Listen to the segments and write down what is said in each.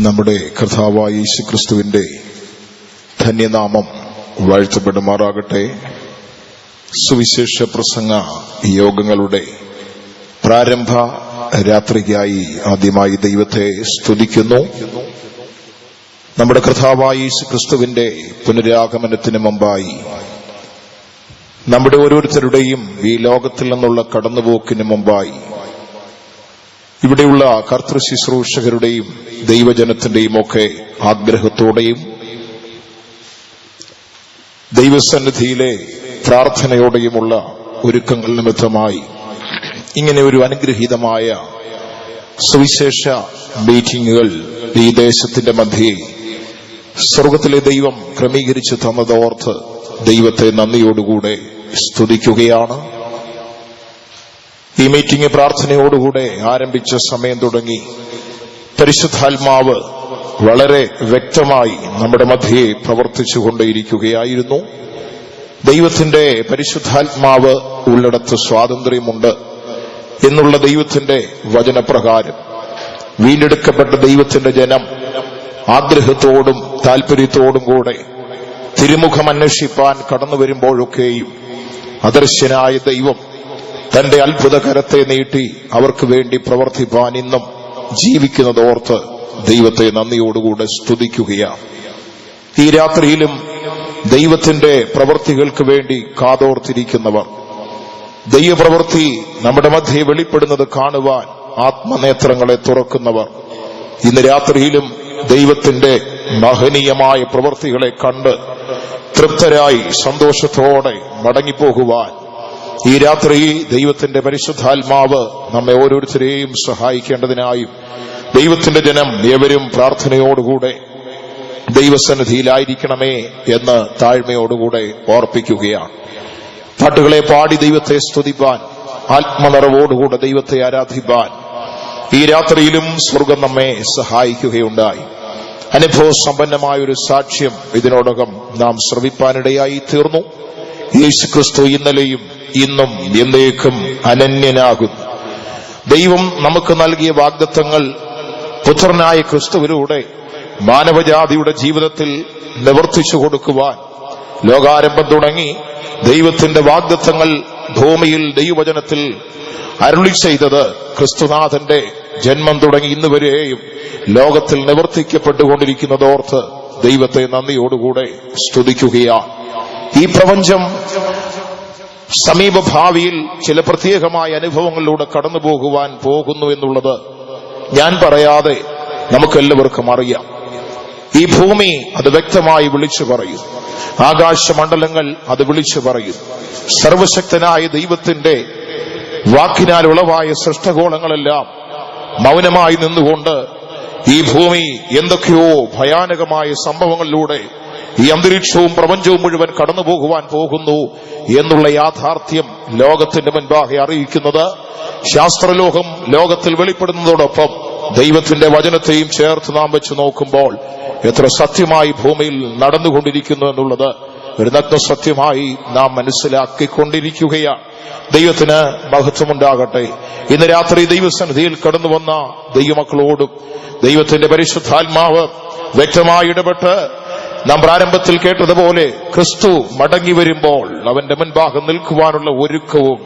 നമ്മുടെ കർത്താവായ യേശുക്രിസ്തുവിന്റെ ധന്യനാമം വാഴ്ത്തപ്പെടുമാറാകട്ടെ. സുവിശേഷ പ്രസംഗ യോഗങ്ങളുടെ പ്രാരംഭ രാത്രിക്കായി ആദ്യമായി ദൈവത്തെ സ്തുതിക്കുന്നു. നമ്മുടെ കർത്താവായ യേശുക്രിസ്തുവിന്റെ പുനരാഗമനത്തിന് മുമ്പായി നമ്മുടെ ഓരോരുത്തരുടെയും ഈ ലോകത്തിൽ നിന്നുള്ള കടന്നുപോക്കിന് മുമ്പായി ഇവിടെയുള്ള കർത്തൃ ശുശ്രൂഷകരുടെയും ദൈവജനത്തിന്റെയും ഒക്കെ ആഗ്രഹത്തോടെയും ദൈവസന്നിധിയിലെ പ്രാർത്ഥനയോടെയുമുള്ള ഒരുക്കങ്ങൾ നിമിത്തമായി ഇങ്ങനെ ഒരു അനുഗ്രഹീതമായ സുവിശേഷ മീറ്റിംഗുകൾ ഈ ദേശത്തിന്റെ മധ്യേ സ്വർഗത്തിലെ ദൈവം ക്രമീകരിച്ചു തന്നതോർത്ത് ദൈവത്തെ നന്ദിയോടുകൂടെ സ്തുതിക്കുകയാണ്. ഈ മീറ്റിംഗ് പ്രാർത്ഥനയോടുകൂടെ ആരംഭിച്ച സമയം തുടങ്ങി പരിശുദ്ധാത്മാവ് വളരെ വ്യക്തമായി നമ്മുടെ മധ്യേ പ്രവർത്തിച്ചുകൊണ്ടേയിരിക്കുകയായിരുന്നു. ദൈവത്തിന്റെ പരിശുദ്ധാത്മാവ് ഉള്ളിടത്ത് സ്വാതന്ത്ര്യമുണ്ട് എന്നുള്ള ദൈവത്തിന്റെ വചനപ്രകാരം വീണ്ടെടുക്കപ്പെട്ട ദൈവത്തിന്റെ ജനം ആഗ്രഹത്തോടും താല്പര്യത്തോടും കൂടെ തിരുമുഖം അന്വേഷിപ്പാൻ കടന്നു വരുമ്പോഴൊക്കെയും അദൃശ്യനായ ദൈവം തന്റെ അത്ഭുത കരത്തെ നീട്ടി അവർക്ക് വേണ്ടി പ്രവർത്തിപ്പാൻ ഇന്നും ജീവിക്കുന്നതോർത്ത് ദൈവത്തെ നന്ദിയോടുകൂടെ സ്തുതിക്കുകയാണ്. ഈ രാത്രിയിലും ദൈവത്തിന്റെ പ്രവൃത്തികൾക്ക് വേണ്ടി കാതോർത്തിരിക്കുന്നവർ, ദൈവപ്രവൃത്തി നമ്മുടെ മധ്യേ വെളിപ്പെടുന്നത് കാണുവാൻ ആത്മനേത്രങ്ങളെ തുറക്കുന്നവർ, ഇന്ന് രാത്രിയിലും ദൈവത്തിന്റെ മഹനീയമായ പ്രവൃത്തികളെ കണ്ട് തൃപ്തരായി സന്തോഷത്തോടെ മടങ്ങിപ്പോകുവാൻ ഈ രാത്രി ദൈവത്തിന്റെ പരിശുദ്ധാത്മാവ് നമ്മെ ഓരോരുത്തരെയും സഹായിക്കേണ്ടതിനായും ദൈവത്തിന്റെ ജനം ഏവരും പ്രാർത്ഥനയോടുകൂടെ ദൈവസന്നിധിയിലായിരിക്കണമേ എന്ന് താഴ്മയോടുകൂടെ ഓർപ്പിക്കുകയാണ്. പാട്ടുകളെ പാടി ദൈവത്തെ സ്തുതിപ്പാൻ, ആത്മനിറവോടുകൂടെ ദൈവത്തെ ആരാധിപ്പാൻ ഈ രാത്രിയിലും സ്വർഗം നമ്മെ സഹായിക്കുകയുണ്ടായി. അനുഭവ സമ്പന്നമായൊരു സാക്ഷ്യം ഇതിനോടകം നാം ശ്രവിപ്പാനിടയായി തീർന്നു. യേശുക്രിസ്തു ഇന്നലെയും ഇന്നും എന്നേക്കും അനന്യനാകുന്നു. ദൈവം നമുക്ക് നൽകിയ വാഗ്ദത്തങ്ങൾ പുത്രനായ ക്രിസ്തുവിലൂടെ മാനവജാതിയുടെ ജീവിതത്തിൽ നിവർത്തിച്ചു കൊടുക്കുവാൻ ലോകാരംഭം തുടങ്ങി ദൈവത്തിന്റെ വാഗ്ദത്തങ്ങൾ ഭൂമിയിൽ ദൈവവചനത്തിൽ അരുളി ചെയ്തത് ക്രിസ്തുനാഥന്റെ ജന്മം തുടങ്ങി ഇന്നുവരെയും ലോകത്തിൽ നിവർത്തിക്കപ്പെട്ടുകൊണ്ടിരിക്കുന്നതോർത്ത് ദൈവത്തെ നന്ദിയോടുകൂടെ സ്തുതിക്കുകയാണ്. ഈ പ്രപഞ്ചം സമീപഭാവിയിൽ ചില പ്രത്യേകമായ അനുഭവങ്ങളിലൂടെ കടന്നു പോകുവാൻ പോകുന്നു എന്നുള്ളത് ഞാൻ പറയാതെ നമുക്കെല്ലാവർക്കും അറിയാം. ഈ ഭൂമി അത് വ്യക്തമായി വിളിച്ചു പറയും, ആകാശമണ്ഡലങ്ങൾ അത് വിളിച്ചു പറയും. സർവശക്തനായ ദൈവത്തിന്റെ വാക്കിനാൽ ഉളവായ സൃഷ്ടഗോളങ്ങളെല്ലാം മൗനമായി നിന്നുകൊണ്ട് ഈ ഭൂമി എന്തൊക്കെയോ ഭയാനകമായ സംഭവങ്ങളിലൂടെ ഈ അന്തരീക്ഷവും പ്രപഞ്ചവും മുഴുവൻ കടന്നു പോകുവാൻ പോകുന്നു എന്നുള്ള യാഥാർത്ഥ്യം ലോകത്തിന്റെ മുൻപാകെ അറിയിക്കുന്നത് ശാസ്ത്രലോകം ലോകത്തിൽ വെളിപ്പെടുന്നതോടൊപ്പം ദൈവത്തിന്റെ വചനത്തെയും ചേർത്ത് നാം വെച്ച് നോക്കുമ്പോൾ എത്ര സത്യമായി ഭൂമിയിൽ നടന്നുകൊണ്ടിരിക്കുന്നു എന്നുള്ളത് ഒരു നഗ്ന സത്യമായി നാം മനസ്സിലാക്കിക്കൊണ്ടിരിക്കുകയാണ്. ദൈവത്തിന് മഹത്വമുണ്ടാകട്ടെ. ഇന്ന് രാത്രി ദൈവസന്നിധിയിൽ കടന്നു വന്ന ദൈവമക്കളോടും ദൈവത്തിന്റെ പരിശുദ്ധാത്മാവ് വ്യക്തമായി ഇടപെട്ട് നാം പ്രാരംഭത്തിൽ കേട്ടതുപോലെ ക്രിസ്തു മടങ്ങി വരുമ്പോൾ അവന്റെ മുൻപാകെ നിൽക്കുവാനുള്ള ഒരുക്കവും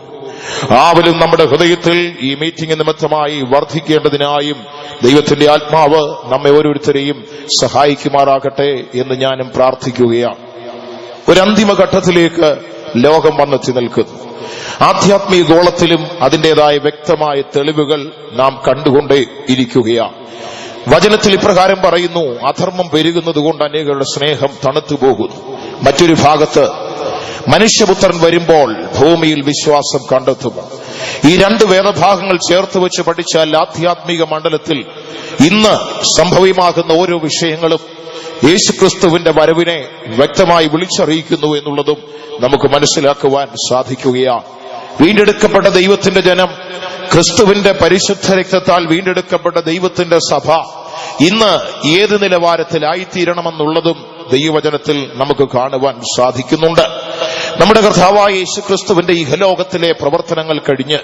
ആവലും നമ്മുടെ ഹൃദയത്തിൽ ഈ മീറ്റിംഗ് നിമിത്തമായി വർദ്ധിക്കേണ്ടതിനായും ദൈവത്തിന്റെ ആത്മാവ് നമ്മെ ഓരോരുത്തരെയും സഹായിക്കുമാറാകട്ടെ എന്ന് ഞാനും പ്രാർത്ഥിക്കുകയാണ്. ഒരു അന്തിമ ഘട്ടത്തിലേക്ക് ലോകം വന്നെത്തി നിൽക്കുന്നു. ആധ്യാത്മിക ഗോളത്തിലും അതിൻ്റെതായ വ്യക്തമായ തെളിവുകൾ നാം കണ്ടുകൊണ്ടേ ഇരിക്കുകയാണ്. വചനത്തിൽ ഇപ്രകാരം പറയുന്നു, അധർമ്മം പെരുകുന്നതുകൊണ്ട് അനേകരുടെ സ്നേഹം തണുത്തുപോകുന്നു. മറ്റൊരു ഭാഗത്ത് മനുഷ്യപുത്രൻ വരുമ്പോൾ ഭൂമിയിൽ വിശ്വാസം കണ്ടെത്തുമോ? ഈ രണ്ട് വേദഭാഗങ്ങൾ ചേർത്ത് വെച്ച് പഠിച്ചാൽ ആധ്യാത്മിക മണ്ഡലത്തിൽ ഇന്ന് സംഭവ്യമാകുന്ന ഓരോ വിഷയങ്ങളും യേശുക്രിസ്തുവിന്റെ വരവിനെ വ്യക്തമായി വിളിച്ചറിയിക്കുന്നു എന്നുള്ളതും നമുക്ക് മനസ്സിലാക്കുവാൻ സാധിക്കുകയാണ്. വീണ്ടെടുക്കപ്പെട്ട ദൈവത്തിന്റെ ജനം, ക്രിസ്തുവിന്റെ പരിശുദ്ധ രക്തത്താൽ വീണ്ടെടുക്കപ്പെട്ട ദൈവത്തിന്റെ സഭ ഇന്ന് ഏത് നിലവാരത്തിലായിത്തീരണമെന്നുള്ളതും ദൈവവചനത്തിൽ നമുക്ക് കാണുവാൻ സാധിക്കുന്നുണ്ട്. നമ്മുടെ കർത്താവായ യേശുക്രിസ്തുവിന്റെ ഇഹലോകത്തിലെ പ്രവർത്തനങ്ങൾ കഴിഞ്ഞ്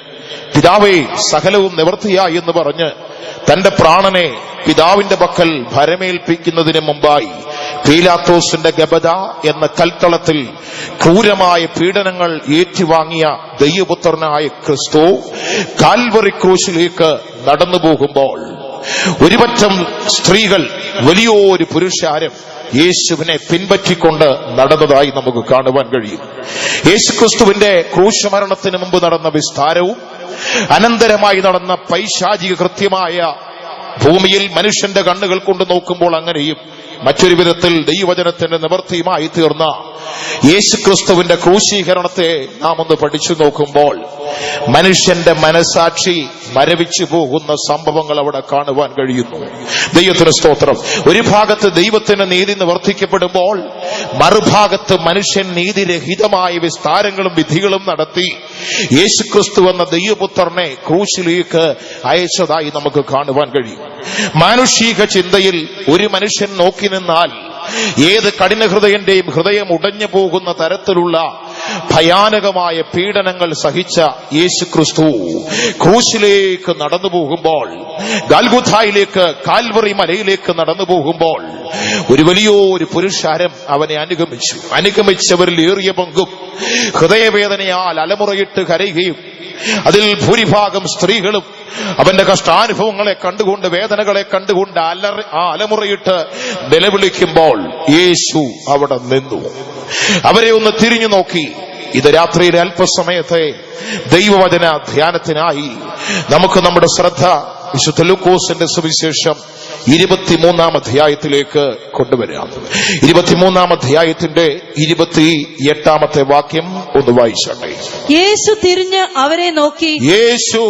പിതാവേ, സകലവും നിവൃത്തിയായി എന്ന് പറഞ്ഞ് തന്റെ പ്രാണനെ പിതാവിന്റെ പക്കൽ ഭരമേൽപ്പിക്കുന്നതിന് മുമ്പായി പീലാത്തോസിന്റെ ഗബദ എന്ന കൽത്തളത്തിൽ ക്രൂരമായ പീഡനങ്ങൾ ഏറ്റുവാങ്ങിയ ദൈവപുത്രനായ ക്രിസ്തു കാൽവറി ക്രൂശിലേക്ക് നടന്നു പോകുമ്പോൾ ഒരുപറ്റം സ്ത്രീകൾ, വലിയൊരു പുരുഷാരം യേശുവിനെ പിൻപറ്റിക്കൊണ്ട് നടന്നതായി നമുക്ക് കാണുവാൻ കഴിയും. യേശുക്രിസ്തുവിന്റെ ക്രൂശമരണത്തിന് മുമ്പ് നടന്ന വിസ്താരവും അനന്തരമായി നടന്ന പൈശാചിക കൃത്യമായ ഭൂമിയിൽ മനുഷ്യന്റെ കണ്ണുകൾ കൊണ്ട് നോക്കുമ്പോൾ അങ്ങനെയും മറ്റൊരു വിധത്തിൽ ദൈവവചനത്തിന്റെ നിവൃത്തിയുമായി തീർന്ന യേശുക്രിസ്തുവിന്റെ ക്രൂശീകരണത്തെ നാം ഒന്ന് പഠിച്ചു നോക്കുമ്പോൾ മനുഷ്യന്റെ മനസാക്ഷി മരവിച്ചു പോകുന്ന സംഭവങ്ങൾ അവിടെ കാണുവാൻ കഴിയുന്നു. ദൈവത്തിന് സ്തോത്രം. ഒരു ഭാഗത്ത് ദൈവത്തിന് നീതി നിവർത്തിക്കപ്പെടുമ്പോൾ മറുഭാഗത്ത് മനുഷ്യൻ നീതിരഹിതമായ വിസ്താരങ്ങളും വിധികളും നടത്തി യേശുക്രിസ്തു എന്ന ദൈവപുത്രനെ ക്രൂശിലേക്ക് അയച്ചതായി നമുക്ക് കാണുവാൻ കഴിയും. മാനുഷിക ചിന്തയിൽ ഒരു മനുഷ്യൻ നോക്കി നിന്നാൽ ഏത് കഠിന ഹൃദയന്റെയും ഹൃദയം ഉടഞ്ഞു പോകുന്ന തരത്തിലുള്ള ഭയാനകമായ പീഡനങ്ങൾ സഹിച്ച യേശുക്രിസ്തു ക്രൂശിലേക്ക് നടന്നു പോകുമ്പോൾ, ഗാൽഗുഥായിലേക്ക്, കാൽവറി മലയിലേക്ക് നടന്നു പോകുമ്പോൾ ഒരു വലിയൊരു പുരുഷാരം അവനെ അനുഗമിച്ചവരിൽ ഏറിയ പങ്കും ഹൃദയവേദനയാൽ അലമുറയിട്ട് കരയുകയും അതിൽ ഭൂരിഭാഗം സ്ത്രീകളും അവന്റെ കഷ്ടാനുഭവങ്ങളെ കണ്ടുകൊണ്ട്, വേദനകളെ കണ്ടുകൊണ്ട് അലമുറയിട്ട് നിലവിളിക്കുമ്പോൾ യേശു അവിടെ നിന്നു. അവരെ ഒന്ന് തിരിഞ്ഞു നോക്കി. ഇത് രാത്രിയിലെ അല്പസമയത്തെ ദൈവവചന ധ്യാനത്തിനായി നമുക്ക് നമ്മുടെ ശ്രദ്ധ വിശുദ്ധ ലൂക്കോസിന്റെ സുവിശേഷം 23-ാം അധ്യായത്തിലേക്ക് കൊണ്ടുവരാം. 23-ാം അധ്യായത്തിന്റെ 28-ാമത്തെ വാക്യം ഒന്ന് വായിച്ചോട്ടെ. യേശു തിരിഞ്ഞ് അവരെ നോക്കി. യേശു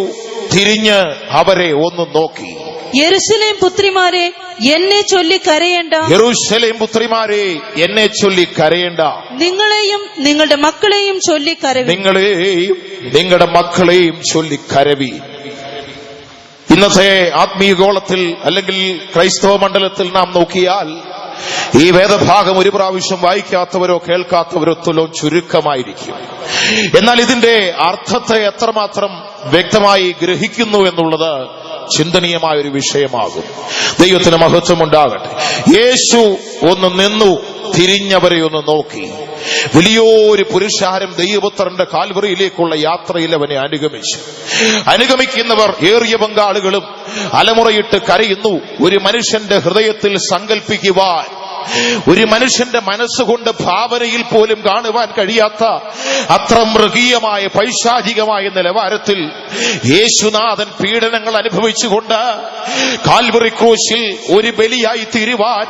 തിരിഞ്ഞ് അവരെ ഒന്ന് നോക്കി. യെരൂശലേം പുത്രിമാരെ, എന്നെ ചൊല്ലി കരയേണ്ട. യെരൂശലേം പുത്രിമാരെ, എന്നെ ചൊല്ലി കരയേണ്ട. നിങ്ങളെയും നിങ്ങളുടെ മക്കളെയും ചൊല്ലി കരവി. നിങ്ങളെയും നിങ്ങളുടെ മക്കളെയും ചൊല്ലി കരവി. ഇന്നത്തെ ആത്മീയഗോളത്തിൽ അല്ലെങ്കിൽ ക്രൈസ്തവ മണ്ഡലത്തിൽ നാം നോക്കിയാൽ ഈ വേദഭാഗം ഒരു പ്രാവശ്യം വായിക്കാത്തവരോ കേൾക്കാത്തവരോ തുലോ ചുരുക്കമായിരിക്കും. എന്നാൽ ഇതിന്റെ അർത്ഥത്തെ എത്രമാത്രം വ്യക്തമായി ഗ്രഹിക്കുന്നു എന്നുള്ളത് ചിന്തനീയമായ ഒരു വിഷയമാകും. ദൈവത്തിന് മഹത്വം ഉണ്ടാകട്ടെ. യേശു ഒന്ന് നിന്നു, തിരിഞ്ഞവരെ ഒന്ന് നോക്കി. വലിയൊരു പുരുഷാരം ദൈവപുത്രന്റെ കാൽവറിയിലേക്കുള്ള യാത്രയിൽ അവനെ അനുഗമിക്കുന്നവർ ഏറിയ പങ്കാളുകളും അലമുറയിട്ട് കരയുന്നു. ഒരു മനുഷ്യന്റെ ഹൃദയത്തിൽ സങ്കല്പിക്കുവാൻ, ഒരു മനുഷ്യന്റെ മനസ്സുകൊണ്ട് ഭാവനയിൽ പോലും കാണുവാൻ കഴിയാത്ത അത്ര മൃഗീയമായ പൈശാചികമായ നിലവാരത്തിൽ യേശുനാഥൻ പീഡനങ്ങൾ അനുഭവിച്ചുകൊണ്ട് കാൽവറി ക്രൂശിൽ ഒരു ബലിയായി തീരുവാൻ,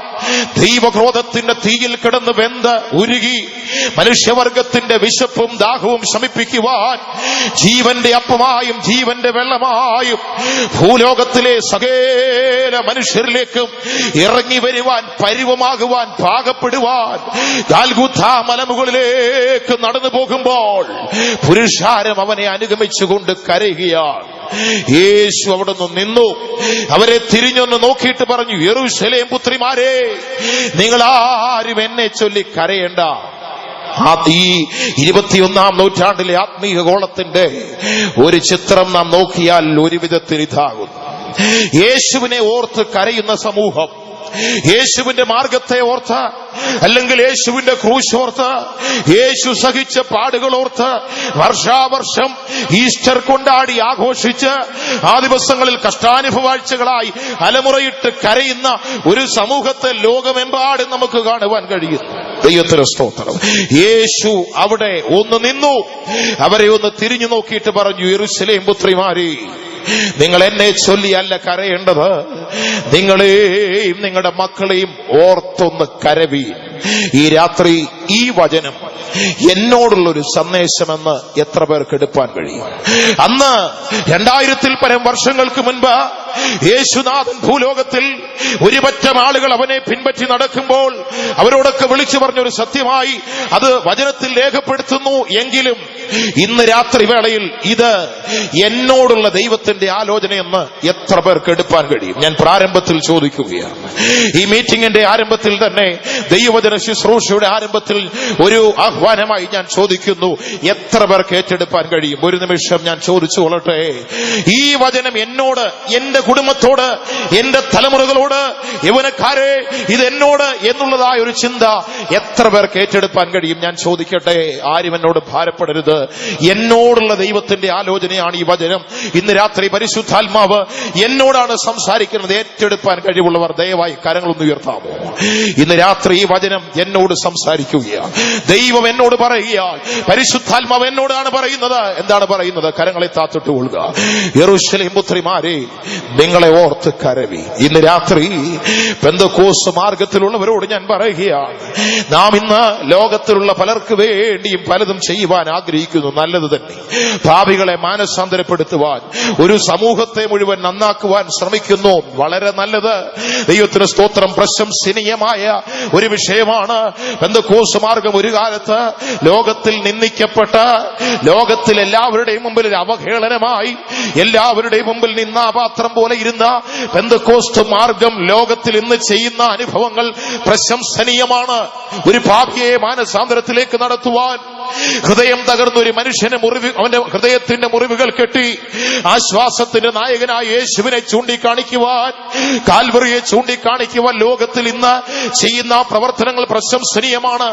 ദൈവക്രോധത്തിന്റെ തീയിൽ കിടന്ന് വെന്ത് ഉരുകി മനുഷ്യവർഗത്തിന്റെ വിശപ്പും ദാഹവും ശമിപ്പിക്കുവാൻ, ജീവന്റെ അപ്പമായും ജീവന്റെ വെള്ളമായും ഭൂലോകത്തിലെ സകല മനുഷ്യരിലേക്കും ഇറങ്ങി വരുവാൻ, പരിവമാകുവാൻ, പാകപ്പെടുവാൻ ഗാൽഗുഥാ മലമുകളിലേക്ക് നടന്നു പോകുമ്പോൾ പുരുഷാരം അവനെ അനുഗമിച്ചുകൊണ്ട് കരയുകയാണ്. യേശു അവിടെ നിന്നു അവരെ തിരിഞ്ഞൊന്ന് നോക്കിയിട്ട് പറഞ്ഞു, യെരൂശലേം പുത്രിമാരെ, നിങ്ങളാരും എന്നെ ചൊല്ലി കരയേണ്ട. ഈ 21-ാം നൂറ്റാണ്ടിലെ ആത്മീയ ഗോളത്തിന്റെ ഒരു ചിത്രം നാം നോക്കിയാൽ ഒരു വിധത്തിൽ ഇതാകുന്നു. യേശുവിനെ ഓർത്ത് കരയുന്ന സമൂഹം, യേശുവിന്റെ മാർഗത്തെ ഓർത്ത്, അല്ലെങ്കിൽ യേശുവിന്റെ ക്രൂശ് ഓർത്ത്, യേശു സഹിച്ച പാടുകൾ ഓർത്ത് വർഷാവർഷം ഈസ്റ്റർ കൊണ്ടാടി ആഘോഷിച്ച് ആ ദിവസങ്ങളിൽ കഷ്ടാനുഭവാഴ്ചകളായി അലമുറയിട്ട് കരയുന്ന ഒരു സമൂഹത്തെ ലോകമെമ്പാടും നമുക്ക് കാണുവാൻ കഴിയും. ദൈവത്തിന് സ്തോത്രം. യേശു അവിടെ ഒന്ന് നിന്നു, അവരെ ഒന്ന് തിരിഞ്ഞു നോക്കിയിട്ട് പറഞ്ഞു, യെരൂശലേം പുത്രിമാരെ, നിങ്ങൾ എന്നെ ചൊല്ലിയല്ല കരയേണ്ടത്, നിങ്ങളെയും നിങ്ങളുടെ മക്കളെയും ഓർത്തൊന്ന് കരവീൻ. ഈ രാത്രി ഈ വചനം എന്നോടുള്ളൊരു സന്ദേശമെന്ന് എത്ര പേർക്ക് എടുപ്പാൻ കഴിയും? അന്ന് 2000-ൽ പരം വർഷങ്ങൾക്ക് മുൻപ് യേശുനാഥൻ ഭൂലോകത്തിൽ ഒരുപറ്റം ആളുകൾ അവനെ പിൻപറ്റി നടക്കുമ്പോൾ അവരോടൊക്കെ വിളിച്ചു പറഞ്ഞൊരു സത്യമായി അത് വചനത്തിൽ രേഖപ്പെടുത്തുന്നു. എങ്കിലും ഇന്ന് രാത്രി വേളയിൽ ഇത് എന്നോടുള്ള ദൈവത്തിന്റെ ആലോചനയെന്ന് എത്ര പേർക്ക് എടുപ്പാൻ കഴിയും? ഞാൻ പ്രാരംഭത്തിൽ ചോദിക്കുകയാണ്. ഈ മീറ്റിംഗിന്റെ ആരംഭത്തിൽ തന്നെ ദൈവവചന ശുശ്രൂഷയുടെ ആരംഭത്തിൽ ഒരു ആഹ്വാനമായി ഞാൻ ചോദിക്കുന്നു, എത്ര പേർക്ക് ഏറ്റെടുപ്പാൻ കഴിയും? ഒരു നിമിഷം ഞാൻ ചോദിച്ചു കൊള്ളട്ടെ. ഈ വചനം എന്നോട്, എന്റെ കുടുംബത്തോട്, എന്റെ തലമുറകളോട്, യൗവനക്കാരെ ഇത് എന്നോട് എന്നുള്ളതായ ഒരു ചിന്ത എത്ര പേർക്ക് ഏറ്റെടുപ്പാൻ കഴിയും? ഞാൻ ചോദിക്കട്ടെ. ആരും എന്നോട് ഭാരപ്പെടരുത്. എന്നോടുള്ള ദൈവത്തിന്റെ ആലോചനയാണ് ഈ വചനം. ഇന്ന് രാത്രി പരിശുദ്ധാത്മാവ് എന്നോടാണ് സംസാരിക്കുന്നത്. ഏറ്റെടുപ്പാൻ കഴിവുള്ളവർ ദയവായി കരങ്ങളൊന്ന് ഉയർത്താമോ? ഇന്ന് രാത്രി ഈ വചനം എന്നോട് സംസാരിക്കുകയാണ്. ദൈവം എന്നോട് പറയുകയാണ്. പരിശുദ്ധാത്മാവ് എന്നോടാണ് പറയുന്നത്. എന്താണ് പറയുന്നത്? കരങ്ങളെ താത്തിട്ട് കൊള്ളുക. യെരൂശലേം പുത്രിമാരെ, നിങ്ങളെ ഓർത്ത് കരവി. ഇന്ന് രാത്രി പെന്തക്കോസ്ത് മാർഗത്തിലുള്ളവരോട് ഞാൻ പറയുകയാണ്, നാം ഇന്ന് ലോകത്തിലുള്ള പലർക്ക് വേണ്ടിയും പലതും ചെയ്യുവാൻ ആഗ്രഹിക്കുന്നു. നല്ലത് തന്നെ. പാപികളെ മാനസാന്തരപ്പെടുത്തുവാൻ, ഒരു സമൂഹത്തെ മുഴുവൻ നന്നാക്കുവാൻ ശ്രമിക്കുന്നു. വളരെ നല്ലത്. ദൈവത്തിന് സ്തോത്രം. പ്രശംസനീയമായ ഒരു വിഷയമാണ്. പെന്തക്കോസ്ത് മാർഗം ഒരു കാലത്ത് ലോകത്തിൽ നിന്ദിക്കപ്പെട്ട, ലോകത്തിൽ എല്ലാവരുടെയും മുമ്പിൽ ഒരു അവഹേളനമായി, എല്ലാവരുടെയും മുമ്പിൽ നിന്നാപാത്രം പോലെ ഇരുന്ന പെന്തക്കോസ്ത് മാർഗം ലോകത്തിൽ ഇന്ന് ചെയ്യുന്ന അനുഭവങ്ങൾ പ്രശംസനീയമാണ്. ഒരു പാപിയെ മാനസാന്തരത്തിലേക്ക് നടത്തുവാൻ, ഹൃദയം തകർന്ന ഒരു മനുഷ്യനെ അവന്റെ ഹൃദയത്തിന്റെ മുറിവുകൾ കെട്ടി ആശ്വാസത്തിന്റെ നായകനായ യേശുവിനെ ചൂണ്ടിക്കാണിക്കുവാൻ, കാൽവറിയെ ചൂണ്ടിക്കാണിക്കുവാൻ ലോകത്തിൽ ഇന്ന് ചെയ്യുന്ന പ്രവർത്തനങ്ങൾ പ്രശംസനീയമാണ്.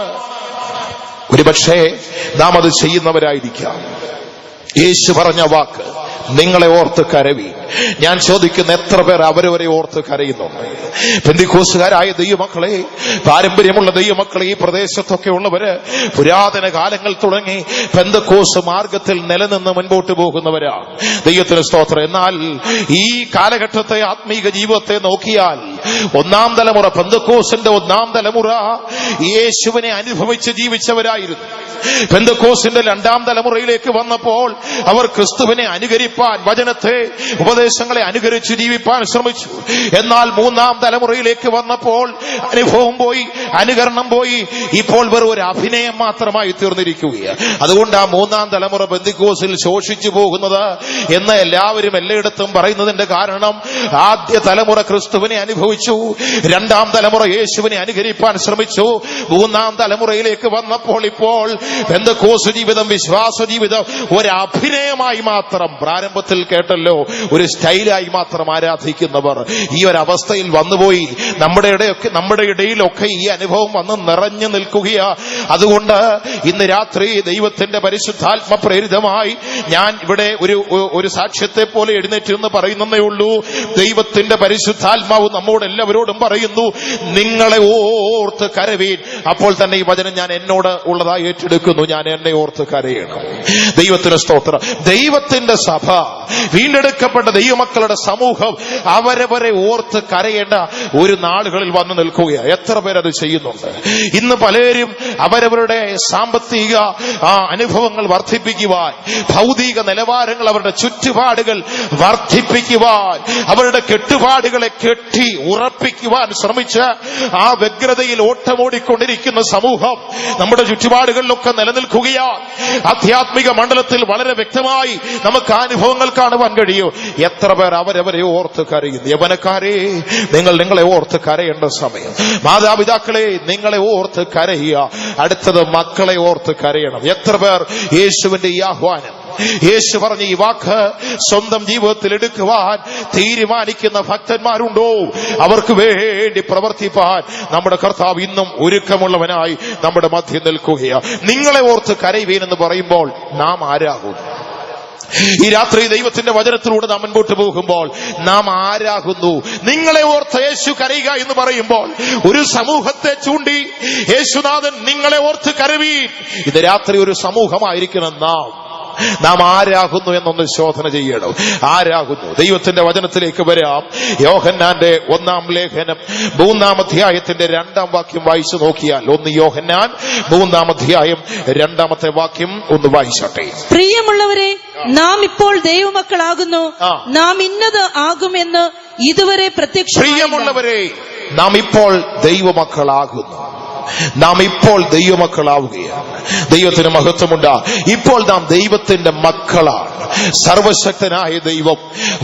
ഒരുപക്ഷേ നാം അത് ചെയ്യുന്നവരായിരിക്കാം. യേശു പറഞ്ഞ വാക്ക്, നിങ്ങളെ ഓർത്ത് കരവി. ഞാൻ ചോദിക്കുന്ന, എത്ര പേർ അവരവരെ ഓർത്ത് കരയുന്നുണ്ട്? പെന്തിക്കോസ്തുകാരായ ദൈവമക്കളെ, പാരമ്പര്യമുള്ള ദൈവമക്കളെ, ഈ പ്രദേശത്തൊക്കെ ഉള്ളവര് പുരാതന കാലങ്ങൾ തുടങ്ങി പെന്തക്കോസ്ത് മാർഗത്തിൽ നിലനിന്ന് മുൻപോട്ട് പോകുന്നവരാണ്. ദൈവത്തിന് സ്തോത്രം. എന്നാൽ ഈ കാലഘട്ടത്തെ ആത്മീക ജീവിതത്തെ നോക്കിയാൽ ഒന്നാം തലമുറ, പെന്തക്കോസ്തിന്റെ ഒന്നാം തലമുറ യേശുവിനെ അനുഭവിച്ച് ജീവിച്ചവരായിരുന്നു. പെന്തക്കോസ്തിന്റെ രണ്ടാം തലമുറയിലേക്ക് വന്നപ്പോൾ അവർ ക്രിസ്തുവിനെ അനുകരിപ്പാൻ, വചനത്തെ, ഉപദേശങ്ങളെ അനുകരിച്ച് ജീവിപ്പാൻ ശ്രമിച്ചു. എന്നാൽ മൂന്നാം തലമുറയിലേക്ക് വന്നപ്പോൾ അനുഭവം പോയി, അനുകരണം പോയി. ഇപ്പോൾ വെറും ഒരു അഭിനയം മാത്രമായി തീർന്നിരിക്കുകയാണ്. അതുകൊണ്ട് ആ മൂന്നാം തലമുറ പെന്തക്കോസ്തിൽ ശോഷിച്ചു പോകുന്നത് എന്ന് എല്ലാവരും എല്ലായിടത്തും പറയുന്നതിന്റെ കാരണം, ആദ്യ തലമുറ ക്രിസ്തുവിനെ അനുഭവിച്ചു, രണ്ടാം തലമുറ യേശുവിനെ അനുകരിപ്പാൻ ശ്രമിച്ചു. മൂന്നാം തലമുറയിലേക്ക് വന്നപ്പോൾ ഇപ്പോൾ പെന്തക്കോസ്ത് ജീവിതം, വിശ്വാസ ജീവിതം ഒരു അഭിനയമായി മാത്രം, പ്രാരംഭത്തിൽ കേട്ടല്ലോ, ഒരു സ്റ്റൈലായി മാത്രം ആരാധിക്കുന്നവർ ഈ ഒരു അവസ്ഥയിൽ വന്നുപോയി. നമ്മുടെ ഇടയിലൊക്കെ ഈ അനുഭവം വന്ന് നിറഞ്ഞു നിൽക്കുകയാ. അതുകൊണ്ട് ഇന്ന് രാത്രി ദൈവത്തിന്റെ പരിശുദ്ധാത്മ പ്രേരിതമായി ഞാൻ ഇവിടെ ഒരു സാക്ഷ്യത്തെ പോലെ എഴുന്നേറ്റ് എന്ന് പറയുന്നേ ഉള്ളൂ. ദൈവത്തിന്റെ പരിശുദ്ധാത്മാവ് നമ്മോട് എല്ലാവരോടും പറയുന്നു, നിങ്ങളെ ഓർത്ത് കരവീൻ. അപ്പോൾ തന്നെ ഈ വചനം ഞാൻ എന്നോട് ഉള്ളതായി ഏറ്റെടുക്കുന്നു. ഞാൻ എന്നെ ഓർത്ത് കരയണം. ദൈവത്തിന് സ്തോത്രം. ദൈവത്തിന്റെ സഭ, വീണ്ടെടുക്കപ്പെട്ട ദൈവമക്കളുടെ സമൂഹം അവരവരെ ഓർത്ത് കരയേണ്ട ഒരു നാളുകളിൽ വന്നു നിൽക്കുകയാണ്. എത്ര പേരത് ചെയ്യുന്നുണ്ട്? ഇന്ന് പലരും അവരവരുടെ സാമ്പത്തിക അനുഭവങ്ങൾ വർദ്ധിപ്പിക്കുവാൻ, ഭൗതിക നിലവാരങ്ങൾ, അവരുടെ ചുറ്റുപാടുകൾ വർദ്ധിപ്പിക്കുവാൻ, അവരുടെ കെട്ടുപാടുകളെ കെട്ടി ഉറപ്പിക്കുവാൻ ശ്രമിച്ച് ആ വ്യഗ്രതയിൽ ഓട്ടമോടിക്കൊണ്ടിരിക്കുന്ന സമൂഹം നമ്മുടെ ചുറ്റുപാടുകളിലൊക്കെ നിലനിൽക്കുകയാണ്. ആധ്യാത്മിക മണ്ഡലത്തിൽ വളരെ വ്യക്തമായി നമുക്ക് അനുഭവങ്ങൾ കാണുവാൻ കഴിയും. എത്ര പേർ അവരവരെ ഓർത്ത് കരയുന്നു? യൗവനക്കാരെ, നിങ്ങളെ ഓർത്ത് കരയേണ്ട സമയം. മാതാപിതാക്കളെ, നിങ്ങളെ ഓർത്ത് കരയുക. അടുത്തത് മക്കളെ ഓർത്ത് കരയണം. എത്ര പേർ യേശുവിന്റെ ഈ ആഹ്വാനം, യേശു പറഞ്ഞ ഈ വാക്ക് സ്വന്തം ജീവിതത്തിൽ എടുക്കുവാൻ തീരുമാനിക്കുന്ന ഭക്തന്മാരുണ്ടോ? അവർക്ക് വേണ്ടി പ്രവർത്തിപ്പാൻ നമ്മുടെ കർത്താവ് ഇന്നും ഒരുക്കമുള്ളവനായി നമ്മുടെ മധ്യം നിൽക്കുകയാണ്. നിങ്ങളെ ഓർത്ത് കരയുവീനെന്ന് പറയുമ്പോൾ നാം ആരാകും? ഈ രാത്രി ദൈവത്തിന്റെ വചനത്തിലൂടെ നാം മുൻപോട്ട് പോകുമ്പോൾ നാം ആരാകുന്നു? നിങ്ങളെ ഓർത്ത് യേശു കരയുക എന്ന് പറയുമ്പോൾ ഒരു സമൂഹത്തെ ചൂണ്ടി യേശുനാഥൻ നിങ്ങളെ ഓർത്ത് കരവീൻ. ഇത് രാത്രി ഒരു സമൂഹമായിരിക്കണം. നാം ആരാകുന്നു എന്നൊന്ന് ശോധന ചെയ്യണം. ആരാകുന്നു? ദൈവത്തിന്റെ വചനത്തിലേക്ക് വരാം. യോഹന്നാന്റെ 1-ാം ലേഖനം 3-ാം അധ്യായത്തിന്റെ 2-ാം വാക്യം വായിച്ചു നോക്കിയാൽ, 1 യോഹന്നാൻ 3-ാം അധ്യായം 2-ാമത്തെ വാക്യം ഒന്ന് വായിച്ചോട്ടെ. പ്രിയമുള്ളവരെ, നാം ഇപ്പോൾ ദൈവമക്കളാകുന്നു, നാം ഇന്നത് ആകുമെന്ന് ഇതുവരെ പ്രത്യക്ഷ. പ്രിയമുള്ളവരെ, നാം ഇപ്പോൾ ദൈവമക്കളാകുന്നു, നാം ഇപ്പോൾ ദൈവമക്കളാവുകയാണ്. ദൈവത്തിന് മഹത്വമുണ്ട്. ഇപ്പോൾ നാം ദൈവത്തിന്റെ മക്കളാണ്. സർവശക്തനായ ദൈവം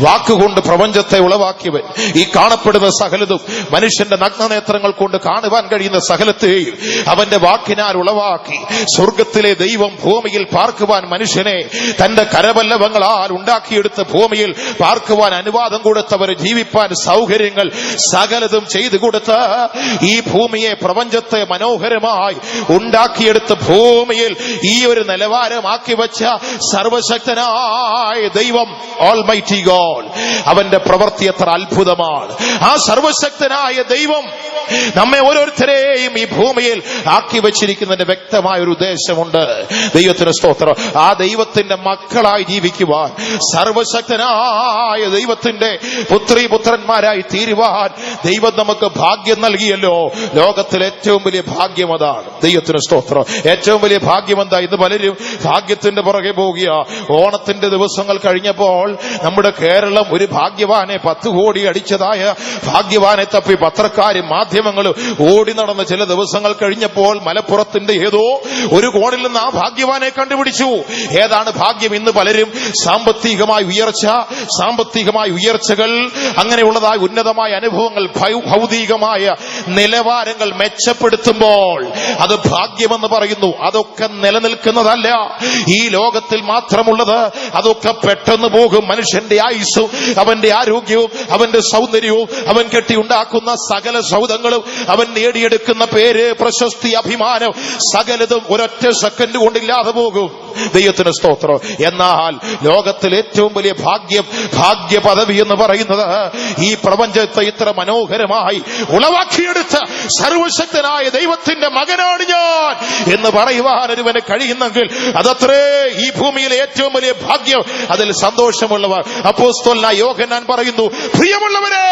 വാക്കുകൊണ്ട് പ്രപഞ്ചത്തെ ഉളവാക്കിയവൻ, ഈ കാണപ്പെടുന്ന സകലതും മനുഷ്യന്റെ നഗ്നനേത്രങ്ങൾ കൊണ്ട് കാണുവാൻ കഴിയുന്ന സകലത്തെയും അവന്റെ വാക്കിനാൽ ഉളവാക്കി. സ്വർഗത്തിലെ ദൈവം ഭൂമിയിൽ പാർക്കുവാൻ മനുഷ്യനെ തന്റെ കരവല്ലവങ്ങളാൽ ഉണ്ടാക്കിയെടുത്ത ഭൂമിയിൽ പാർക്കുവാൻ അനുവാദം കൊടുത്തവര് ജീവിപ്പാൻ സൗകര്യങ്ങൾ സകലതും ചെയ്തു കൊടുത്ത് ഈ ഭൂമിയെ, പ്രപഞ്ചത്തെ മനോഹരമായി ഉണ്ടാക്കിയെടുത്ത ഭൂമിയിൽ ഈ ഒരു നിലവാരമാക്കി വെച്ച സർവശക്തനായ ദൈവം, ഓൾമൈറ്റി ഗോഡ്, അവന്റെ പ്രവൃത്തി എത്ര അത്ഭുതമാണ്. ആ സർവശക്തനായ ദൈവം നമ്മെ ഓരോരുത്തരെയും ഈ ഭൂമിയിൽ ആക്കി വെച്ചിരിക്കുന്നതിന്റെ വ്യക്തമായ ഒരു ഉദ്ദേശമുണ്ട്. ദൈവത്തിന് സ്തോത്രം. ആ ദൈവത്തിന്റെ മക്കളായി ജീവിക്കുവാൻ, സർവശക്തനായ ദൈവത്തിന്റെ പുത്രീപുത്രന്മാരായി തീരുവാൻ ദൈവം നമുക്ക് ഭാഗ്യം നൽകിയല്ലോ. ലോകത്തിലെ ഏറ്റവും വലിയ ഭാഗ്യം അതാണ്. ദൈവത്തിന് സ്തോത്രം. ഏറ്റവും വലിയ ഭാഗ്യം എന്താ? ഇന്ന് പലരും ഭാഗ്യത്തിന്റെ പുറകെ പോകുക. ഓണത്തിന്റെ ദിവസങ്ങൾ കഴിഞ്ഞപ്പോൾ നമ്മുടെ കേരളം ഒരു ഭാഗ്യവാനെ, 10 കോടി അടിച്ചതായ ഭാഗ്യവാനെ തപ്പി പത്രക്കാരും മാധ്യമങ്ങളും ഓടി നടന്ന ചില ദിവസങ്ങൾ കഴിഞ്ഞപ്പോൾ മലപ്പുറത്തിന്റെ ഏതോ ഒരു കോണിൽ നിന്ന് ആ ഭാഗ്യവാനെ കണ്ടുപിടിച്ചു. ഏതാണ് ഭാഗ്യം? ഇന്ന് പലരും സാമ്പത്തികമായ ഉയർച്ചകൾ, അങ്ങനെയുള്ളതായ ഉന്നതമായ അനുഭവങ്ങൾ, ഭൗതികമായ നിലവാരങ്ങൾ മെച്ചപ്പെടുത്തുമ്പോൾ അത് ഭാഗ്യമെന്ന് പറയുന്നു. അതൊക്കെ നിലനിൽക്കുന്നതല്ല, ഈ ലോകത്തിൽ മാത്രമുള്ളത്. അതൊക്കെ പെട്ടെന്ന് പോകും. മനുഷ്യന്റെ ആയുസ്സും അവന്റെ ആരോഗ്യവും അവന്റെ സൗന്ദര്യവും അവൻ കെട്ടിയുണ്ടാക്കുന്ന സകല സൗധങ്ങളും അവൻ നേടിയെടുക്കുന്ന പേര്, പ്രശസ്തി, അഭിമാനം സകലതും ഒരൊറ്റ സെക്കൻഡ് കൊണ്ടില്ലാതെ പോകും. ദൈവത്തിന് സ്തോത്രം. എന്നാൽ ലോകത്തിൽ ഏറ്റവും വലിയ ഭാഗ്യ പദവി എന്ന് പറയുന്നത് ഈ പ്രപഞ്ചത്തെ ഇത്ര മനോഹരമായി ഉളവാക്കിയെടുത്ത സർവശക്തനായ ദൈവത്തിന്റെ മകനാണ് ഞാൻ എന്ന് പറയുവാൻ ഒരുവന് കഴിയുന്നെങ്കിൽ അതത്രേ ഈ ഭൂമിയിലെ ഏറ്റവും വലിയ ഭാഗ്യം. അതിൽ സന്തോഷമുള്ളവർ. അപ്പോസ്തലനായ യോഹന്നാൻ പറയുന്നു, പ്രിയമുള്ളവരെ,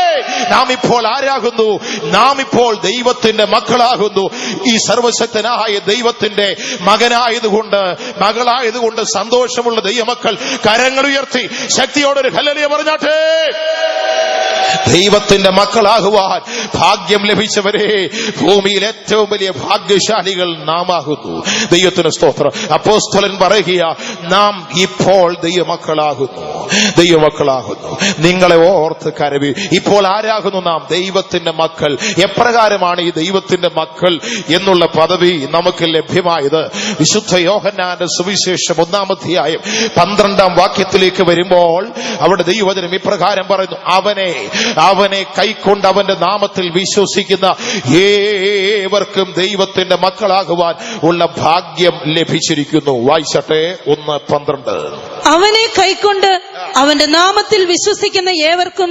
നാം ഇപ്പോൾ ആരാകുന്നു? നാം ഇപ്പോൾ ദൈവത്തിന്റെ മക്കളാകുന്നു. ഈ സർവശക്തനായ ദൈവത്തിന്റെ മകളായതുകൊണ്ട് സന്തോഷമുള്ള ദൈവമക്കൾ കരങ്ങൾ ഉയർത്തി ശക്തിയോടൊരു ഹല്ലേലൂയ പറഞ്ഞാട്ടെ. ദൈവത്തിന്റെ മക്കളാകുവാൻ ഭാഗ്യം ലഭിച്ചവരെ, ഭൂമിയിൽ ഏറ്റവും വലിയ ഭാഗ്യശാലികൾ നാം ആകുന്നു. ദൈവത്തിന് സ്തോത്രം. അപ്പോസ്തലൻ പറയുക, നാം ഇപ്പോൾ ദൈവമക്കളാകുന്നു. നിങ്ങളെ ഓർത്ത് കരവി. ഇപ്പോൾ ആരാകുന്നു നാം? ദൈവത്തിന്റെ മക്കൾ. എപ്രകാരമാണ് ഈ ദൈവത്തിന്റെ മക്കൾ എന്നുള്ള പദവി നമുക്ക് ലഭ്യമായത്? വിശുദ്ധ യോഹന്നാന്റെ സുവിശേഷം 1-ാം അധ്യായം 12-ാം വാക്യത്തിലേക്ക് വരുമ്പോൾ അവിടെ ദൈവവചനം ഇപ്രകാരം പറയുന്നു, അവനെ കൈക്കൊണ്ട് അവന്റെ നാമത്തിൽ വിശ്വസിക്കുന്ന ഏവർക്കും ദൈവത്തിന്റെ മക്കളാകുവാൻ ഉള്ള ഭാഗ്യം ലഭിച്ചിരിക്കുന്നു. വായിച്ചട്ടെ 1:12. അവനെ കൈക്കൊണ്ട് അവന്റെ നാമത്തിൽ വിശ്വസിക്കുന്ന ഏവർക്കും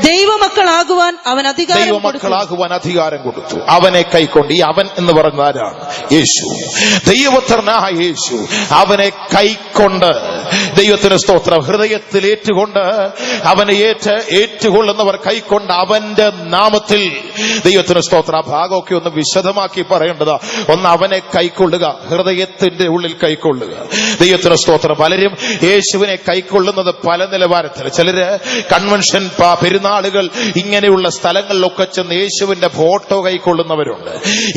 ദൈവമക്കളാകുവാൻ അവൻ അധികാരം കൊടുത്തു. അവനെ കൈക്കൊണ്ട്, ഈ അവൻ എന്ന് പറയുന്ന ആരാണ്? യേശു, ദൈവപുത്രനായ യേശു. അവനെ കൈക്കൊണ്ട്, ദൈവത്തിന് സ്തോത്രം, ഹൃദയത്തിൽ ഏറ്റുകൊണ്ട്, അവനെ ഏറ്റുകൊള്ളുന്നവർ കൈക്കൊണ്ട് അവന്റെ നാമത്തിൽ. ദൈവത്തിന് സ്തോത്രം. ആ ഭാഗമൊക്കെ ഒന്ന് വിശദമാക്കി പറയേണ്ടതാ. ഒന്ന് അവനെ കൈക്കൊള്ളുക, ഹൃദയത്തിന്റെ ഉള്ളിൽ കൈക്കൊള്ളുക. ദൈവത്തിന് സ്തോത്രം. പലരും യേശുവിനെ കൈക്കൊള്ളുന്നത് പല നിലവാരത്തിൽ. ചിലര് കൺവെൻഷൻ, പെരുന്നാളുകൾ, ഇങ്ങനെയുള്ള സ്ഥലങ്ങളിലൊക്കെ ചെന്ന് യേശുവിന്റെ ഫോട്ടോ കൈക്കൊള്ളുന്നവരുണ്ട്,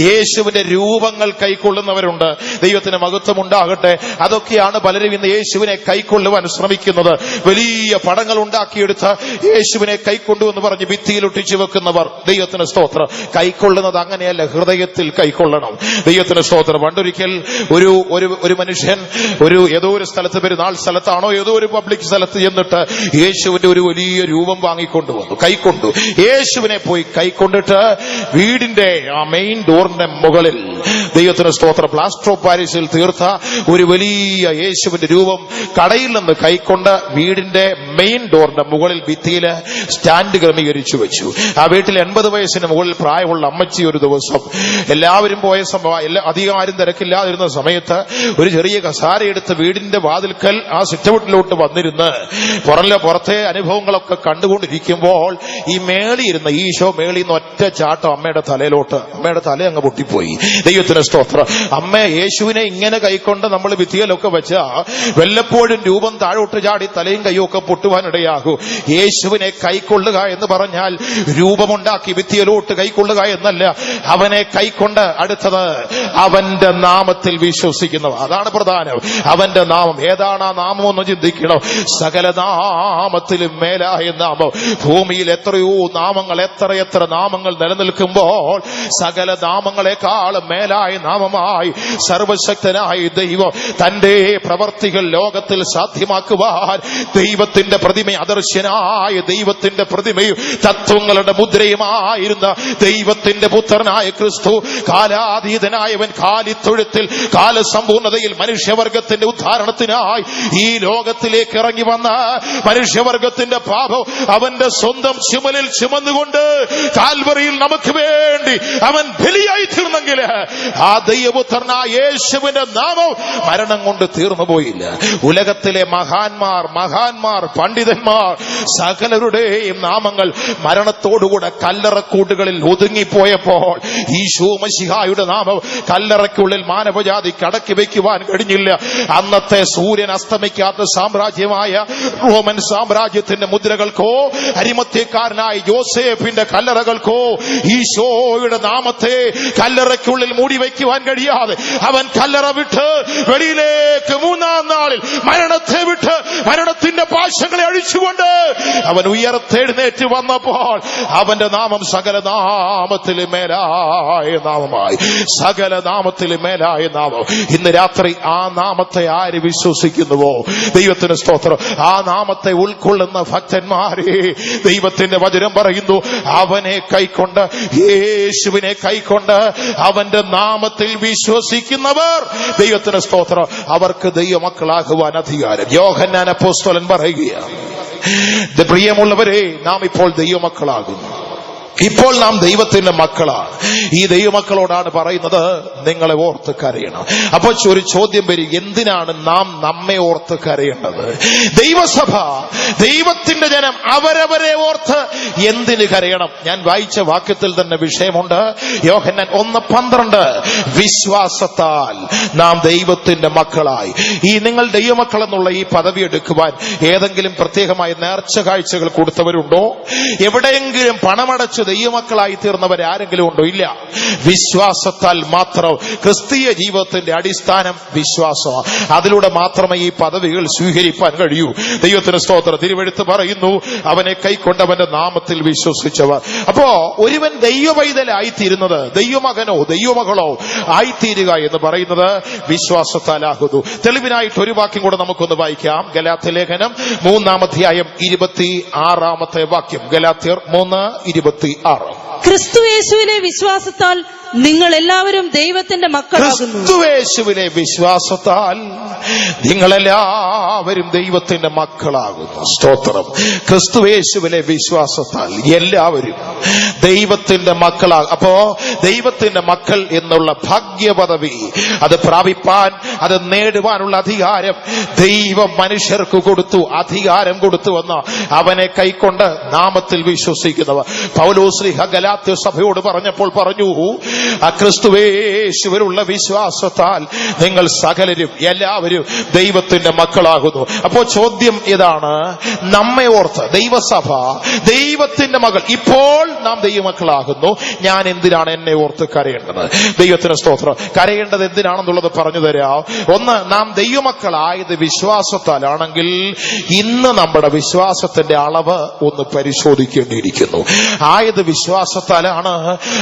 യേശുവിന്റെ രൂപങ്ങൾ കൈക്കൊള്ളുന്നവരുണ്ട്. ദൈവത്തിന് മഹത്വം ഉണ്ടാകട്ടെ. അതൊക്കെയാണ് പലരും ഇന്ന് യേശുവിനെ കൈക്കൊള്ളുവാൻ ശ്രമിക്കുന്നത്. വലിയ പടങ്ങൾ ഉണ്ടാക്കിയെടുത്ത് യേശുവിനെ കൈക്കൊണ്ടുവെന്ന് പറഞ്ഞ് ഭിത്തിയിൽ ഒട്ടിച്ചു വെക്കുന്നവർ. ദൈവത്തിന് സ്തോത്രം. കൈക്കൊള്ളുന്നത് അങ്ങനെയല്ല, ഹൃദയത്തിൽ കൈക്കൊള്ളണം. ദൈവത്തിന് സ്തോത്രം. പണ്ടൊരിക്കൽ ഒരു മനുഷ്യൻ ഏതോ ഒരു സ്ഥലത്ത്, പെരുന്നാൾ സ്ഥലത്താണോ ഏതോ ഒരു പബ്ലിക് സ്ഥലത്ത് ചെന്നിട്ട് യേശുവിന്റെ ഒരു വലിയ രൂപം വാങ്ങിക്കൊണ്ടുവന്നു, കൈക്കൊണ്ടു. യേശുവിനെ പോയി കൈക്കൊണ്ടിട്ട് വീടിന്റെ ആ മെയിൻ ഡോറിന്റെ മുകളിൽ, ദൈവത്തിന് സ്തോത്രം, പ്ലാസ്റ്റർ ഓഫ് പാരീസിൽ തീർത്ത ഒരു വലിയ യേശുവിന്റെ രൂപം കടയിൽ നിന്ന് കൈക്കൊണ്ട് വീടിന്റെ മെയിൻ ഡോറിന്റെ മുകളിൽ ഭിത്തിയില് സ്റ്റാൻഡ് ക്രമീകരിച്ചു വെച്ചു. ആ വീട്ടിൽ 80 വയസ്സിന് മുകളിൽ പ്രായമുള്ള അമ്മച്ചി ഒരു ദിവസം, എല്ലാവരും പോയ അധികം ആരും തിരക്കില്ലാതിരുന്ന സമയത്ത്, ഒരു ചെറിയ കസാര എടുത്ത് വീടിന്റെ വാതിൽക്കൽ ആ സിറ്റൗട്ടിലോട്ട് വന്നിരുന്ന് പുറത്തെ അനുഭവങ്ങളൊക്കെ കണ്ടുകൊണ്ടിരിക്കുമ്പോൾ ഈ മേളിയിരുന്ന ഈശോ മേളിൽ നിന്ന് ഒറ്റ ചാട്ടം അമ്മയുടെ തല അങ്ങ് പൊട്ടിപ്പോയി. ദൈവത്തിന് ദൈവത്തിന് സ്തോത്രം. അമ്മ യേശുവിനെ ഇങ്ങനെ കൈക്കൊണ്ട് നമ്മൾ ഭിത്തിയിലൊക്കെ വെച്ചാ വല്ലപ്പോഴും രൂപം താഴോട്ട് ചാടി തലയും കൈയും ഒക്കെ പൊട്ടുവാനിടയാകൂ. യേശുവിനെ കൈക്കൊള്ളുക എന്ന് പറഞ്ഞാൽ രൂപമുണ്ടാക്കി ഭിത്തിയിലോട്ട് കൈക്കൊള്ളുക എന്നല്ല. അവനെ കൈക്കൊണ്ട് അടുത്തത് അവന്റെ നാമത്തിൽ വിശ്വസിക്കുന്നവ. അതാണ് പ്രധാനം. അവന്റെ നാമം ഏതാണ്? ആ നാമം ഒന്ന് ചിന്തിക്കണം. സകല നാമത്തിലും മേലായ നാമം. ഭൂമിയിൽ എത്രയോ നാമങ്ങൾ, എത്ര നാമങ്ങൾ നിലനിൽക്കുമ്പോൾ സകല നാമങ്ങളെക്കാളും മേലായ നാമമായി സർവശക്തനായ ദൈവം തന്റെ പ്രവർത്തികൾ ലോകത്തിൽ സാധ്യമാക്കുവാൻ ദൈവത്തിന്റെ പ്രതിമ, അദർശ്യനായ ദൈവത്തിന്റെ പ്രതിമയും തത്വങ്ങളുടെ മുദ്രയുമായിരുന്ന ദൈവത്തിന്റെ പുത്രനായ ക്രിസ്തു, കാലാതീതനായവൻ കാലിത്തൊഴുത്തിൽ കാലസമ്പൂർണതയിൽ മനുഷ്യവർഗത്തിന്റെ ഉദ്ധാരണത്തിനായി ഈ ലോകത്തിലേക്ക് ഇറങ്ങി വന്ന മനുഷ്യവർഗത്തിന്റെ പാപം അവന്റെ സ്വന്തം ചുമലിൽ ചുമന്നുകൊണ്ട് കാൽവറിയിൽ നമുക്ക് വേണ്ടി അവൻ ബലിയായി തീർന്നെങ്കിൽ ആ ദൈവപുത്രനായ യേശുവിന്റെ നാമം മരണം കൊണ്ട് തീർന്നു പോയില്ല. ഉലകത്തിലെ മഹാന്മാർ പണ്ഡിതന്മാർ സകലരുടെയും നാമങ്ങൾ മരണത്തോടുകൂടെ കല്ലറക്കൂട്ടുകളിൽ ഒതുങ്ങിപ്പോയപ്പോൾ ഈശോ മശിഹായുടെ നാമം കല്ലറയ്ക്കുള്ളിൽ മാനവജാതിക്ക് അടക്കി വയ്ക്കുവാൻ കഴിഞ്ഞില്ല. അന്നത്തെ സൂര്യൻ അസ്തമിക്കാത്ത സാമ്രാജ്യമായ റോമൻ സാമ്രാജ്യത്തിന്റെ മുദ്രകൾക്കോ അരിമത്യക്കാരനായ യോസേഫിന്റെ കല്ലറകൾക്കോ ഈശോയുടെ നാമത്തെ കല്ലറയ്ക്കുള്ളിൽ മൂടി വയ്ക്കുവാൻ കഴിയാതെ അവൻ കല്ലറ വിട്ട് വെളിയിലേക്ക് മൂന്നാം നാളിൽ മരണത്തെ വിട്ട് മരണത്തിന്റെ പാശങ്ങളെ അഴിച്ചുകൊണ്ട് അവൻ ഉയർത്തെഴുന്നേറ്റ് വന്നപ്പോൾ അവന്റെ നാമം സകല നാമത്തിലും മേലായ നാമമായി. സകല നാമത്തിലും മേലായ നാമം. ഇന്ന് രാത്രി ആ നാമത്തെ ആര് വിശ്വസിക്കുന്നുവോ, ദൈവത്തിന് സ്തോത്രം, ആ നാമത്തെ ഉൾക്കൊള്ളുന്ന ഭക്തന്മാരെ ദൈവത്തിന്റെ വചനം പറയുന്നു, അവനെ കൈക്കൊണ്ട്, യേശുവിനെ കൈക്കൊണ്ട് അവന്റെ നാമത്തിൽ വിശ്വസിക്കുന്നവർ, ദൈവത്തിന് സ്തോത്രം, അവർക്ക് ദൈവമക്കളാകുവാൻ അധികാരം. യോഹന്നാൻ അപ്പോസ്തലൻ പറയുകയാണ്, പ്രിയമുള്ളവരെ, നാം ഇപ്പോൾ ദൈവമക്കളാകുന്നു. ഇപ്പോൾ നാം ദൈവത്തിന്റെ മക്കളാണ്. ഈ ദൈവമക്കളോടാണ് പറയുന്നത്, നിങ്ങളെ ഓർത്ത് കരയണം. അപ്പോൾ ഒരു ചോദ്യം വരും, എന്തിനാണ് നാം നമ്മെ ഓർത്ത് കരയേണ്ടത്? ദൈവസഭ, ദൈവത്തിന്റെ ജനം അവരവരെ ഓർത്ത് എന്തിന് കരയണം? ഞാൻ വായിച്ച വാക്യത്തിൽ തന്നെ വിഷയമുണ്ട്. യോഹന്നാൻ 1:12, വിശ്വാസത്താൽ നാം ദൈവത്തിന്റെ മക്കളായി. ഈ നിങ്ങൾ ദൈവമക്കൾ എന്നുള്ള ഈ പദവി എടുക്കുവാൻ ഏതെങ്കിലും പ്രത്യേകമായ നേർച്ച കാഴ്ചകൾ കൊടുത്തവരുണ്ടോ? എവിടെയെങ്കിലും പണമടച്ച് ദൈവമക്കളായി തീർന്നവരാരെങ്കിലും ഉണ്ടോ? ഇല്ല. വിശ്വാസത്താൽ മാത്രം. ക്രിസ്തീയ ജീവിതത്തിന്റെ അടിസ്ഥാനം വിശ്വാസമാണ്. അതിലൂടെ മാത്രമേ ഈ പദവികൾ സ്വീകരിക്കാൻ കഴിയൂ. ദൈവത്തിന് സ്തോത്രം. തിരുവെഴുത്ത് പറയുന്നു, അവനെ കൈക്കൊണ്ടവന്റെ നാമത്തിൽ വിശ്വസിച്ചവർ. അപ്പോ ഒരുവൻ ദൈവപൈതലായിത്തീരുന്നത്, ദൈവമകനോ ദൈവമകളോ ആയിത്തീരുക എന്ന് പറയുന്നത് വിശ്വാസത്താലാകുന്നു. തെളിവിനായിട്ട് ഒരു വാക്യം കൂടെ നമുക്കൊന്ന് വായിക്കാം. ഗലാത്യ ലേഖനം 3-ാം അധ്യായം 26-ാമത്തെ വാക്യം. ഗലാത്യർ 3:26. ക്രിസ്തുയേശുവിലെ വിശ്വാസത്താൽ നിങ്ങൾ എല്ലാവരും ദൈവത്തിന്റെ മക്കളാകുന്നു. ക്രിസ്തുയേശുവിലെ വിശ്വാസത്താൽ നിങ്ങളെല്ലാവരും ദൈവത്തിന്റെ മക്കളാകുന്നു. സ്തോത്രം. ക്രിസ്തുയേശുവിലെ വിശ്വാസത്താൽ എല്ലാവരും ദൈവത്തിന്റെ മക്കളാകും. അപ്പോ ദൈവത്തിന്റെ മക്കൾ എന്നുള്ള ഭാഗ്യപദവി അത് പ്രാപിപ്പാൻ, അത് നേടുവാനുള്ള അധികാരം ദൈവം മനുഷ്യർക്ക് കൊടുത്തു. അധികാരം കൊടുത്തുവെന്ന് അവനെ കൈക്കൊണ്ട് നാമത്തിൽ വിശ്വസിക്കുന്നവർ. പൗലോസ്ലീഹ ഗലാത്യ സഭയോട് പറഞ്ഞപ്പോൾ പറഞ്ഞു, ആ ക്രിസ്തുയേശുവിലുള്ള വിശ്വാസത്താൽ നിങ്ങൾ സകലരും എല്ലാവരും ദൈവത്തിന്റെ മക്കളാകുന്നു. അപ്പോ ചോദ്യം ഇതാണ്, നമ്മെ ഓർത്ത് ദൈവസഭ, ദൈവത്തിന്റെ മകൾ, ഇപ്പോൾ നാം ദൈവമക്കളാകുന്നു. ഞാൻ എന്തിനാണ് എന്നെ ഓർത്ത് കരയേണ്ടത്? ദൈവത്തിന് സ്തോത്രം. കരയേണ്ടത് എന്തിനാണെന്നുള്ളത് പറഞ്ഞു തരാം. ഒന്ന്, നാം ദൈവമക്കളായത് വിശ്വാസത്താലാണെങ്കിൽ ഇന്ന് നമ്മുടെ വിശ്വാസത്തിന്റെ അളവ് ഒന്ന് പരിശോധിക്കേണ്ടിയിരിക്കുന്നു. ആയത് വിശ്വാസത്താലാണ്.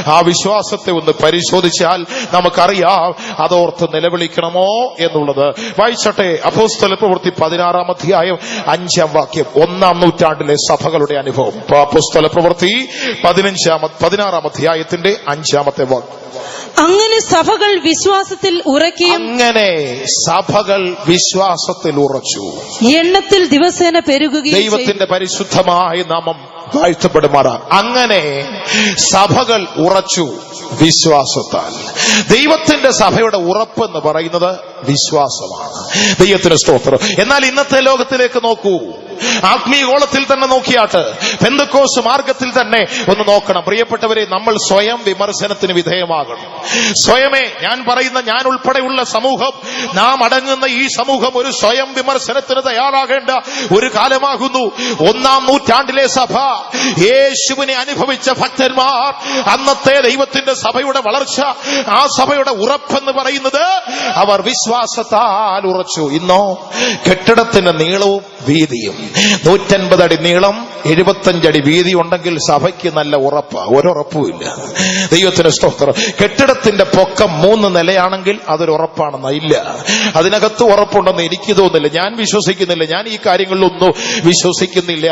ആ വിശ്വാസത്തെ ഒന്ന് പരിശോധിച്ചാൽ നമുക്കറിയാം അതോർത്ത് നിലവിളിക്കണമോ എന്നുള്ളത്. വായിച്ചട്ടെ, അപ്പോസ്തല പ്രവൃത്തി 16-ാം അധ്യായം 5-ാം വാക്യം. 1-ാം നൂറ്റാണ്ടിലെ സഭകളുടെ അനുഭവം. അപ്പോസ്തല പ്രവൃത്തി 16-ാം അധ്യായത്തിന്റെ 5-ാമത്തെ വാക്യം. അങ്ങനെ സഭകൾ വിശ്വാസത്തിൽ ഉറക്കുകയും, അങ്ങനെ സഭകൾ വിശ്വാസത്തിൽ ഉറച്ചു, എണ്ണത്തിൽ ദിവസേന പെരുകുകയും. ദൈവത്തിന്റെ പരിശുദ്ധമായ നാമം വാഴ്ത്തപ്പെടുമാറാം. അങ്ങനെ സഭകൾ ഉറച്ചു വിശ്വാസത്താൽ. ദൈവത്തിന്റെ സഭയുടെ ഉറപ്പ് എന്ന് പറയുന്നത് വിശ്വാസമാണ്. ദൈവത്തിന് സ്തോത്രം. എന്നാൽ ഇന്നത്തെ ലോകത്തിലേക്ക് നോക്കൂ, ആത്മീയഗോളത്തിൽ തന്നെ നോക്കിയാട്ട്, പെന്തക്കോസ്ത് മാർഗത്തിൽ തന്നെ ഒന്ന് നോക്കണം പ്രിയപ്പെട്ടവരെ. നമ്മൾ സ്വയം വിമർശനത്തിന് വിധേയമാകണം. സ്വയമേ, ഞാൻ പറയുന്ന ഞാൻ ഉൾപ്പെടെയുള്ള സമൂഹം, നാം അടങ്ങുന്ന ഈ സമൂഹം ഒരു സ്വയം വിമർശനത്തിന് തയ്യാറാകേണ്ട ഒരു കാലമാകുന്നു. 1-ാം നൂറ്റാണ്ടിലെ സഭ, യേശുവിനെ അനുഭവിച്ച ഭക്തന്മാർ, അന്നത്തെ ദൈവത്തിന്റെ സഭയുടെ വളർച്ച, ആ സഭയുടെ ഉറപ്പെന്ന് പറയുന്നത് അവർ വിശ്വാസത്താൽ ഉറച്ചു. ഇന്നോ കെട്ടിടത്തിന്റെ നീളവും വീതിയും 150 അടി നീളം, 75 അടി വീതി ഉണ്ടെങ്കിൽ സഭയ്ക്ക് നല്ല ഉറപ്പാ, ഒരുറപ്പുമില്ല. ദൈവത്തിന് സ്തോത്രം. കെട്ടിടത്തിന്റെ പൊക്കം 3 നിലയാണെങ്കിൽ അതൊരു ഉറപ്പാണെന്ന ഇല്ല. അതിനകത്ത് ഉറപ്പുണ്ടെന്ന് എനിക്ക് തോന്നുന്നില്ല. ഞാൻ വിശ്വസിക്കുന്നില്ല. ഞാൻ ഈ കാര്യങ്ങളിലൊന്നും വിശ്വസിക്കുന്നില്ല.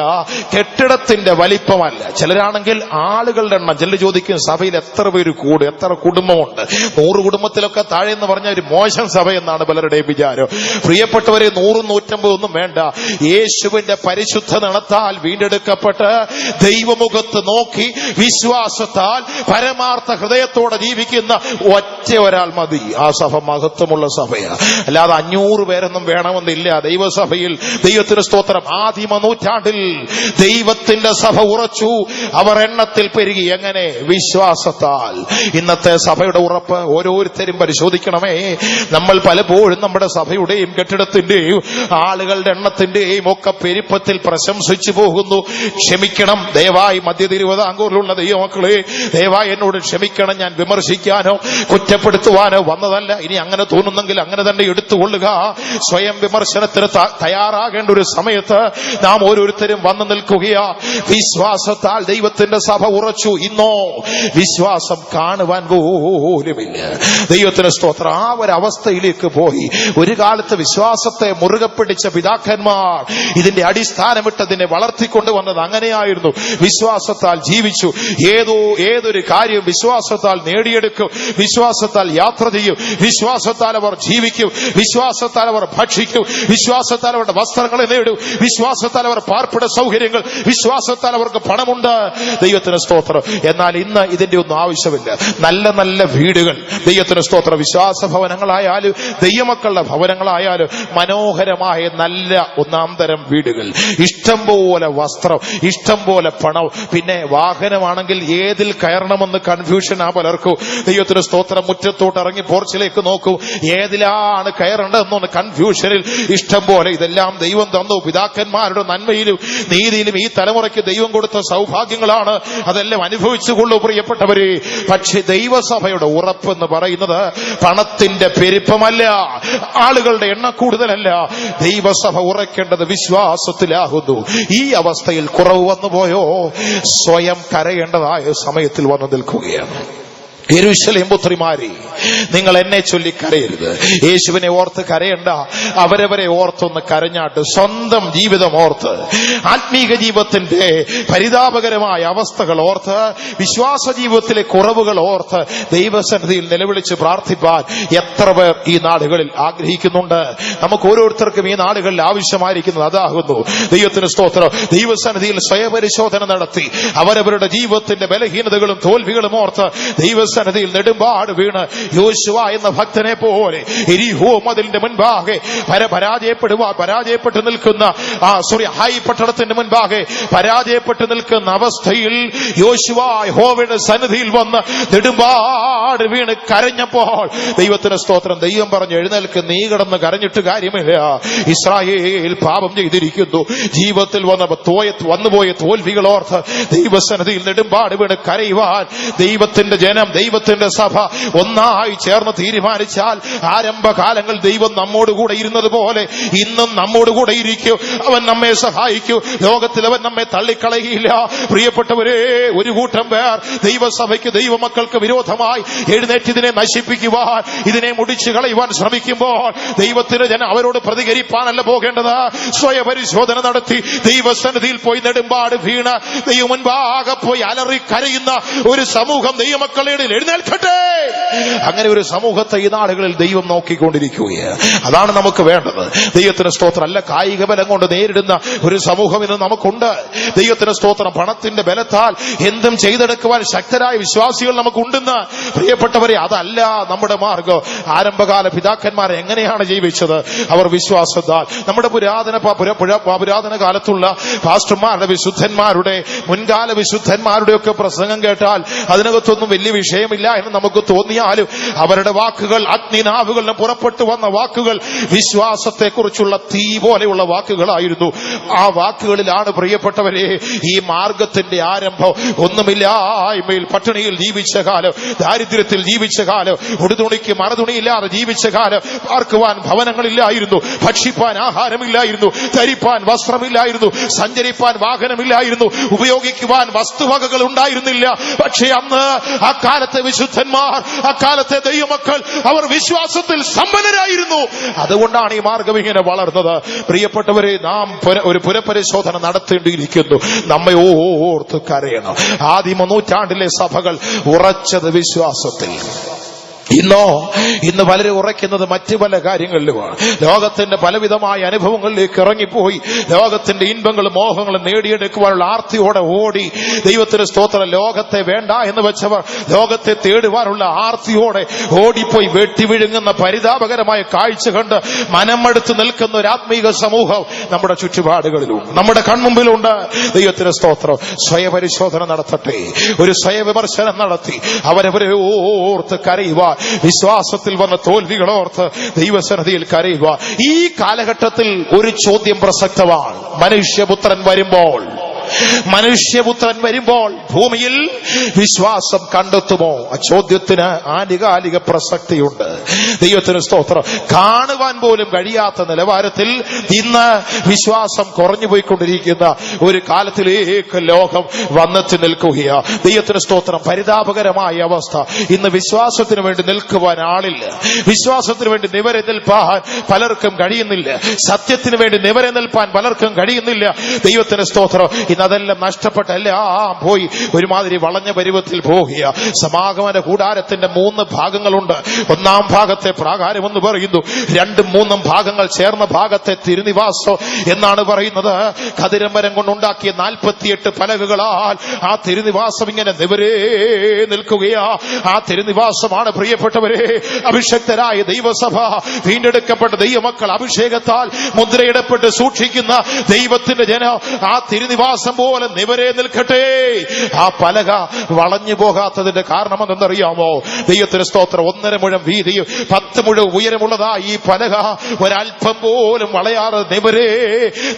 കെട്ടിടത്തിന്റെ വലിപ്പമല്ല. ചിലരാണെങ്കിൽ ആളുകളുടെ എണ്ണം, ചിലർ ചോദിക്കും സഭയിൽ എത്ര പേര് കൂടും, എത്ര കുടുംബമുണ്ട്. 100 കുടുംബത്തിലൊക്കെ താഴെ എന്ന് പറഞ്ഞാൽ ഒരു മോശം സഭ എന്നാണ് പലരുടെയും വിചാരം. പ്രിയപ്പെട്ടവരെ, 100-150 ഒന്നും വേണ്ട. യേശുവിന്റെ പരിശുദ്ധ നിണത്താൽ വീണ്ടെടുക്കപ്പെട്ട് ദൈവമുഖത്ത് നോക്കി വിശ്വാസത്താൽ പരമാർത്ഥ ഹൃദയത്തോടെ ജീവിക്കുന്ന ഒറ്റ ഒരാൾ മതി. ആ സഭ മഹത്വമുള്ള സഭയാണ്. അല്ലാതെ 500 പേരൊന്നും വേണമെന്നില്ല ദൈവസഭയിൽ. ദൈവത്തിന് സ്തോത്രം. ആദിമ നൂറ്റാണ്ടിൽ ദൈവത്തിന്റെ സഭ ഉറച്ചു. അവർ എണ്ണത്തിൽ പെരുകി. എങ്ങനെ? വിശ്വാസത്താൽ. ഇന്നത്തെ സഭയുടെ ഉറപ്പ് ഓരോരുത്തരും പരിശോധിക്കണമേ. നമ്മൾ പലപ്പോഴും നമ്മുടെ സഭയുടെയും കെട്ടിടത്തിന്റെയും ആളുകളുടെ എണ്ണത്തിന്റെയും ഒക്കെ പെരുപ്പത്തിൽ പ്രശംസിച്ചു പോകുന്നു. ക്ഷമിക്കണം ദയവായി, മധ്യ തിരുവിതാംകൂറിലുള്ള ദൈവമക്കളെ, ദയവായി എന്നോട് ക്ഷമിക്കണം. ഞാൻ വിമർശിക്കാനോ കുറ്റപ്പെടുത്തുവാനോ വന്നതല്ല. ഇനി അങ്ങനെ തോന്നുന്നെങ്കിൽ അങ്ങനെ തന്നെ എടുത്തുകൊള്ളുക. സ്വയം വിമർശനത്തിന് തയ്യാറാകേണ്ട ഒരു സമയത്ത് നാം ഓരോരുത്തരും വന്നു നിൽക്കുകയാ. വിശ്വാസത്താൽ ദൈവത്തിന്റെ സഭ ഉറച്ചു. ഇന്നോ വിശ്വാസം കാണുവാൻ പോലുമില്ല. ദൈവത്തിന് സ്തോത്രം. ആ ഒരു അവസ്ഥയിലേക്ക് പോയി. ഒരു കാലത്ത് വിശ്വാസത്തെ മുറുകെ പിടിച്ച പിതാക്കന്മാർ ഇതിന്റെ അടിസ്ഥാനമിട്ടതിനെ വളർത്തിക്കൊണ്ടുവന്നത് അങ്ങനെയായിരുന്നു. വിശ്വാസത്താൽ ജീവിച്ചു. ഏതൊരു കാര്യം വിശ്വാസത്താൽ നേടിയെടുക്കും. വിശ്വാസത്താൽ യാത്ര ചെയ്യും. വിശ്വാസത്താൽ അവർ ജീവിക്കും. വിശ്വാസത്താൽ അവർ ഭക്ഷിക്കും. വിശ്വാസത്താൽ അവരുടെ വസ്ത്രങ്ങളെ നേടും. വിശ്വാസത്താൽ അവർ പാർപ്പിട സൗകര്യങ്ങൾ, വിശ്വാസത്താൽ അവർക്ക് പണമുണ്ട്. ദൈവത്തിന് സ്തോത്രം. എന്നാൽ ഇന്ന് ഇതിന്റെ ഒന്നും ആവശ്യമില്ല. നല്ല നല്ല വീടുകൾ, ദൈവത്തിന് സ്തോത്രം, വിശ്വാസ ഭവനങ്ങളായാലും ദൈവമക്കളുടെ ഭവനങ്ങളായാലും മനോഹരമായ നല്ല 1-ാം തരം വീടുകൾ, ഇഷ്ടം പോലെ വസ്ത്രം, ഇഷ്ടം പോലെ പണം. പിന്നെ വാഹനമാണെങ്കിൽ ഏതിൽ കയറണമെന്ന് കൺഫ്യൂഷൻ ആ പലർക്കും. ദൈവത്തിന് സ്തോത്രം. മുറ്റത്തോട്ട് ഇറങ്ങി പോർച്ചിലേക്ക് നോക്കൂ, ഏതിലാണ് കയറേണ്ടതെന്നൊന്ന് കൺഫ്യൂഷനിൽ. ഇഷ്ടം പോലെ ഇതെല്ലാം ദൈവം തന്നു. പിതാക്കന്മാരുടെ നന്മയിലും നീതിയിലും ഈ തലമുറയ്ക്ക് ദൈവം കൊടുത്ത സൗഭാഗ്യങ്ങളാണ്. അതെല്ലാം അനുഭവിച്ചുകൊള്ളൂ പ്രിയപ്പെട്ടവരെ. പക്ഷെ ദൈവസഭയുടെ ഉറപ്പെന്ന് പറയുന്നത് പണത്തിന്റെ പെരുപ്പമല്ല, ആളുകളുടെ എണ്ണ കൂടുതലല്ല. ദൈവസഭ ഉറയ്ക്കേണ്ടത് വിശ്വാസത്തിലാകുന്നു. ഈ അവസ്ഥയിൽ കുറവ് വന്നുപോയോ, സ്വയം കരയേണ്ടതായ സമയത്തിൽ വന്നു നിൽക്കുകയാണ്. യെരൂശലേം പുത്രിമാരെ, നിങ്ങൾ എന്നെ ചൊല്ലി കരയരുത്. യേശുവിനെ ഓർത്ത് കരയണ്ട. അവരവരെ ഓർത്തൊന്ന് കരഞ്ഞാട്ട്, സ്വന്തം ജീവിതം ഓർത്ത്, ആത്മീക ജീവിതത്തിന്റെ പരിതാപകരമായ അവസ്ഥകൾ ഓർത്ത്, വിശ്വാസ ജീവിതത്തിലെ കുറവുകൾ ഓർത്ത് ദൈവസന്നിധിയിൽ നിലവിളിച്ച് പ്രാർത്ഥിപ്പാൻ എത്ര പേർ ഈ നാടുകളിൽ ആഗ്രഹിക്കുന്നുണ്ട്. നമുക്ക് ഓരോരുത്തർക്കും ഈ നാടുകളിൽ ആവശ്യമായിരിക്കുന്നത് അതാകുന്നു. ദൈവത്തിന് സ്തോത്രം. ദൈവസന്നിധിയിൽ സ്വയപരിശോധന നടത്തി അവരവരുടെ ജീവിതത്തിന്റെ ബലഹീനതകളും തോൽവികളും ഓർത്ത് ദൈവസന്നിധിയിൽ നെടുമ്പാട് വീണ് യോശുവ എന്ന ഭക്തനെ പോലെ എരിഹോ മതിലിന്റെ മുൻപാകെ പരാജയപ്പെട്ടു നിൽക്കുന്ന ഹായി പട്ടണത്തിന്റെ മുൻപാകെ പരാജയപ്പെട്ടു നിൽക്കുന്ന അവസ്ഥയിൽ യോശുവ യഹോവയുടെ സന്നിധിയിൽ വന്ന് നെടുമ്പാട് വീണ് കരഞ്ഞപ്പോൾ ദൈവത്തിന് സ്തോത്രം. ദൈവം പറഞ്ഞു, എഴുന്നേൽക്ക്, നീ കിടന്ന് കരഞ്ഞിട്ട് കാര്യമില്ല. ഇസ്രായേൽ പാപം ചെയ്തിരിക്കുന്നു. ജീവിതത്തിൽ വന്നുപോയ തോൽവികൾ ഓർത്ത് ദൈവസന്നിധിയിൽ നെടുമ്പാട് വീണ് കരയുവാൻ ദൈവത്തിന്റെ ജനം, ദൈവത്തിന്റെ സഭ ഒന്നായി ചേർന്ന് തീരുമാനിച്ചാൽ ആരംഭകാലങ്ങൾ ദൈവം നമ്മോടുകൂടെ ഇരുന്നത് പോലെ ഇന്നും നമ്മോടുകൂടെ ഇരിക്കും. അവൻ നമ്മെ സഹായിക്കും. ലോകത്തിൽ അവൻ നമ്മെ തള്ളിക്കളയില്ല. പ്രിയപ്പെട്ടവരെ, ഒരു കൂട്ടം പേർ ദൈവസഭയ്ക്ക്, ദൈവമക്കൾക്ക് വിരോധമായി എഴുന്നേറ്റ് ഇതിനെ നശിപ്പിക്കുവാൻ, ഇതിനെ മുടിച്ചു കളയുവാൻ ശ്രമിക്കുമ്പോൾ ദൈവത്തിന് ജനം അവരോട് പ്രതികരിപ്പാനല്ല പോകേണ്ടത്. സ്വയപരിശോധന നടത്തി ദൈവസന്നിധിയിൽ പോയി നെടുമ്പാട് വീണ് ദൈവം മുൻപാകെ പോയി അലറി കരയുന്ന ഒരു സമൂഹം ദൈവമക്കളുടെ എഴുന്നേൽക്കട്ടെ. അങ്ങനെ ഒരു സമൂഹത്തെ ഈ നാടുകളിൽ ദൈവം നോക്കിക്കൊണ്ടിരിക്കുകയാണ്. അതാണ് നമുക്ക് വേണ്ടത്. ദൈവത്തിന് സ്തോത്രം. അല്ല കായിക ബലം കൊണ്ട് നേരിടുന്ന ഒരു സമൂഹം ഇന്ന് നമുക്കുണ്ട്. ദൈവത്തിന് സ്തോത്രം. പണത്തിന്റെ ബലത്താൽ എന്തും ചെയ്തെടുക്കുവാൻ ശക്തരായ വിശ്വാസികൾ നമുക്കുണ്ടെന്ന് പ്രിയപ്പെട്ടവരെ, അതല്ല നമ്മുടെ മാർഗം. ആരംഭകാല പിതാക്കന്മാർ എങ്ങനെയാണ് ജീവിച്ചത്? അവർ വിശ്വാസത്താൽ. നമ്മുടെ പുരാതന കാലത്തുള്ള പാസ്റ്റർമാരുടെ, വിശുദ്ധന്മാരുടെ, മുൻകാല വിശുദ്ധന്മാരുടെ ഒക്കെ പ്രസംഗം കേട്ടാൽ അതിനകത്തൊന്നും വലിയ വിഷയമില്ല എന്ന് നമുക്ക് തോന്നിയാലും അവരുടെ വാക്കുകൾ, അഗ്നിനാവുകളിൽ പുറപ്പെട്ടു വന്ന വാക്കുകൾ വിശ്വാസത്തെക്കുറിച്ചുള്ള തീ പോലെയുള്ള വാക്കുകളായിരുന്നു. ആ വാക്കുകളിലാണ് പ്രിയപ്പെട്ടവരെ ഈ മാർഗത്തിന്റെ ആരംഭം. ഒന്നുമില്ലായ്മയിൽ പട്ടിണിയിൽ ജീവിച്ച കാലം, ദാരിദ്ര്യത്തിൽ ജീവിച്ച കാലം, ഉടുതുണിക്ക് മറുതുണിയില്ലാതെ ജീവിച്ച കാലം, പാർക്കുവാൻ ഭവനങ്ങളില്ലായിരുന്നു, ഭക്ഷിപ്പാൻ ആഹാരമില്ലായിരുന്നു, ധരിപ്പാൻ വസ്ത്രമില്ലായിരുന്നു, സഞ്ചരിപ്പാൻ വാഹനമില്ലായിരുന്നു, ഉപയോഗിക്കുവാൻ വസ്തുവകകൾ ഉണ്ടായിരുന്നില്ല. പക്ഷേ അന്ന് അക്കാലത്തെ വിശുദ്ധന്മാർ, അക്കാലത്തെ ദൈവമക്കൾ, അവർ വിശ്വാസത്തിൽ സമ്പന്നരായിരുന്നു. അതുകൊണ്ടാണ് ഈ മാർഗം ഇങ്ങനെ വളർന്നത്. പ്രിയപ്പെട്ടവരെ, നാം ഒരു പുനഃപരിശോധന നടത്തേണ്ടിയിരിക്കുന്നു. നമ്മെ ഓർത്ത് കരയണം. ആദിമ നൂറ്റാണ്ടിലെ സഭകൾ ഉറച്ചത് വിശ്വാസത്തിൽ. ഇന്ന് പലരും ഉറയ്ക്കുന്നത് മറ്റു പല കാര്യങ്ങളിലുമാണ്. ലോകത്തിന്റെ പലവിധമായ അനുഭവങ്ങളിലേക്ക് ഇറങ്ങിപ്പോയി ലോകത്തിന്റെ ഇൻപങ്ങളും മോഹങ്ങളും നേടിയെടുക്കുവാനുള്ള ആർത്തിയോടെ ഓടി. ദൈവത്തിന് സ്തോത്രം. ലോകത്തെ വേണ്ട എന്ന് വെച്ചവർ ലോകത്തെ തേടുവാനുള്ള ആർത്തിയോടെ ഓടിപ്പോയി വെട്ടിവിഴുങ്ങുന്ന പരിതാപകരമായ കാഴ്ച കണ്ട് മനമെടുത്ത് നിൽക്കുന്ന ഒരു ആത്മീക സമൂഹം നമ്മുടെ ചുറ്റുപാടുകളിലുണ്ട്, നമ്മുടെ കൺമുമ്പിലുണ്ട്. ദൈവത്തിന് സ്തോത്രം. സ്വയപരിശോധന നടത്തട്ടെ, ഒരു സ്വയവിമർശനം നടത്തി അവരവരെ ഓർത്ത് കരയുവാൻ, വിശ്വാസത്തിൽ വന്ന തോൽവികളോർത്ത് ദൈവസന്നിധിയിൽ കരയുക. ഈ കാലഘട്ടത്തിൽ ഒരു ചോദ്യം പ്രസക്തമാണ്. മനുഷ്യപുത്രൻ വരുമ്പോൾ ഭൂമിയിൽ വിശ്വാസം കണ്ടെത്തുമോ? ആ ചോദ്യത്തിന് ആനുകാലിക പ്രസക്തിയുണ്ട്. ദൈവത്തിന് സ്തോത്രം. കാണുവാൻ പോലും കഴിയാത്ത നിലവാരത്തിൽ ഇന്ന് വിശ്വാസം കുറഞ്ഞുപോയിക്കൊണ്ടിരിക്കുന്ന ഒരു കാലത്തിലേക്ക് ലോകം വന്നെത്തി നിൽക്കുകയാണ്. ദൈവത്തിന് സ്തോത്രം. പരിതാപകരമായ അവസ്ഥ. ഇന്ന് വിശ്വാസത്തിന് വേണ്ടി നിൽക്കുവാൻ ആളില്ല, വിശ്വാസത്തിന് വേണ്ടി നിവരെ നിൽപ്പാൻ പലർക്കും കഴിയുന്നില്ല, സത്യത്തിന് വേണ്ടി നിവരെ നിൽപ്പാൻ പലർക്കും കഴിയുന്നില്ല. ദൈവത്തിന് സ്തോത്രം. അതെല്ലാം നഷ്ടപ്പെട്ട എല്ലാം പോയി ഒരുമാതിരി വളഞ്ഞ പരുവത്തിൽ പോവുക. സമാഗമന കൂടാരത്തിന്റെ 3 ഭാഗങ്ങളുണ്ട്. ഒന്നാം ഭാഗത്തെ പ്രാകാരം എന്ന് പറയുന്നു. 2ഉം 3ഉം ഭാഗങ്ങൾ ചേർന്ന ഭാഗത്തെ തിരുനിവാസം എന്നാണ് പറയുന്നത്. ഖദിരമരം കൊണ്ടുണ്ടാക്കിയ 48 പലകകളാൽ ആ തിരുനിവാസം ഇങ്ങനെ നിവരേ നിൽക്കുകയാ. ആ തിരുനിവാസമാണ് പ്രിയപ്പെട്ടവരെ അഭിഷക്തരായ ദൈവസഭ, വീണ്ടെടുക്കപ്പെട്ട ദൈവമക്കൾ, അഭിഷേകത്താൽ മുദ്രയിടപ്പെട്ട് സൂക്ഷിക്കുന്ന ദൈവത്തിന്റെ ജനം. ആ തിരുനിവാസം പോലെ നിവരെ നിൽക്കട്ടെ. ആ പലക വളഞ്ഞു പോകാത്തതിന്റെ കാരണം എന്തെന്നറിയാമോ? ദൈവത്തിന് സ്തോത്രം. 1.5 മുഴം വീതിയും 10 മുഴം ഉയരമുള്ളതാ ഈ പലക ഒരൽപ്പം പോലും വളയാതെ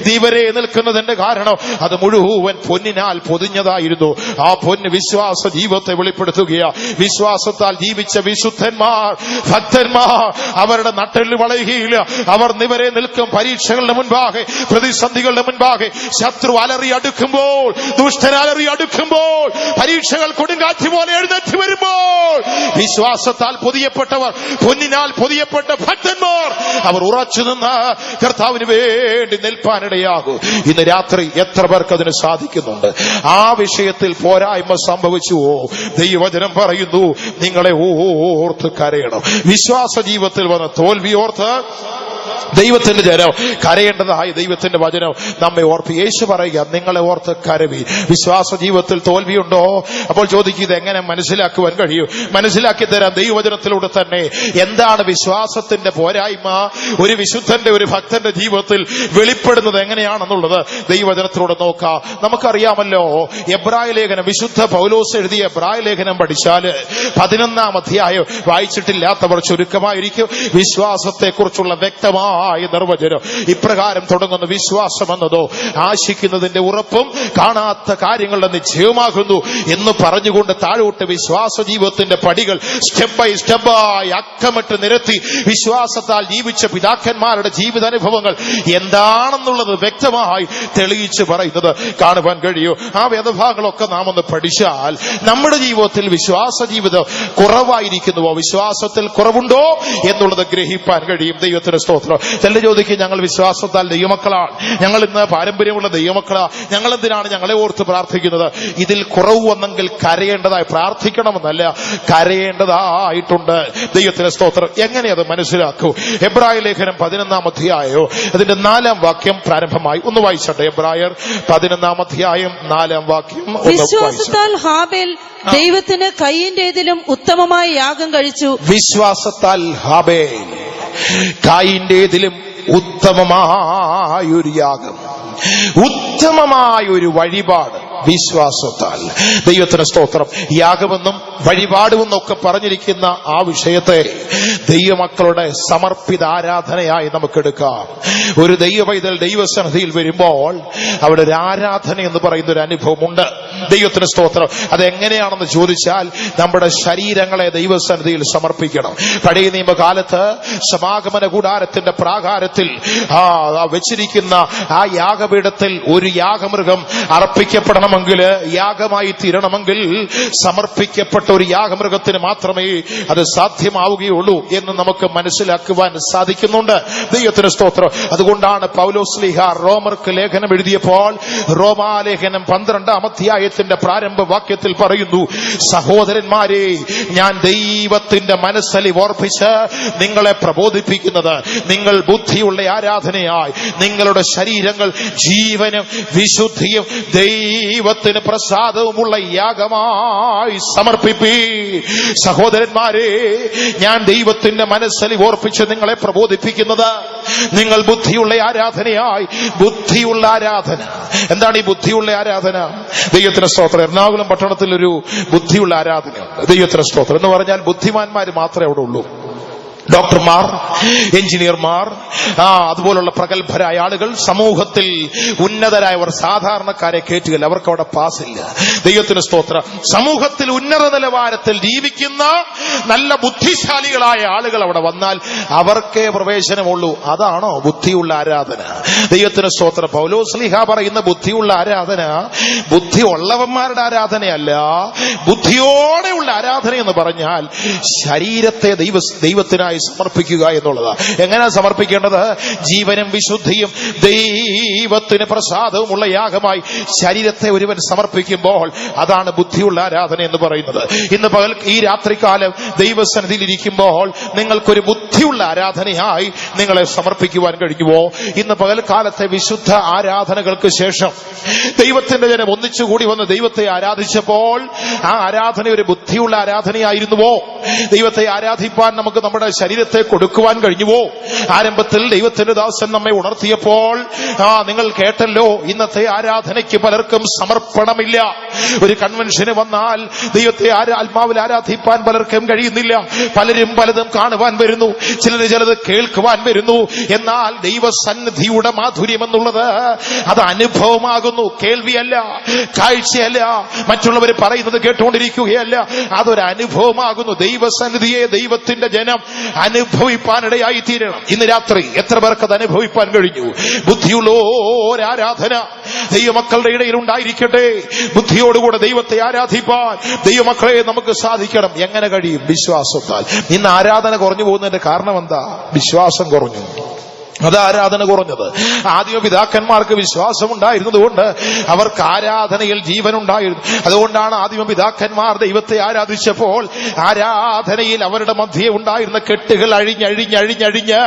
നിവരെ നിൽക്കുന്നതിന്റെ കാരണം അത് മുഴുവൻ പൊന്നിനാൽ പൊതിഞ്ഞതായിരുന്നു. ആ പൊന്ന് വിശ്വാസ ജീവിതത്തെ വെളിപ്പെടുത്തുകയാ. വിശ്വാസത്താൽ ജീവിച്ച വിശുദ്ധന്മാർ, ഭക്തന്മാർ അവരുടെ നട്ടെല്ല് വളയുകയില്ല. അവർ നിവരെ നിൽക്കും. പരീക്ഷകളുടെ മുൻപാകെ, പ്രതിസന്ധികളുടെ മുൻപാകെ, ശത്രു അലറി അടുക്കുമ്പോൾ, ദുഷ്ടനാലറി അടുക്കുമ്പോൾ, പരീക്ഷകൾ കൊടുങ്കാറ്റ് പോലെ എഴുന്നേറ്റ് വരുമ്പോൾ, വിശ്വാസത്താൽ പൊതിയപ്പെട്ടവർ, പൊന്നിനാൽ പൊതിയപ്പെട്ട ഭക്തന്മാർ, അവർ ഉറച്ചു നിന്ന് കർത്താവിന് വേണ്ടി നിൽപ്പാനിടയാകും. ഇന്ന് രാത്രി എത്ര പേർക്ക് അതിന് സാധിക്കുന്നുണ്ട്? ആ വിഷയത്തിൽ പോരായ്മ സംഭവിച്ചുവോ? ദൈവവചനം പറയുന്നു, നിങ്ങളെ ഓർത്ത് കരയണം. വിശ്വാസ ജീവിതത്തിൽ വന്ന തോൽവി ഓർത്ത് ദൈവത്തിന്റെ ജനം കരയേണ്ടതായി ദൈവത്തിന്റെ വചനം നമ്മെ ഓർപ്പ്. യേശു പറയുക, നിങ്ങളെ ഓർത്ത് കരവി. വിശ്വാസ ജീവിതത്തിൽ തോൽവിയുണ്ടോ? അപ്പോൾ ചോദിക്കുക, ഇത് എങ്ങനെ മനസ്സിലാക്കുവാൻ കഴിയും? മനസ്സിലാക്കി തരാം ദൈവവചനത്തിലൂടെ തന്നെ. എന്താണ് വിശ്വാസത്തിന്റെ പോരായ്മ ഒരു വിശുദ്ധന്റെ, ഒരു ഭക്തന്റെ ജീവിതത്തിൽ വെളിപ്പെടുന്നത് എങ്ങനെയാണെന്നുള്ളത് ദൈവവചനത്തിലൂടെ നോക്കാം. നമുക്കറിയാമല്ലോ, എബ്രായ ലേഖനം, വിശുദ്ധ പൗലോസ് എഴുതിയ എബ്രായ ലേഖനം പഠിച്ചാല് 11-ാം അധ്യായം വായിച്ചിട്ടില്ലാത്തവർ ചുരുക്കമായിരിക്കും. വിശ്വാസത്തെക്കുറിച്ചുള്ള വ്യക്തമായ നിർവചനം ഇപ്രകാരം തുടങ്ങുന്നു: വിശ്വാസം എന്നതോ ആശിക്കുന്നതിന്റെ ഉറപ്പും കാണാത്ത കാര്യങ്ങളുടെ നിശ്ചയമാകുന്നു എന്ന് പറഞ്ഞുകൊണ്ട് താഴോട്ട് വിശ്വാസ ജീവിതത്തിന്റെ പടികൾ സ്റ്റെപ്പ് ബൈ സ്റ്റെപ്പായി അക്കമിട്ട് നിരത്തി വിശ്വാസത്താൽ ജീവിച്ച പിതാക്കന്മാരുടെ ജീവിതാനുഭവങ്ങൾ എന്താണെന്നുള്ളത് വ്യക്തമായി തെളിയിച്ച് പറയുന്നത് കാണുവാൻ കഴിയും. ആ വേദഭാഗങ്ങളൊക്കെ നാം ഒന്ന് പഠിച്ചാൽ നമ്മുടെ ജീവിതത്തിൽ വിശ്വാസ ജീവിതം കുറവായിരിക്കുന്നുവോ, വിശ്വാസത്തിൽ കുറവുണ്ടോ എന്നുള്ളത് ഗ്രഹിപ്പാൻ കഴിയും. ദൈവത്തിന്റെ സ്തോത്രം. സ്തോത്രം. ചിലർ ചോദിക്കും, ഞങ്ങൾ വിശ്വാസത്താൽ ദൈവമക്കളാണ്, ഞങ്ങൾ ഇന്ന് പാരമ്പര്യമുള്ള ദൈവമക്കളാ, ഞങ്ങൾ എന്തിനാണ് ഞങ്ങളെ ഓർത്ത് പ്രാർത്ഥിക്കുന്നത്? ഇതിൽ കുറവ് വന്നെങ്കിൽ കരയേണ്ടതായി, പ്രാർത്ഥിക്കണമെന്നല്ല, കരയേണ്ടതായിട്ടുണ്ട്. ദൈവത്തിന്റെ സ്തോത്രം. എങ്ങനെ അത് മനസ്സിലാക്കൂ? എബ്രായ ലേഖനം 11-ാം അധ്യായം അതിന്റെ 4-ാം വാക്യം പ്രാരംഭമായി ഒന്ന് വായിച്ചട്ടെ. എബ്രായർ 11-ാം അധ്യായം 4-ാം വാക്യം. വിശ്വാസത്താൽ ഹാബേൽ ദൈവത്തിന് കയീന്റേതിലും ഉത്തമമായ യാഗം കഴിച്ചു. വിശ്വാസത്താൽ ഹാബേൽ കയീന്റേതിലും ഉത്തമമായൊരു യാഗം, ഉത്തമമായൊരു വഴിപാട് വിശ്വാസത്താൽ. ദൈവത്തിന് സ്തോത്രം. യാഗമെന്നും വഴിപാടുമെന്നും ഒക്കെ പറഞ്ഞിരിക്കുന്ന ആ വിഷയത്തെ ദൈവമക്കളുടെ സമർപ്പിത ആരാധനയായി നമുക്കെടുക്കാം. ഒരു ദൈവപൈതൽ ദൈവസന്നിധിയിൽ വരുമ്പോൾ അവിടെ ഒരു ആരാധന എന്ന് പറയുന്ന ഒരു അനുഭവമുണ്ട്. ദൈവത്തിന് സ്തോത്രം. അതെങ്ങനെയാണെന്ന് ചോദിച്ചാൽ നമ്മുടെ ശരീരങ്ങളെ ദൈവസന്നിധിയിൽ സമർപ്പിക്കണം. പഴയ നിയമകാലത്ത് സമാഗമന കൂടാരത്തിന്റെ പ്രാകാരത്തിൽ വെച്ചിരിക്കുന്ന ആ യാഗപീഠത്തിൽ ഒരു യാഗമൃഗം അർപ്പിക്കപ്പെടണമെങ്കിൽ, യാഗമായി തീരണമെങ്കിൽ സമർപ്പിക്കപ്പെട്ട ഒരു യാഗമൃഗത്തിന് മാത്രമേ അത് സാധ്യമാവുകയുള്ളൂ എന്ന് നമുക്ക് മനസ്സിലാക്കുവാൻ സാധിക്കുന്നുണ്ട്. ദൈവത്തിന് സ്തോത്രം. അതുകൊണ്ടാണ് പൗലോസ്ലീഹ റോമർക്ക് ലേഖനം എഴുതിയപ്പോൾ റോമാലേഖനം 12-ാം അധ്യായത്തിന്റെ പ്രാരംഭ വാക്യത്തിൽ പറയുന്നു, സഹോദരന്മാരെ, ഞാൻ ദൈവത്തിന്റെ മനസ്സലി ഓർപ്പിച്ച് നിങ്ങളെ പ്രബോധിപ്പിക്കുന്നത്, നിങ്ങൾ ബുദ്ധിയുള്ള ആരാധനയായി നിങ്ങളുടെ ശരീരങ്ങൾ ജീവനും വിശുദ്ധിയും ദൈവത്തിന് പ്രസാദവുമുള്ള യാഗമായി സമർപ്പിപ്പീ. സഹോദരന്മാരെ, ഞാൻ ദൈവത്തിന്റെ മനസ്സലി ഓർപ്പിച്ച് നിങ്ങളെ പ്രബോധിപ്പിക്കുന്നത്, നിങ്ങൾ ബുദ്ധിയുള്ള ആരാധനയായി. ബുദ്ധിയുള്ള ആരാധന എന്താണ്? ഈ ബുദ്ധിയുള്ള ആരാധന? ദൈവത്തിന്റെ സ്തോത്രം. എറണാകുളം പട്ടണത്തിൽ ഒരു ബുദ്ധിയുള്ള ആരാധനയുണ്ട്. ദൈവത്തിന്റെ സ്തോത്രം എന്ന് പറഞ്ഞാൽ ബുദ്ധിമാന്മാർ മാത്രമേ അവിടെ ഉള്ളൂ. ഡോക്ടർമാർ, എഞ്ചിനീയർമാർ, അതുപോലുള്ള പ്രഗത്ഭരായ ആളുകൾ, സമൂഹത്തിൽ ഉന്നതരായവർ സാധാരണക്കാരെ കയറ്റുകയില്ല. അവർക്ക് അവിടെ പാസില്ല. ദൈവത്തിന് സ്തോത്രം. സമൂഹത്തിൽ ഉന്നത നിലവാരത്തിൽ ജീവിക്കുന്ന നല്ല ബുദ്ധിശാലികളായ ആളുകൾ അവിടെ വന്നാൽ അവർക്കേ പ്രവേശനമുള്ളൂ. അതാണോ ബുദ്ധിയുള്ള ആരാധന? ദൈവത്തിന് സ്തോത്രം. പൗലോസ്ലീഹ പറയുന്ന ബുദ്ധിയുള്ള ആരാധന ബുദ്ധി ഉള്ളവന്മാരുടെ ആരാധനയല്ല. ബുദ്ധിയോടെയുള്ള ആരാധന എന്ന് പറഞ്ഞാൽ ശരീരത്തെ ദൈവത്തിനായി സമർപ്പിക്കുക എന്നുള്ളതാ. എങ്ങനെ സമർപ്പിക്കേണ്ടത്? ജീവനും വിശുദ്ധിയും ദൈവത്തിന് പ്രസാദവുമുള്ള യാഗമായി ശരീരത്തെ ഒരുവൻ സമർപ്പിക്കുമ്പോൾ അതാണ് ബുദ്ധിയുള്ള ആരാധന എന്ന് പറയുന്നത്. ഇന്ന് പകൽ ഈ രാത്രികാലം ദൈവസന്നിധിയിൽ ഇരിക്കുമ്പോൾ നിങ്ങൾക്കൊരു ബുദ്ധിയുള്ള ആരാധനയായി നിങ്ങളെ സമർപ്പിക്കുവാൻ കഴിയുമോ? ഇന്ന് പകൽക്കാലത്തെ വിശുദ്ധ ആരാധനകൾക്ക് ശേഷം ദൈവത്തിന്റെ ജനം ഒന്നിച്ചുകൂടി വന്ന് ദൈവത്തെ ആരാധിച്ചപ്പോൾ ആ ആരാധന ഒരു ബുദ്ധിയുള്ള ആരാധനയായിരുന്നുവോ? ദൈവത്തെ ആരാധിപ്പാൻ നമുക്ക് നമ്മുടെ ശരീരത്തെ കൊടുക്കുവാൻ കഴിഞ്ഞുവോ? ആരംഭത്തിൽ ദൈവത്തിന്റെ ദാസൻ നമ്മെ ഉണർത്തിയപ്പോൾ നിങ്ങൾ കേട്ടല്ലോ, ഇന്നത്തെ ആരാധനയ്ക്ക് പലർക്കും സമർപ്പണമില്ല. ഒരു കൺവെൻഷന് വന്നാൽ ദൈവത്തെ ആത്മാവിൽ ആരാധിപ്പാൻ പലർക്കും കഴിയുന്നില്ല. പലരും പലതും കാണുവാൻ വരുന്നു, ചിലത് കേൾക്കുവാൻ വരുന്നു. എന്നാൽ ദൈവസന്നിധിയുടെ മാധുര്യം എന്നുള്ളത് അത് അനുഭവമാകുന്നു, കേൾവിയല്ല, കാഴ്ചയല്ല, മറ്റുള്ളവർ പറയുന്നത് കേട്ടുകൊണ്ടിരിക്കുകയല്ല. അതൊരു അനുഭവമാകുന്നു. ദൈവസന്നിധിയെ ദൈവത്തിന്റെ ജനം അനുഭവിപ്പാനിടയായി തീരണം. ഇന്ന് രാത്രി എത്ര പേർക്ക് അത് അനുഭവിപ്പാൻ കഴിഞ്ഞു? ബുദ്ധിയുള്ള ആരാധന ദൈവമക്കളുടെ ഇടയിൽ ഉണ്ടായിരിക്കട്ടെ. ബുദ്ധിയോടുകൂടെ ദൈവത്തെ ആരാധിപ്പാൻ ദൈവമക്കളെ നമുക്ക് സാധിക്കണം. എങ്ങനെ കഴിയും? വിശ്വാസത്താൽ. ഇന്ന് ആരാധന കുറഞ്ഞു പോകുന്നതിന്റെ കാരണം എന്താ? വിശ്വാസം കുറഞ്ഞു. അത് ആരാധന കുറഞ്ഞത്. ആദിമ പിതാക്കന്മാർക്ക് വിശ്വാസം ഉണ്ടായിരുന്നതുകൊണ്ട് അവർക്ക് ആരാധനയിൽ ജീവനുണ്ടായിരുന്നു. അതുകൊണ്ടാണ് ആദിമ പിതാക്കന്മാർ ദൈവത്തെ ആരാധിച്ചപ്പോൾ ആരാധനയിൽ അവരുടെ മധ്യേ ഉണ്ടായിരുന്ന കെട്ടുകൾ അഴിഞ്ഞ്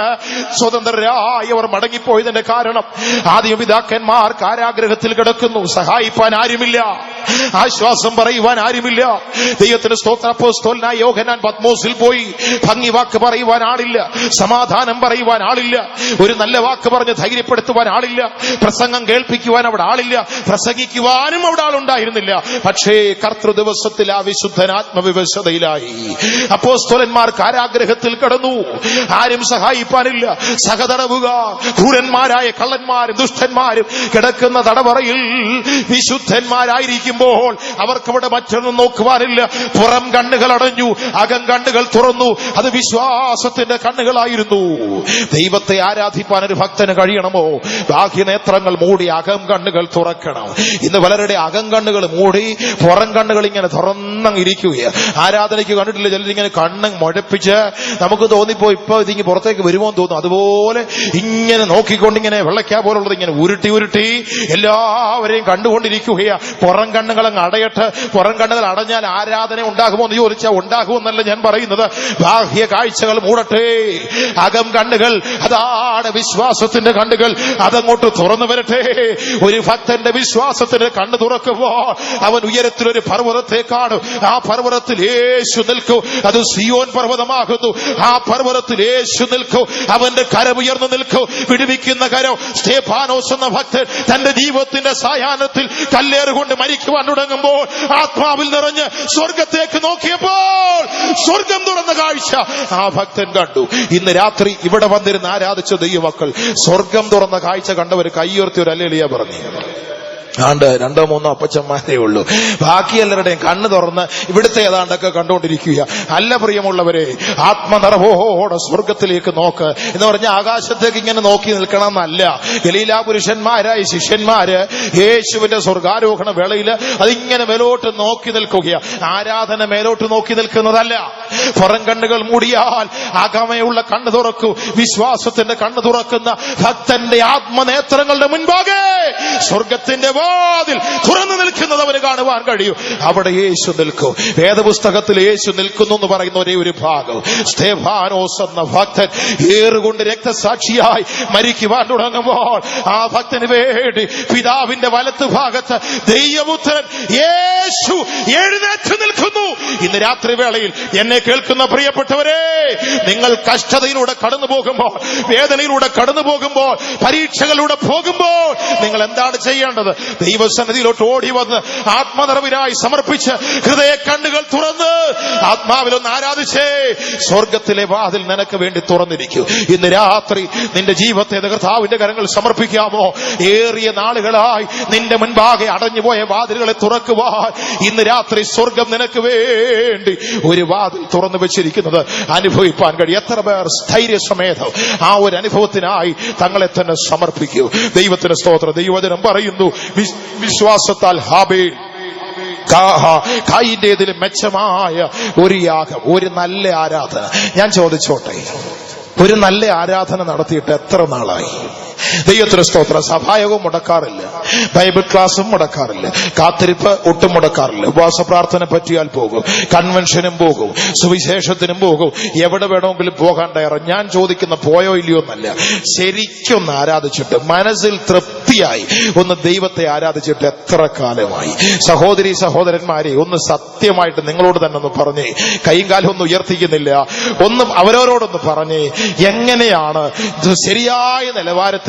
സ്വതന്ത്രരായി അവർ മടങ്ങിപ്പോയതിന്റെ കാരണം ആദിമ പിതാക്കന്മാർ കാരാഗ്രഹത്തിൽ കിടക്കുന്നു. സഹായിപ്പാൻ ആരുമില്ല, ആശ്വാസം പറയുവാൻ ആരുമില്ല. ദൈവത്തിന് സ്തോത്രം. അപ്പോസ്തലനായ യോഹന്നാൻ പത്മോസിൽ പോയി ഭംഗി വാക്ക് പറയുവാൻ ആളില്ല, സമാധാനം പറയുവാൻ ആളില്ല, ഒരു നല്ല വാക്ക് പറഞ്ഞ് ധൈര്യപ്പെടുത്തുവാൻ ആളില്ല, പ്രസംഗം കേൾപ്പിക്കുവാൻ അവിടെ ആളില്ല, പ്രസംഗിക്കുവാനും അവിടെ ആളുണ്ടായിരുന്നില്ല. പക്ഷേ കർത്തൃ ദിവസത്തിൽ ആ വിശുദ്ധൻ ആത്മവിവശതയിലായി. അപ്പോസ്തലന്മാർ കാരാഗ്രഹത്തിൽ കിടന്നു, ആരും സഹായിപ്പാനില്ല. സഹതടവുകാർ, ക്രൂരന്മാരായ കള്ളന്മാരും ദുഷ്ടന്മാരും കിടക്കുന്ന തടവറയിൽ വിശുദ്ധന്മാരായിരിക്കും ആരാധിക്കുമ്പോൾ അവർക്കവിടെ മറ്റൊന്നും നോക്കുവാനില്ല. പുറം കണ്ണുകൾ അടഞ്ഞു, അകം കണ്ണുകൾ തുറന്നു. അത് വിശ്വാസത്തിന്റെ കണ്ണുകളായിരുന്നു. ദൈവത്തെ ആരാധിപ്പാൻ ഒരു ഭക്തന് കഴിയണമോ? ബാഹ്യ നേത്രങ്ങൾ മൂടി അകം കണ്ണുകൾ തുറക്കണം. ഇന്ന് പലരുടെ അകം കണ്ണുകൾ മൂടി പുറം കണ്ണുകൾ ഇങ്ങനെ തുറന്നിരിക്കുകയാണ്. ആരാധനയ്ക്ക് കണ്ടിട്ടില്ല ചിലരിങ്ങനെ കണ്ണ് മുഴപ്പിച്ച് നമുക്ക് തോന്നിപ്പോ ഇപ്പൊ ഇതിങ്ങ് പുറത്തേക്ക് വരുമോ എന്ന് തോന്നും. അതുപോലെ ഇങ്ങനെ നോക്കിക്കൊണ്ടിങ്ങനെ വെള്ളയ്ക്കാ പോലുള്ളത് ഇങ്ങനെ ഉരുട്ടി ഉരുട്ടി എല്ലാവരെയും കണ്ടുകൊണ്ടിരിക്കുകയാ. പുറം കണ്ണുകൾ അങ്ങ് അടയട്ടെ. പുറം കണ്ണുകൾ അടഞ്ഞാൽ ആരാധന ഉണ്ടാകുമോ എന്ന് ചോദിച്ചാൽ ഉണ്ടാകുമെന്നല്ല ഞാൻ പറയുന്നത്. ബാഹ്യ കാഴ്ചകൾ മൂടട്ടെ, അകം കണ്ണുകൾ, അതാണ് വിശ്വാസത്തിന്റെ കണ്ണുകൾ, അതങ്ങോട്ട് തുറന്നു വരട്ടെ. ഒരു ഭക്തന്റെ വിശ്വാസത്തിന്റെ കണ്ണ് തുറക്കുമ്പോൾ അവൻ ഉയരത്തിലൊരു പർവ്വതത്തെ കാണും. ആ പർവ്വതത്തിൽ യേശു നിൽക്കും. അത് സിയോൻ പർവ്വതമാകുന്നു. ആ പർവ്വതത്തിൽ യേശു നിൽക്കും. അവന്റെ കരം ഉയർന്നു നിൽക്കും. വിടുവിക്കുന്ന കരം. സ്തേഫാനോസ് എന്ന ഭക്തൻ തന്റെ ജീവിതത്തിന്റെ സായാഹ്നത്തിൽ കല്ലേറുകൊണ്ട് മരിക്കുവാൻ തുടങ്ങുമ്പോൾ ആത്മാവിൽ നിറഞ്ഞ് സ്വർഗത്തേക്ക് നോക്കിയപ്പോൾ സ്വർഗം തുറന്ന കാഴ്ച ആ ഭക്തൻ കണ്ടു. ഇന്ന് രാത്രി ഇവിടെ വന്നിരുന്ന് ആരാധിച്ച ദൈവമക്കൾ സ്വർഗം തുറന്ന കാഴ്ച കണ്ടവർ കയ്യുയർത്തി ഒരു ഹല്ലേലൂയ പറഞ്ഞു. ആണ്ട് 2-3 അപ്പച്ചന്മാരേ ഉള്ളൂ. ബാക്കി എല്ലാവരുടെയും കണ്ണ് തുറന്ന് ഇവിടുത്തെ ഏതാണ്ടൊക്കെ കണ്ടുകൊണ്ടിരിക്കുക. അല്ല പ്രിയമുള്ളവരെ, ആത്മനിറവോടെ സ്വർഗത്തിലേക്ക് നോക്ക് എന്ന് പറഞ്ഞ ആകാശത്തേക്ക് ഇങ്ങനെ നോക്കി നിൽക്കണം എന്നല്ല. ഗലീലാ പുരുഷന്മാരായ ശിഷ്യന്മാര് യേശുവിന്റെ സ്വർഗാരോഹണ വേളയില് അതിങ്ങനെ മേലോട്ട് നോക്കി നിൽക്കുകയാ. ആരാധന മേലോട്ട് നോക്കി നിൽക്കുന്നതല്ല. പുറം കണ്ണുകൾ മൂടിയാൽ അകമയുള്ള കണ്ണ് തുറക്കൂ. വിശ്വാസത്തിന്റെ കണ്ണ് തുറക്കുന്ന ഭക്തന്റെ ആത്മനേത്രങ്ങളുടെ മുൻപാകെ സ്വർഗത്തിന്റെ വാതിൽ തുറന്നു നിൽക്കുന്നത് അവന് കാണുവാൻ കഴിയും. അവിടെ യേശു നിൽക്കും. വേദപുസ്തകത്തിൽ യേശു നിൽക്കുന്നു എന്ന് പറയുന്ന ഒരേ ഒരു ഭാഗം. സ്തേഫാനോസ് എന്ന ഭക്തൻ ഏറുകൊണ്ട് രക്തസാക്ഷിയായി മരിക്കുവാൻ തുടങ്ങുമ്പോൾ ആ ഭക്തന് വേണ്ടി പിതാവിന്റെ വലത്ത് ഭാഗത്ത് ദൈവപുത്രൻ യേശു എഴുന്നേറ്റ് നിൽക്കുന്നു. ഇന്ന് രാത്രി വേളയിൽ എന്നെ കേൾക്കുന്ന പ്രിയപ്പെട്ടവരെ, നിങ്ങൾ കഷ്ടതയിലൂടെ കടന്നു പോകുമ്പോൾ, വേദനയിലൂടെ കടന്നു പോകുമ്പോൾ, പരീക്ഷകളിലൂടെ പോകുമ്പോൾ നിങ്ങൾ എന്താണ് ചെയ്യേണ്ടത്? ദൈവസന്നിധിയിലോട്ട് ഓടി വന്ന് ആത്മനിറവിനായി സമർപ്പിച്ച് ഹൃദയ കണ്ണുകൾ തുറന്ന് ആത്മാവിലൊന്ന് ആരാധിച്ചേ. സ്വർഗത്തിലെ വാതിൽ നിനക്ക് വേണ്ടി തുറന്നിരിക്കും. ഇന്ന് രാത്രി നിന്റെ ജീവിതത്തെ കർത്താവിന്റെ കരങ്ങൾ സമർപ്പിക്കാമോ? ഏറിയ നാളുകളായി നിന്റെ മുൻപാകെ അടഞ്ഞുപോയ വാതിലുകളെ തുറക്കുവാൻ ഇന്ന് രാത്രി സ്വർഗം നിനക്ക് വേണ്ടി ഒരു വാതിൽ തുറന്നു വെച്ചിരിക്കുന്നത് അനുഭവിപ്പാൻ കഴിയും. എത്ര പേർ സ്ഥൈര്യസമേതം ആ ഒരു അനുഭവത്തിനായി തങ്ങളെ തന്നെ സമർപ്പിക്കൂ. ദൈവത്തിന് സ്തോത്രം. ദൈവവചനം പറയുന്നു, വിശ്വാസത്താൽ ഹാബേൽ കായിന്റേതിലും മെച്ചമായ ഒരു യാഗം, ഒരു നല്ല ആരാധന. ഞാൻ ചോദിച്ചോട്ടെ, ഒരു നല്ല ആരാധന നടത്തിയിട്ട് എത്ര നാളായി? ദൈവത്തിന് സ്തോത്രം. സഭായോഗം മുടക്കാറില്ല, ബൈബിൾ ക്ലാസും മുടക്കാറില്ല, കാത്തിരിപ്പ് ഒട്ടും മുടക്കാറില്ല. ഉപവാസ പ്രാർത്ഥന പറ്റിയാൽ പോകും, കൺവെൻഷനും പോകും, സുവിശേഷത്തിനും പോകും, എവിടെ വേണമെങ്കിലും പോകാൻ തയ്യാറാണ്. ഞാൻ ചോദിക്കുന്ന പോയോ ഇല്ലയോ എന്നല്ല, ശരിക്കൊന്ന് ആരാധിച്ചിട്ട് മനസ്സിൽ തൃപ്തിയായി ഒന്ന് ദൈവത്തെ ആരാധിച്ചിട്ട് എത്ര കാലമായി? സഹോദരി സഹോദരന്മാരെ, ഒന്ന് സത്യമായിട്ട് നിങ്ങളോട് തന്നെ ഒന്ന് പറഞ്ഞേ, കൈയും കാലം ഒന്നും ഉയർത്തിക്കുന്നില്ല, ഒന്ന് അവരവരോടൊന്ന് പറഞ്ഞേ, എങ്ങനെയാണ് ശരിയായ നിലവാരത്തിൽ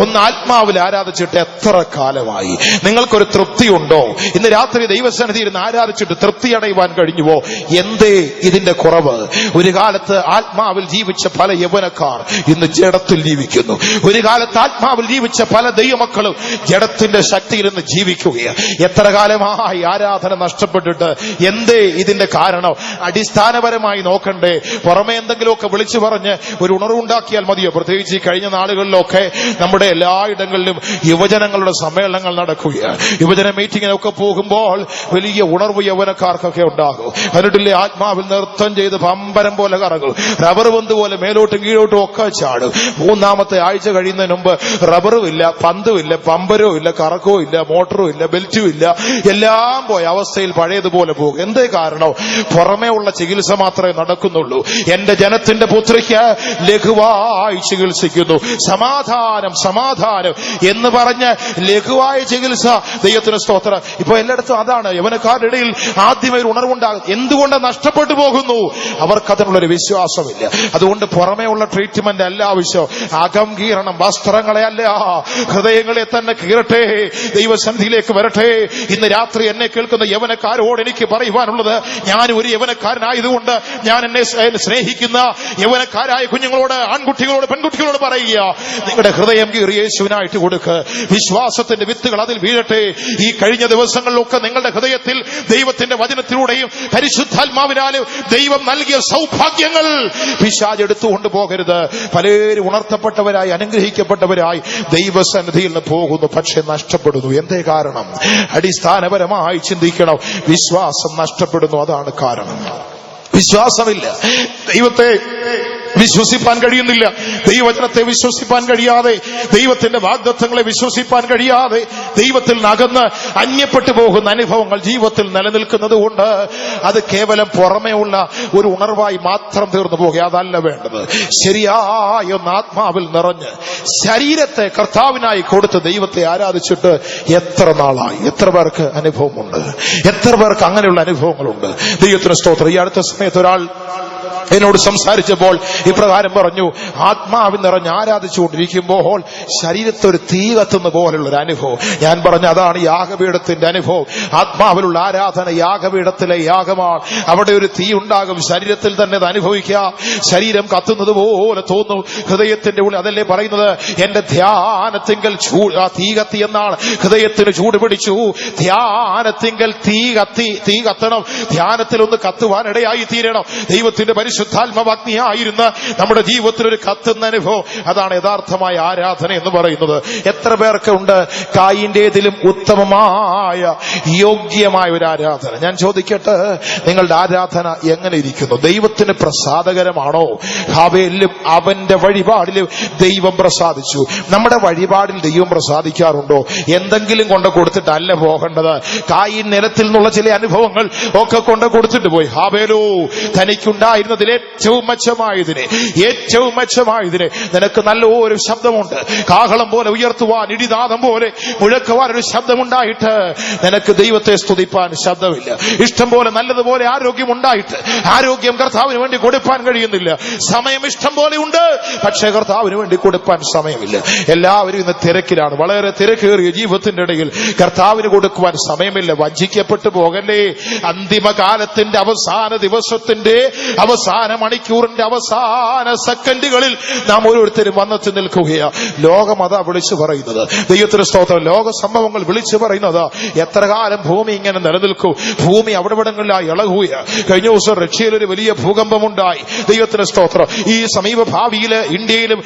ഒന്ന് ആത്മാവിൽ ആരാധിച്ചിട്ട് എത്ര കാലമായി? നിങ്ങൾക്കൊരു തൃപ്തിയുണ്ടോ? ഇന്ന് രാത്രി ദൈവസന്നിധിയിൽ ഇരുന്ന് ആരാധിച്ചിട്ട് തൃപ്തി അടയുവാൻ കഴിഞ്ഞുവോ? എന്തേ ഇതിന്റെ കുറവ്? ഒരു കാലത്ത് ആത്മാവിൽ ജീവിച്ച പല യൗവനക്കാർ ഇന്ന് ജഡത്തിൽ ജീവിക്കുന്നു. ഒരു കാലത്ത് ആത്മാവിൽ ജീവിച്ച പല ദൈവമക്കളും ജഡത്തിന്റെ ശക്തിയിൽ നിന്ന് ജീവിക്കുകയാണ്. എത്ര കാലമായി ആരാധന നഷ്ടപ്പെട്ടിട്ട്? എന്തേ ഇതിന്റെ കാരണം? അടിസ്ഥാനപരമായി നോക്കണ്ടേ? പുറമെ എന്തെങ്കിലുമൊക്കെ വിളിച്ചു പറഞ്ഞ് ഒരു ഉണർവുണ്ടാക്കിയാൽ മതിയോ? പ്രത്യേകിച്ച് ഈ കഴിഞ്ഞ നാളുകളിലൊക്കെ നമ്മുടെ എല്ലായിടങ്ങളിലും യുവജനങ്ങളുടെ സമ്മേളനങ്ങൾ നടക്കുകയാണ്. യുവജന മീറ്റിങ്ങിനൊക്കെ പോകുമ്പോൾ വലിയ ഉണർവ് യൗവനക്കാർക്കൊക്കെ ഉണ്ടാകും. അതിനിടയിലെ ആത്മാവിൽ നൃത്തം ചെയ്ത് പമ്പരം പോലെ കറങ്ങും, റബ്ബർ പന്ത് പോലെ മേലോട്ടും കീഴോട്ടും ഒക്കെ ചാടും. 3-ാമത്തെ ആഴ്ച കഴിയുന്നതിന് മുമ്പ് റബ്ബറും ഇല്ല, പന്തും ഇല്ല, പമ്പരവും ഇല്ല, കറക്കവും ഇല്ല, മോട്ടറും ഇല്ല, ബെൽറ്റും ഇല്ല, എല്ലാം പോയ അവസ്ഥയിൽ പഴയതുപോലെ പോകും. എന്തേ കാരണം? പുറമേ ഉള്ള ചികിത്സ മാത്രമേ നടക്കുന്നുള്ളൂ. എന്റെ ജനത്തിന്റെ പുത്രിക്ക് ലഘുവായി ചികിത്സിക്കുന്നു, സമാധാനം എന്ന് പറഞ്ഞ് ലഘുവായ ചികിത്സ. ദൈവത്തിന് സ്തോത്രം. ഇപ്പൊ എല്ലായിടത്തും അതാണ്. യവനക്കാരുടെ ഇടയിൽ ആദ്യമേ ഒരു ഉണർവുണ്ടാകും. എന്തുകൊണ്ട് നഷ്ടപ്പെട്ടു പോകുന്നു? അവർക്കതിനുള്ളൊരു വിശ്വാസമില്ല. അതുകൊണ്ട് പുറമേ ഉള്ള ട്രീറ്റ്മെന്റ് അല്ല ആവശ്യം, അകം കീറണം. വസ്ത്രങ്ങളെ അല്ല, ഹൃദയങ്ങളെ തന്നെ കീറട്ടെ, ദൈവസന്നിധിയിലേക്ക് വരട്ടെ. ഇന്ന് രാത്രി എന്നെ കേൾക്കുന്ന യവനക്കാരോട് എനിക്ക് പറയുവാനുള്ളത്, ഞാൻ ഒരു യവനക്കാരനായതുകൊണ്ട്, ഞാൻ എന്നെ സ്നേഹിക്കുന്ന യവനക്കാരായ കുഞ്ഞുങ്ങളോട്, ആൺകുട്ടികളോട്, പെൺകുട്ടികളോട് പറയുക, നിങ്ങളുടെ ഹൃദയം കീറി യേശുവിനായിട്ട് കൊടുക്ക്. വിശ്വാസത്തിന്റെ വിത്തുകൾ അതിൽ വീഴട്ടെ. ഈ കഴിഞ്ഞ ദിവസങ്ങളിലൊക്കെ നിങ്ങളുടെ ഹൃദയത്തിൽ ദൈവത്തിന്റെ വചനത്തിലൂടെയും പരിശുദ്ധാത്മാവിനാലും ദൈവം നൽകിയ സൗഭാഗ്യങ്ങൾ പിശാച് എടുത്തുകൊണ്ട് പോകരുത്. പലരും ഉണർത്തപ്പെട്ടവരായി, അനുഗ്രഹിക്കപ്പെട്ടവരായി ദൈവസന്നിധിയിൽ നിന്ന് പോകുന്നു, പക്ഷെ നഷ്ടപ്പെടുന്നു. എന്തേ കാരണം? അടിസ്ഥാനപരമായി ചിന്തിക്കണം. വിശ്വാസം നഷ്ടപ്പെടുന്നു, അതാണ് കാരണം. വിശ്വാസമില്ല, ദൈവത്തെ വിശ്വസിപ്പാൻ കഴിയുന്നില്ല. ദൈവവചനത്തെ വിശ്വസിപ്പാൻ കഴിയാതെ, ദൈവത്തിന്റെ വാഗ്ദത്തങ്ങളെ വിശ്വസിപ്പാൻ കഴിയാതെ ദൈവത്തിൽ അകന്ന് അന്യപ്പെട്ടു പോകുന്ന അനുഭവങ്ങൾ ജീവിതത്തിൽ നിലനിൽക്കുന്നത് കൊണ്ട് അത് കേവലം പുറമേ ഉള്ള ഒരു ഉണർവായി മാത്രം തീർന്നു പോകുക. അതല്ല വേണ്ടത്. ശരിയായ ഒന്ന് ആത്മാവിൽ നിറഞ്ഞ് ശരീരത്തെ കർത്താവിനായി കൊടുത്ത് ദൈവത്തെ ആരാധിച്ചിട്ട് എത്ര നാളായി? എത്ര പേർക്ക് അനുഭവമുണ്ട്? എത്ര പേർക്ക് അങ്ങനെയുള്ള അനുഭവങ്ങളുണ്ട്? ദൈവത്തിന് സ്തോത്രം. ഈ അടുത്ത സമയത്ത് ഒരാൾ എന്നോട് സംസാരിച്ചപ്പോൾ ഇപ്രകാരം പറഞ്ഞു, ആത്മാവിൽ നിറഞ്ഞ് ആരാധിച്ചുകൊണ്ടിരിക്കുമ്പോൾ ശരീരത്തൊരു തീ കത്തുന്ന പോലുള്ളൊരു അനുഭവം. ഞാൻ പറഞ്ഞു, അതാണ് യാഗപീഠത്തിന്റെ അനുഭവം. ആത്മാവിലുള്ള ആരാധന യാഗപീഠത്തിലെ യാഗമാണ്. അവിടെ ഒരു തീ ഉണ്ടാകും, ശരീരത്തിൽ തന്നെ അത് അനുഭവിക്കാം. ശരീരം കത്തുന്നത് പോലെ തോന്നും ഹൃദയത്തിന്റെ ഉള്ളിൽ. അതല്ലേ പറയുന്നത്, എന്റെ ധ്യാനത്തിങ്കൽ തീ കത്തി എന്നാണ്. ഹൃദയത്തിന് ചൂട് പിടിച്ചു. ധ്യാനത്തിങ്കൽ തീ കത്തണം. ധ്യാനത്തിൽ ഒന്ന് കത്തുവാനിടയായി തീരണം. ദൈവത്തിന്റെ പരിശുദ്ധാത്മഭക്തിയായിരുന്ന നമ്മുടെ ജീവിതത്തിൽ ഒരു കത്തുന്ന അനുഭവം, അതാണ് യഥാർത്ഥമായ ആരാധന എന്ന് പറയുന്നത്. എത്ര പേർക്ക് ഉണ്ട് കായിന്റേതിലും ഉത്തമമായ യോഗ്യമായ ഒരു ആരാധന? ഞാൻ ചോദിക്കട്ടെ, നിങ്ങളുടെ ആരാധന എങ്ങനെ ഇരിക്കുന്നു? ദൈവത്തിന് പ്രസാദകരമാണോ? ഹാബേലിലും അവന്റെ വഴിപാടിലും ദൈവം പ്രസാദിച്ചു. നമ്മുടെ വഴിപാടിൽ ദൈവം പ്രസാദിക്കാറുണ്ടോ? എന്തെങ്കിലും കൊണ്ട് കൊടുത്തിട്ടല്ല പോകേണ്ടത്. കായിൻ നിലത്തിൽ നിന്നുള്ള ചില അനുഭവങ്ങൾ ഒക്കെ കൊണ്ട് കൊടുത്തിട്ട് പോയി. ഹാബേലോ തനിക്കുണ്ടായിരുന്നതിൽ ഏറ്റവും മെച്ചമായതിനെ നിനക്ക് നല്ലൊരു ശബ്ദമുണ്ട്. കാഹളം പോലെ ഉയർത്തുവാൻ, ഇടിനാദം പോലെ മുഴക്കുവാൻ ഒരു ശബ്ദമുണ്ടായിട്ട് നിനക്ക് ദൈവത്തെ സ്തുതിപ്പാൻ ശബ്ദമില്ല. ഇഷ്ടം പോലെ നല്ലതുപോലെ ആരോഗ്യം ഉണ്ടായിട്ട് ആരോഗ്യം കർത്താവിന് വേണ്ടി കൊടുപ്പാൻ കഴിയുന്നില്ല. സമയം ഇഷ്ടം പോലെ ഉണ്ട്, പക്ഷേ കർത്താവിന് വേണ്ടി കൊടുപ്പാൻ സമയമില്ല. എല്ലാവരും ഇന്ന് തിരക്കിലാണ്. വളരെ തിരക്കേറിയ ജീവിതത്തിന്റെ ഇടയിൽ കർത്താവിന് കൊടുക്കുവാൻ സമയമില്ല. വഞ്ചിക്കപ്പെട്ടു പോകല്ലേ. അന്തിമകാലത്തിന്റെ അവസാന ദിവസത്തിന്റെ അവസാന മണിക്കൂറിന്റെ അവസാന സെക്കൻഡുകളിൽ നാം ഓരോരുത്തരും വന്നെത്തി നിൽക്കുകയാണ്. ലോകം അതാ വിളിച്ചു പറയുന്നത്. ദൈവത്തിന് സ്തോത്രം. ലോക സംഭവങ്ങൾ വിളിച്ചു പറയുന്നത്, എത്ര കാലം ഭൂമി ഇങ്ങനെ നിലനിൽക്കും? ഭൂമി അവിടെവിടങ്ങളിലായി ഇളകുകയാണ്. കഴിഞ്ഞ ദിവസം റഷ്യയിൽ ഒരു വലിയ ഭൂകമ്പമുണ്ടായി. ദൈവത്തിന് സ്തോത്രം. ഈ സമീപ ഭാവിയിൽ ഇന്ത്യയിലും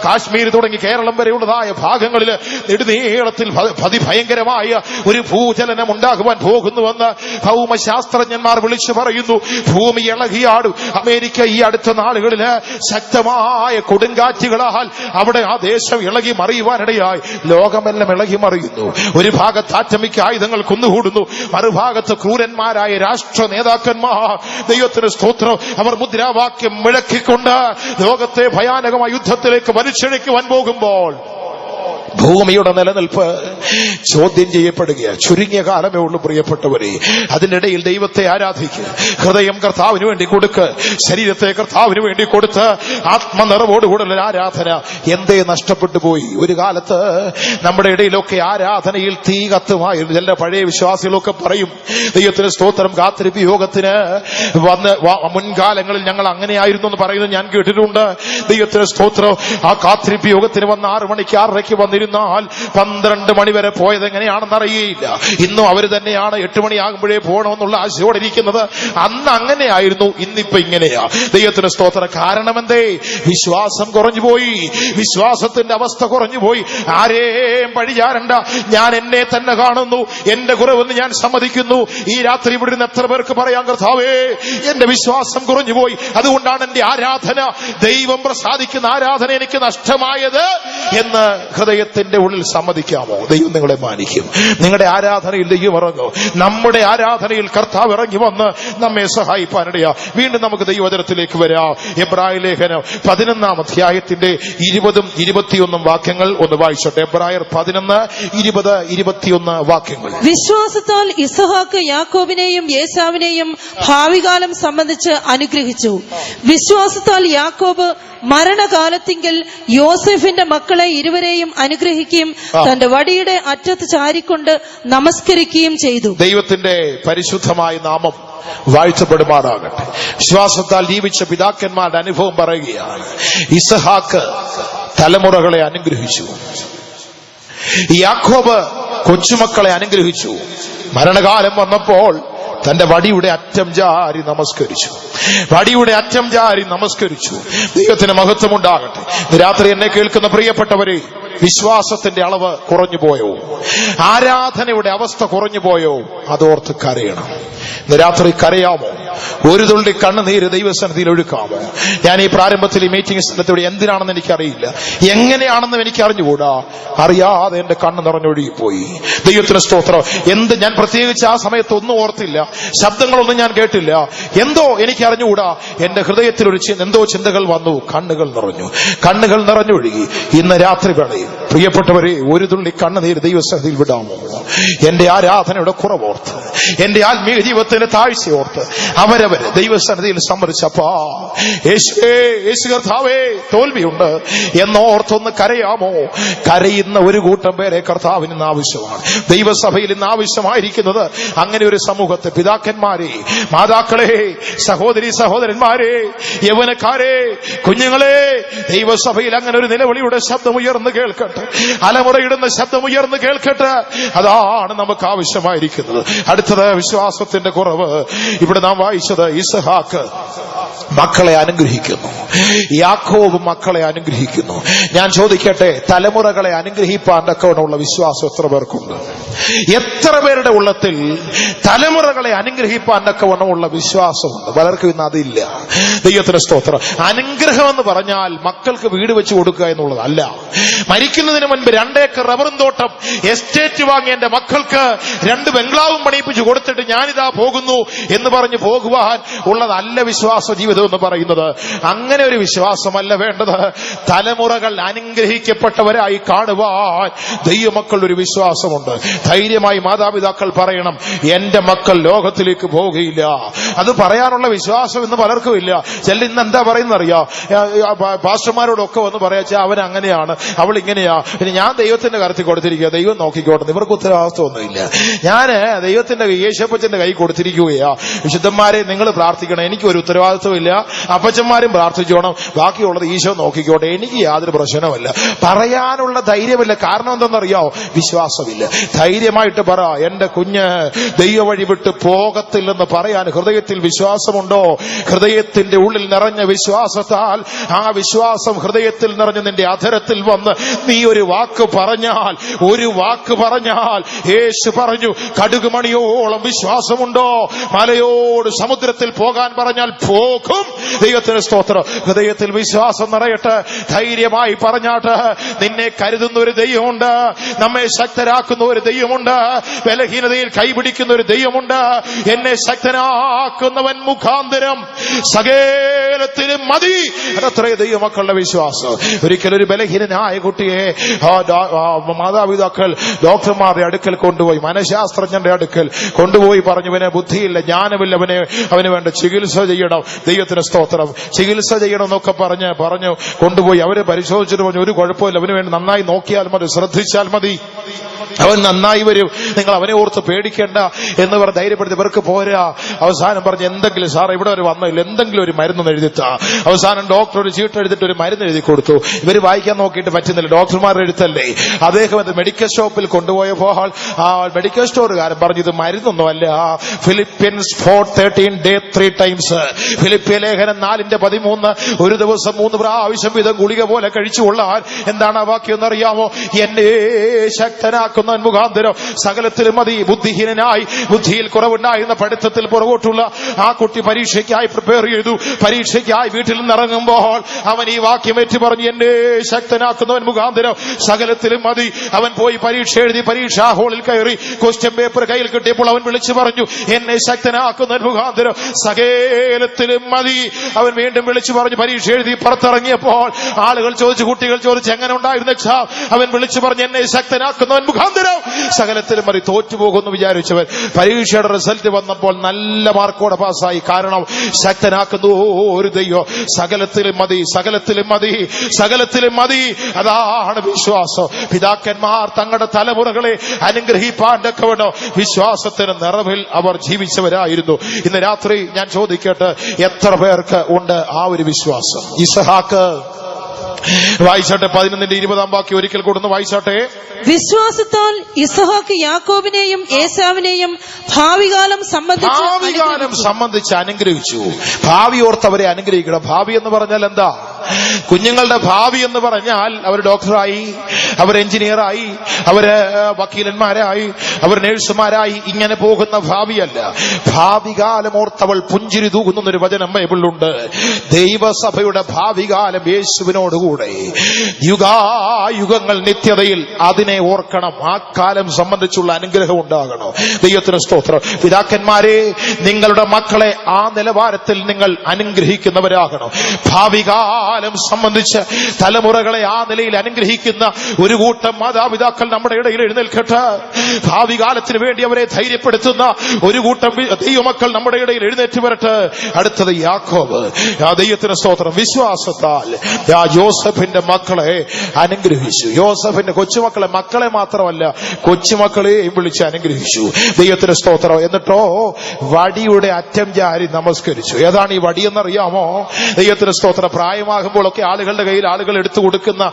കാശ്മീർ തുടങ്ങി കേരളം വരെയുള്ളതായ ഭാഗങ്ങളിൽ നെടുനീളത്തിൽ അതിഭയങ്കരമായ ഒരു ഭൂചലനം ഉണ്ടാകുവാൻ പോകുന്നുവെന്ന് ഭൗമശാസ്ത്രജ്ഞന്മാർ വിളിച്ചു പറയുന്നു. ഭൂമി ഇളകിയാടും. അമേരിക്ക ഈ അടുത്ത നാളുകളില് ശക്തമായ കൊടുങ്കാറ്റുകളാൽ അവിടെ ആ ദേശം ഇളകി മറിയുവാനിടയായി. ലോകമെല്ലാം ഇളകി മറിയുന്നു. ഒരു ഭാഗത്ത് ആറ്റമിക് ആയുധങ്ങൾ കുന്നുകൂടുന്നു, മറുഭാഗത്ത് ക്രൂരന്മാരായ രാഷ്ട്ര നേതാക്കന്മാർ, ദൈവത്തിന് സ്തോത്രം, അവർ മുദ്രാവാക്യം മുഴക്കിക്കൊണ്ട് ലോകത്തെ ഭയാനകമായ യുദ്ധത്തിലേക്ക് വലിച്ചിഴയ്ക്കുവാൻ പോകുമ്പോൾ ഭൂമിയുടെ നിലനിൽപ്പ് ചോദ്യം ചെയ്യപ്പെടുകയാണ്. ചുരുങ്ങിയ കാലമേ ഉള്ളൂ പ്രിയപ്പെട്ടവരെ. അതിനിടയിൽ ദൈവത്തെ ആരാധിക്കുക. ഹൃദയം കർത്താവിന് വേണ്ടി കൊടുക്ക്. ശരീരത്തെ കർത്താവിന് വേണ്ടി കൊടുത്ത് ആത്മനിറവോടുകൂടുള്ള ആരാധന എന്തേ നഷ്ടപ്പെട്ടു പോയി? ഒരു കാലത്ത് നമ്മുടെ ഇടയിലൊക്കെ ആരാധനയിൽ തീ കത്തുമായിരുന്നു. ചില പഴയ വിശ്വാസികളൊക്കെ പറയും, ദൈവത്തിന് സ്തോത്രം, കാത്തിരിപ്പ് യോഗത്തിന് വന്ന് മുൻകാലങ്ങളിൽ ഞങ്ങൾ അങ്ങനെയായിരുന്നു എന്ന് പറയുന്നത് ഞാൻ കേട്ടിട്ടുണ്ട്. ദൈവത്തിന് സ്തോത്രം. ആ കാത്തിരിപ്പ് യോഗത്തിന് വന്ന് 6 മണിക്ക് 6:30 വന്നിരുന്നാൽ 12 മണി വരെ പോയത് എങ്ങനെയാണെന്ന് അറിയില്ല. ഇന്നും അവർ തന്നെയാണ് 8 മണിയാകുമ്പോഴേ പോകണമെന്നുള്ള ആശയോടെ ഇരിക്കുന്നത്. അന്ന് അങ്ങനെയായിരുന്നു, ഇന്നിപ്പോ ഇങ്ങനെയാ. ദൈവത്തിന് സ്തോത്രം. കാരണം എന്തേ? വിശ്വാസം കുറഞ്ഞുപോയി. വിശ്വാസത്തിന്റെ അവസ്ഥ കുറഞ്ഞുപോയി. ആരെയും പഴിചാരണ്ട. ഞാൻ എന്നെ തന്നെ കാണുന്നു, എന്റെ കുറവെന്ന് ഞാൻ സമ്മതിക്കുന്നു. ഈ രാത്രി ഇവിടുന്ന് എത്ര പേർക്ക് പറയാൻ, കർത്താവേ എന്റെ വിശ്വാസം കുറഞ്ഞുപോയി, അതുകൊണ്ടാണ് എന്റെ ആരാധന, ദൈവം പ്രസാദിക്കുന്ന ആരാധന എനിക്ക് നഷ്ടമായത് എന്ന് ഹൃദയത്തിന്റെ ഉള്ളിൽ സമ്മതിക്കാമോ? ദൈവം നിങ്ങളെ മാനിക്കും. നിങ്ങളുടെ ആരാധനയിൽ ദൈവം ഇറങ്ങും. നമ്മുടെ ആരാധനയിൽ കർത്താവ് ഇറങ്ങി വന്ന് നമ്മെ സഹായിപ്പാനിടയാ. വീണ്ടും നമുക്ക് ദൈവവചനത്തിലേക്ക് വരാം. എബ്രായ ലേഖനം 11-ാം അധ്യായത്തിന്റെ 20-ഉം 21-ഉം വാക്യങ്ങൾ ഒന്ന് വായിച്ചോട്ടെ. എബ്രായർ 11, 20, 21 വാക്യങ്ങൾ. വിശ്വാസത്താൽ ഇസഹാക്ക് യാക്കോബിനെയും യേശാവിനെയും ഭാവികാലം സംബന്ധിച്ച് അനുഗ്രഹിച്ചു. വിശ്വാസത്താൽ യാക്കോബ് മരണകാലത്തിങ്കൽ യോസേഫിന്റെ മക്കളെ ഇരുവരെയും അനുഗ്രഹിക്കുകയും തന്റെ വടിയുടെ അറ്റത്ത് ചാരിക്കൊണ്ട് നമസ്കരിക്കുകയും ചെയ്തു. ദൈവത്തിന്റെ പരിശുദ്ധമായ നാമം വാഴ്ത്തപ്പെടുമാറാകട്ടെ. വിശ്വാസത്താൽ ജീവിച്ച പിതാക്കന്മാരുടെ അനുഭവം പറയുകയാണ്. ഇസഹാക്ക് തലമുറകളെ അനുഗ്രഹിച്ചു, യാക്കോബ് കൊച്ചുമക്കളെ അനുഗ്രഹിച്ചു. മരണകാലം വന്നപ്പോൾ തന്റെ വടിയുടെ അറ്റം ചാരി നമസ്കരിച്ചു. ദൈവത്തിന് മഹത്വം ഉണ്ടാകട്ടെ. രാത്രി എന്നെ കേൾക്കുന്ന പ്രിയപ്പെട്ടവരെ, വിശ്വാസത്തിന്റെ അളവ് കുറഞ്ഞു പോയോ? ആരാധനയുടെ അവസ്ഥ കുറഞ്ഞു പോയോ? അതോർത്ത് കരയണം. ഇന്ന് രാത്രി കരയാമോ? ഒരു തുള്ളി കണ്ണുനീര് ദൈവസന്നിധിയിൽ ഒഴുക്കാമോ? ഞാൻ ഈ പ്രാരംഭത്തിൽ ഈ മീറ്റിംഗ് സ്ഥലത്തോടെ എന്തിനാണെന്ന് എനിക്കറിയില്ല, എങ്ങനെയാണെന്നും എനിക്ക് അറിഞ്ഞുകൂടാ. അറിയാതെ എന്റെ കണ്ണ് നിറഞ്ഞൊഴുകിപ്പോയി. ദൈവത്തിന് സ്തോത്രം. ഞാൻ പ്രത്യേകിച്ച് ആ സമയത്ത് ഒന്നും ഓർത്തില്ല, ശബ്ദങ്ങളൊന്നും ഞാൻ കേട്ടില്ല. എന്തോ എനിക്ക് അറിഞ്ഞുകൂടാ, എന്റെ ഹൃദയത്തിൽ ഒരു എന്തോ ചിന്തകൾ വന്നു. കണ്ണുകൾ നിറഞ്ഞൊഴുകി. ഇന്ന് രാത്രി വേളയിൽ പ്രിയപ്പെട്ടവരെ, ഒരു തുള്ളി കണ്ണുനീര് ദൈവസന്നിധിയിൽ വിടാമോ? എന്റെ ആരാധനയുടെ കുറവോർത്ത്, എന്റെ ആത്മീയ ജീവിതത്തിന്റെ താഴ്ചയോർത്ത് അവരവര് ദൈവസന്നിധിയിൽ സമ്മതിച്ചപ്പാ, യേശു കർത്താവേ തോൽവിയുണ്ട് എന്നോർത്തൊന്ന് കരയാമോ? കരയുന്ന ഒരു കൂട്ടം പേരെ കർത്താവിന് ഇന്ന് ആവശ്യമാണ്. ദൈവസഭയിൽ ഇന്ന് ആവശ്യമായിരിക്കുന്നത് അങ്ങനെ ഒരു സമൂഹത്തെ, പിതാക്കന്മാരെ, മാതാക്കളെ, സഹോദരി സഹോദരന്മാരെ, യൗവനക്കാരെ, കുഞ്ഞുങ്ങളെ, ദൈവസഭയിൽ അങ്ങനെ ഒരു നിലവിളിയുടെ ശബ്ദം ഉയർന്നു കേൾക്കട്ടെ, അലമുറയിടുന്ന ശബ്ദം ഉയർന്നു കേൾക്കട്ടെ. അതാണ് നമുക്ക് ആവശ്യമായിരിക്കുന്നത്. അടുത്തത് വിശ്വാസത്തിന്റെ കുറവ്. ഇവിടെ നാം വായിച്ചത് ഇസഹാക്ക് മക്കളെ അനുഗ്രഹിക്കുന്നു, യാക്കോബ് മക്കളെ അനുഗ്രഹിക്കുന്നു. ഞാൻ ചോദിക്കട്ടെ, തലമുറകളെ അനുഗ്രഹിപ്പാൻ തക്കവണ്ണമുള്ള വിശ്വാസം എത്ര പേർക്കുണ്ട്? എത്ര പേരുടെ ഉള്ളത്തിൽ തലമുറകളെ അനുഗ്രഹിപ്പാൻ തക്കവണ്ണമുള്ള വിശ്വാസമുണ്ട്? പലർക്കും ഇന്ന് അതില്ല. ദൈവത്തിന് സ്തോത്രം. അനുഗ്രഹം എന്ന് പറഞ്ഞാൽ മക്കൾക്ക് വീട് വെച്ച് കൊടുക്കുക എന്നുള്ളതല്ല. മരിക്കുന്നതിന് മുൻപ് 2 ഏക്കർ റബ്ബറും തോട്ടം എസ്റ്റേറ്റ് വാങ്ങി എന്റെ മക്കൾക്ക് 2 ബംഗ്ലാവും പണിയിപ്പിച്ച് കൊടുത്തിട്ട് ഞാനിതാ പോകുന്നു എന്ന് പറഞ്ഞ് പോകുവാൻ ഉള്ളതല്ല വിശ്വാസ ജീവിതം എന്ന് പറയുന്നത്. അങ്ങനെ ഒരു വിശ്വാസമല്ല വേണ്ടത്. തലമുറകൾ അനുഗ്രഹിക്കപ്പെട്ടവരായി കാണുവാൻ ദൈവമക്കളുടെ ഒരു വിശ്വാസമുണ്ട്. ധൈര്യമായി മാതാപിതാക്കൾ പറയണം, എന്റെ മക്കൾ ലോകത്തിലേക്ക് പോവുകയില്ല. അത് പറയാനുള്ള വിശ്വാസം ഇന്ന് പലർക്കും ഇല്ല. ചില ഇന്ന് എന്താ പറയുന്നറിയാ, പാസ്റ്റർമാരോടൊക്കെ വന്ന് പറയാച്ചാ അവൻ അങ്ങനെയാണ്, അവൾ ഇങ്ങനെയാ, പിന്നെ ഞാൻ ദൈവത്തിന്റെ കരുത്തിൽ കൊടുത്തിരിക്കുക, ദൈവം നോക്കിക്കോട്ടെ. ഇവർക്ക് ഉത്തരവാദിത്വമൊന്നുമില്ല. ഞാന് ദൈവത്തിന്റെ യേശപ്പച്ചന്റെ കൈ കൊടുത്തിരിക്കുകയാ. വിശുദ്ധന്മാരെ നിങ്ങൾ പ്രാർത്ഥിക്കണം, എനിക്കൊരു ഉത്തരവാദിത്വം ഇല്ല. അപ്പച്ചന്മാരും പ്രാർത്ഥിച്ചോണം, ബാക്കിയുള്ളത് ഈശോ നോക്കിക്കോട്ടെ, എനിക്ക് യാതൊരു പ്രശ്നവുമില്ല. പറയാനുള്ള ധൈര്യമില്ല. കാരണം എന്തെന്നറിയാമോ? വിശ്വാസമില്ല. ധൈര്യമായിട്ട് പറ, എന്റെ കുഞ്ഞ് ദൈവ വഴി വിട്ട് പോകത്തില്ലെന്ന് പറയാൻ ഹൃദയത്തിൽ വിശ്വാസമുണ്ടോ? ഹൃദയത്തിന്റെ ഉള്ളിൽ നിറഞ്ഞ വിശ്വാസത്താൽ, ആ വിശ്വാസം ഹൃദയത്തിൽ നിറഞ്ഞ് നിന്റെ അധരത്തിൽ വന്ന് നീ ഒരു വാക്ക് പറഞ്ഞാൽ യേശു പറഞ്ഞു, കടുകുമണിയോളം വിശ്വാസമുണ്ടോ? മലയോട് സമുദ്രത്തിൽ പോകാൻ പറഞ്ഞാൽ പോകും. ദൈവത്തിന് സ്തോത്രം. ഹൃദയത്തിൽ വിശ്വാസം നിറയട്ടെ. ധൈര്യമായി പറഞ്ഞാട്ട്, നിന്നെ കരുതുന്ന ഒരു ദൈവമുണ്ട്, നമ്മെ ശക്തരാക്കുന്ന ഒരു ദൈവമുണ്ട്, ബലഹീനതയിൽ കൈപിടിക്കുന്ന ഒരു ദൈവമുണ്ട്. എന്നെ ശക്തനാക്കുന്നവൻ മുഖാന്തരം സകലത്തിലും മതി. അതത്രേ ദൈവമക്കളുടെ വിശ്വാസം. ഒരിക്കലൊരു ബലഹീനനായ കുട്ടിയെ മാതാപിതാക്കൾ ഡോക്ടർമാരുടെ അടുക്കൽ കൊണ്ടുപോയി, മനഃശാസ്ത്രജ്ഞന്റെ അടുക്കൽ കൊണ്ടുപോയി പറഞ്ഞു, ഇവനെ ബുദ്ധിയില്ല, ജ്ഞാനമില്ല, അവന് വേണ്ട ചികിത്സ ചെയ്യണം. ദൈവത്തിന് സ്തോത്രം. ചികിത്സ ചെയ്യണം എന്നൊക്കെ പറഞ്ഞു കൊണ്ടുപോയി. അവരെ പരിശോധിച്ചിട്ട് പറഞ്ഞു, ഒരു കുഴപ്പമില്ല, അവന് വേണ്ടി നന്നായി നോക്കിയാൽ മതി, ശ്രദ്ധിച്ചാൽ മതി, അവൻ നന്നായി വരും, നിങ്ങൾ അവനെ ഓർത്ത് പേടിക്കേണ്ട എന്ന് പറഞ്ഞ് ധൈര്യപ്പെടുത്തി. ഇവർക്ക് പോരാ. അവസാനം പറഞ്ഞ്, എന്തെങ്കിലും സാർ ഇവിടെ വരെ വന്നില്ല, എന്തെങ്കിലും ഒരു മരുന്ന് എഴുതിത്താ. അവസാനം ഡോക്ടർ ഒരു ചീട്ട് എടുത്തിട്ട് ഒരു മരുന്ന് എഴുതി കൊടുത്തു. ഇവർ വായിക്കാൻ നോക്കിയിട്ട് പറ്റുന്നില്ല, ഡോക്ടർമാരുടെ എഴുത്തല്ലേ. അദ്ദേഹം അത് മെഡിക്കൽ ഷോപ്പിൽ കൊണ്ടുപോയപ്പോൾ ആ മെഡിക്കൽ സ്റ്റോറുകാരൻ പറഞ്ഞു, ഇത് മരുന്നൊന്നുമല്ല, ഫിലിപ്പിയൻസ് 4:13 ഡേ 3 ടൈംസ്, ഫിലിപ്പിയ ലേഖനം 4:13, ഒരു ദിവസം 3 പ്രാവശ്യം വീതം ഗുളിക പോലെ കഴിച്ചുകൊള്ളാൻ. എന്താണ് ആ വാക്യം എന്നറിയാമോ? എന്നെ ശക്തനാക്കുന്നവൻ മുഖാന്തരം സകലത്തിലും മതി. ബുദ്ധിഹീനനായി, ബുദ്ധിയിൽ കുറവുണ്ടായിരുന്ന, പഠിത്തത്തിൽ പുറകോട്ടുള്ള ആ കുട്ടി പരീക്ഷയ്ക്കായി പ്രിപ്പയർ ചെയ്തു. പരീക്ഷയ്ക്കായി വീട്ടിൽ നിന്ന് ഇറങ്ങുമ്പോൾ അവൻ ഈ വാക്യം ഏറ്റു പറഞ്ഞു, എന്നെ ശക്തനാക്കുന്നവൻ മുഖാന്തരം സകലത്തിലും മതി. അവൻ പോയി പരീക്ഷ എഴുതി, പരീക്ഷാ ഹാളിൽ കയറി, ക്വസ്റ്റ്യൻ പേപ്പർ കയ്യിൽ കിട്ടിയപ്പോൾ അവൻ വിളിച്ചു പറഞ്ഞു, എന്നെ ശക്തനാക്കുന്നവൻ മുഖാന്തരം സകലത്തിലും മതി. അവൻ വീണ്ടും വിളിച്ചു പറഞ്ഞു, പരീക്ഷ എഴുതി പുറത്തിറങ്ങിയപ്പോൾ ആളുകൾ ചോദിച്ചു, കുട്ടികൾ ചോദിച്ചു, എങ്ങനെ ഉണ്ടായിരുന്ന എക്സാം? അവൻ വിളിച്ചു പറഞ്ഞു, എന്നെ ശക്തനാക്കുന്നവൻ മുഖാന്തരം മുഖാന്തരം സകലത്തിലും മതി തോറ്റുപോകുമെന്ന് വിചാരിച്ചവർ പരീക്ഷയുടെ റിസൾട്ട് വന്നപ്പോൾ നല്ല മാർക്കോടെ പാസ്സായി. കാരണം ശക്തനാക്കുന്നു ഒരു ദൈവം. സകലത്തിലും മതി, സകലത്തിലും മതി, സകലത്തിലും മതി. അതാണ് വിശ്വാസം. പിതാക്കന്മാർ തങ്ങളുടെ തലമുറകളെ അനുഗ്രഹിപ്പാൻ തക്കവണ്ണം വിശ്വാസത്തിന് നിറവിൽ അവർ ജീവിച്ചവരായിരുന്നു. ഇന്ന് രാത്രി ഞാൻ ചോദിക്കട്ടെ, എത്ര പേർക്ക് ഉണ്ട് ആ ഒരു വിശ്വാസം? ഇസഹാക്ക് വായിച്ചാട്ടെ, 11:20 വാക്യം ഒരിക്കൽ കൊടുന്ന് വായിച്ചാട്ടെ. വിശ്വാസത്താൽ ഇസഹാക്ക് യാക്കോബിനെയും ഏസാവിനെയും ഭാവികാലം സംബന്ധിച്ച് അനുഗ്രഹിച്ചു. ഭാവി ഓർത്തവരെ അനുഗ്രഹിക്കണം. ഭാവി എന്ന് പറഞ്ഞാൽ എന്താ? കുഞ്ഞുങ്ങളുടെ ഭാവി എന്ന് പറഞ്ഞാൽ അവർ ഡോക്ടറായി, അവർ എഞ്ചിനീയറായി, അവര് വക്കീലന്മാരായി, അവർ നഴ്സുമാരായി, ഇങ്ങനെ പോകുന്ന ഭാവിയല്ല. ഭാവികാലം ഓർത്തവൾ പുഞ്ചിരി തൂകുന്നൊരു വചനം ബൈബിളിലുണ്ട്. ദൈവസഭയുടെ ഭാവികാലം യേശുവിനോടുകൂടെ യുഗായുഗങ്ങൾ നിത്യതയിൽ അതിനെ ഓർക്കണം. ആ കാലം സംബന്ധിച്ചുള്ള അനുഗ്രഹം ഉണ്ടാകണം. ദൈവത്തിന് സ്തോത്രം. പിതാക്കന്മാരെ, നിങ്ങളുടെ മക്കളെ ആ നിലവാരത്തിൽ നിങ്ങൾ അനുഗ്രഹിക്കുന്നവരാകണം. ഭാവികാലം സംബന്ധിച്ച് തലമുറകളെ ആ നിലയിൽ അനുഗ്രഹിക്കുന്ന ഒരു കൂട്ടം മാതാപിതാക്കൾ നമ്മുടെ ഇടയിൽ എഴുന്നേൽക്കട്ടെ. ഭാവി കാലത്തിന് വേണ്ടി അവരെ ധൈര്യപ്പെടുത്തുന്ന ഒരു കൂട്ടം ദൈവമക്കൾ നമ്മുടെ ഇടയിൽ എഴുന്നേറ്റ് വരട്ടെ. അടുത്തത് യാക്കോബ്. ദൈവത്തിന് സ്തോത്രം. വിശ്വാസത്താൽ യോസഫിന്റെ മക്കളെ അനുഗ്രഹിച്ചു. യോസഫിന്റെ കൊച്ചുമക്കളെ, മക്കളെ മാത്രമല്ല കൊച്ചുമക്കളെയും വിളിച്ച് അനുഗ്രഹിച്ചു. ദൈവത്തിന് സ്തോത്രം. എന്നിട്ടോ വടിയുടെ അറ്റം ചാരി നമസ്കരിച്ചു. ഏതാണ് ഈ വടി എന്നറിയാമോ? ദൈവത്തിന് സ്തോത്രം. പ്രായമാകുമ്പോഴൊക്കെ ആളുകളുടെ കയ്യിൽ ആളുകൾ എടുത്തു കൊടുക്കുന്ന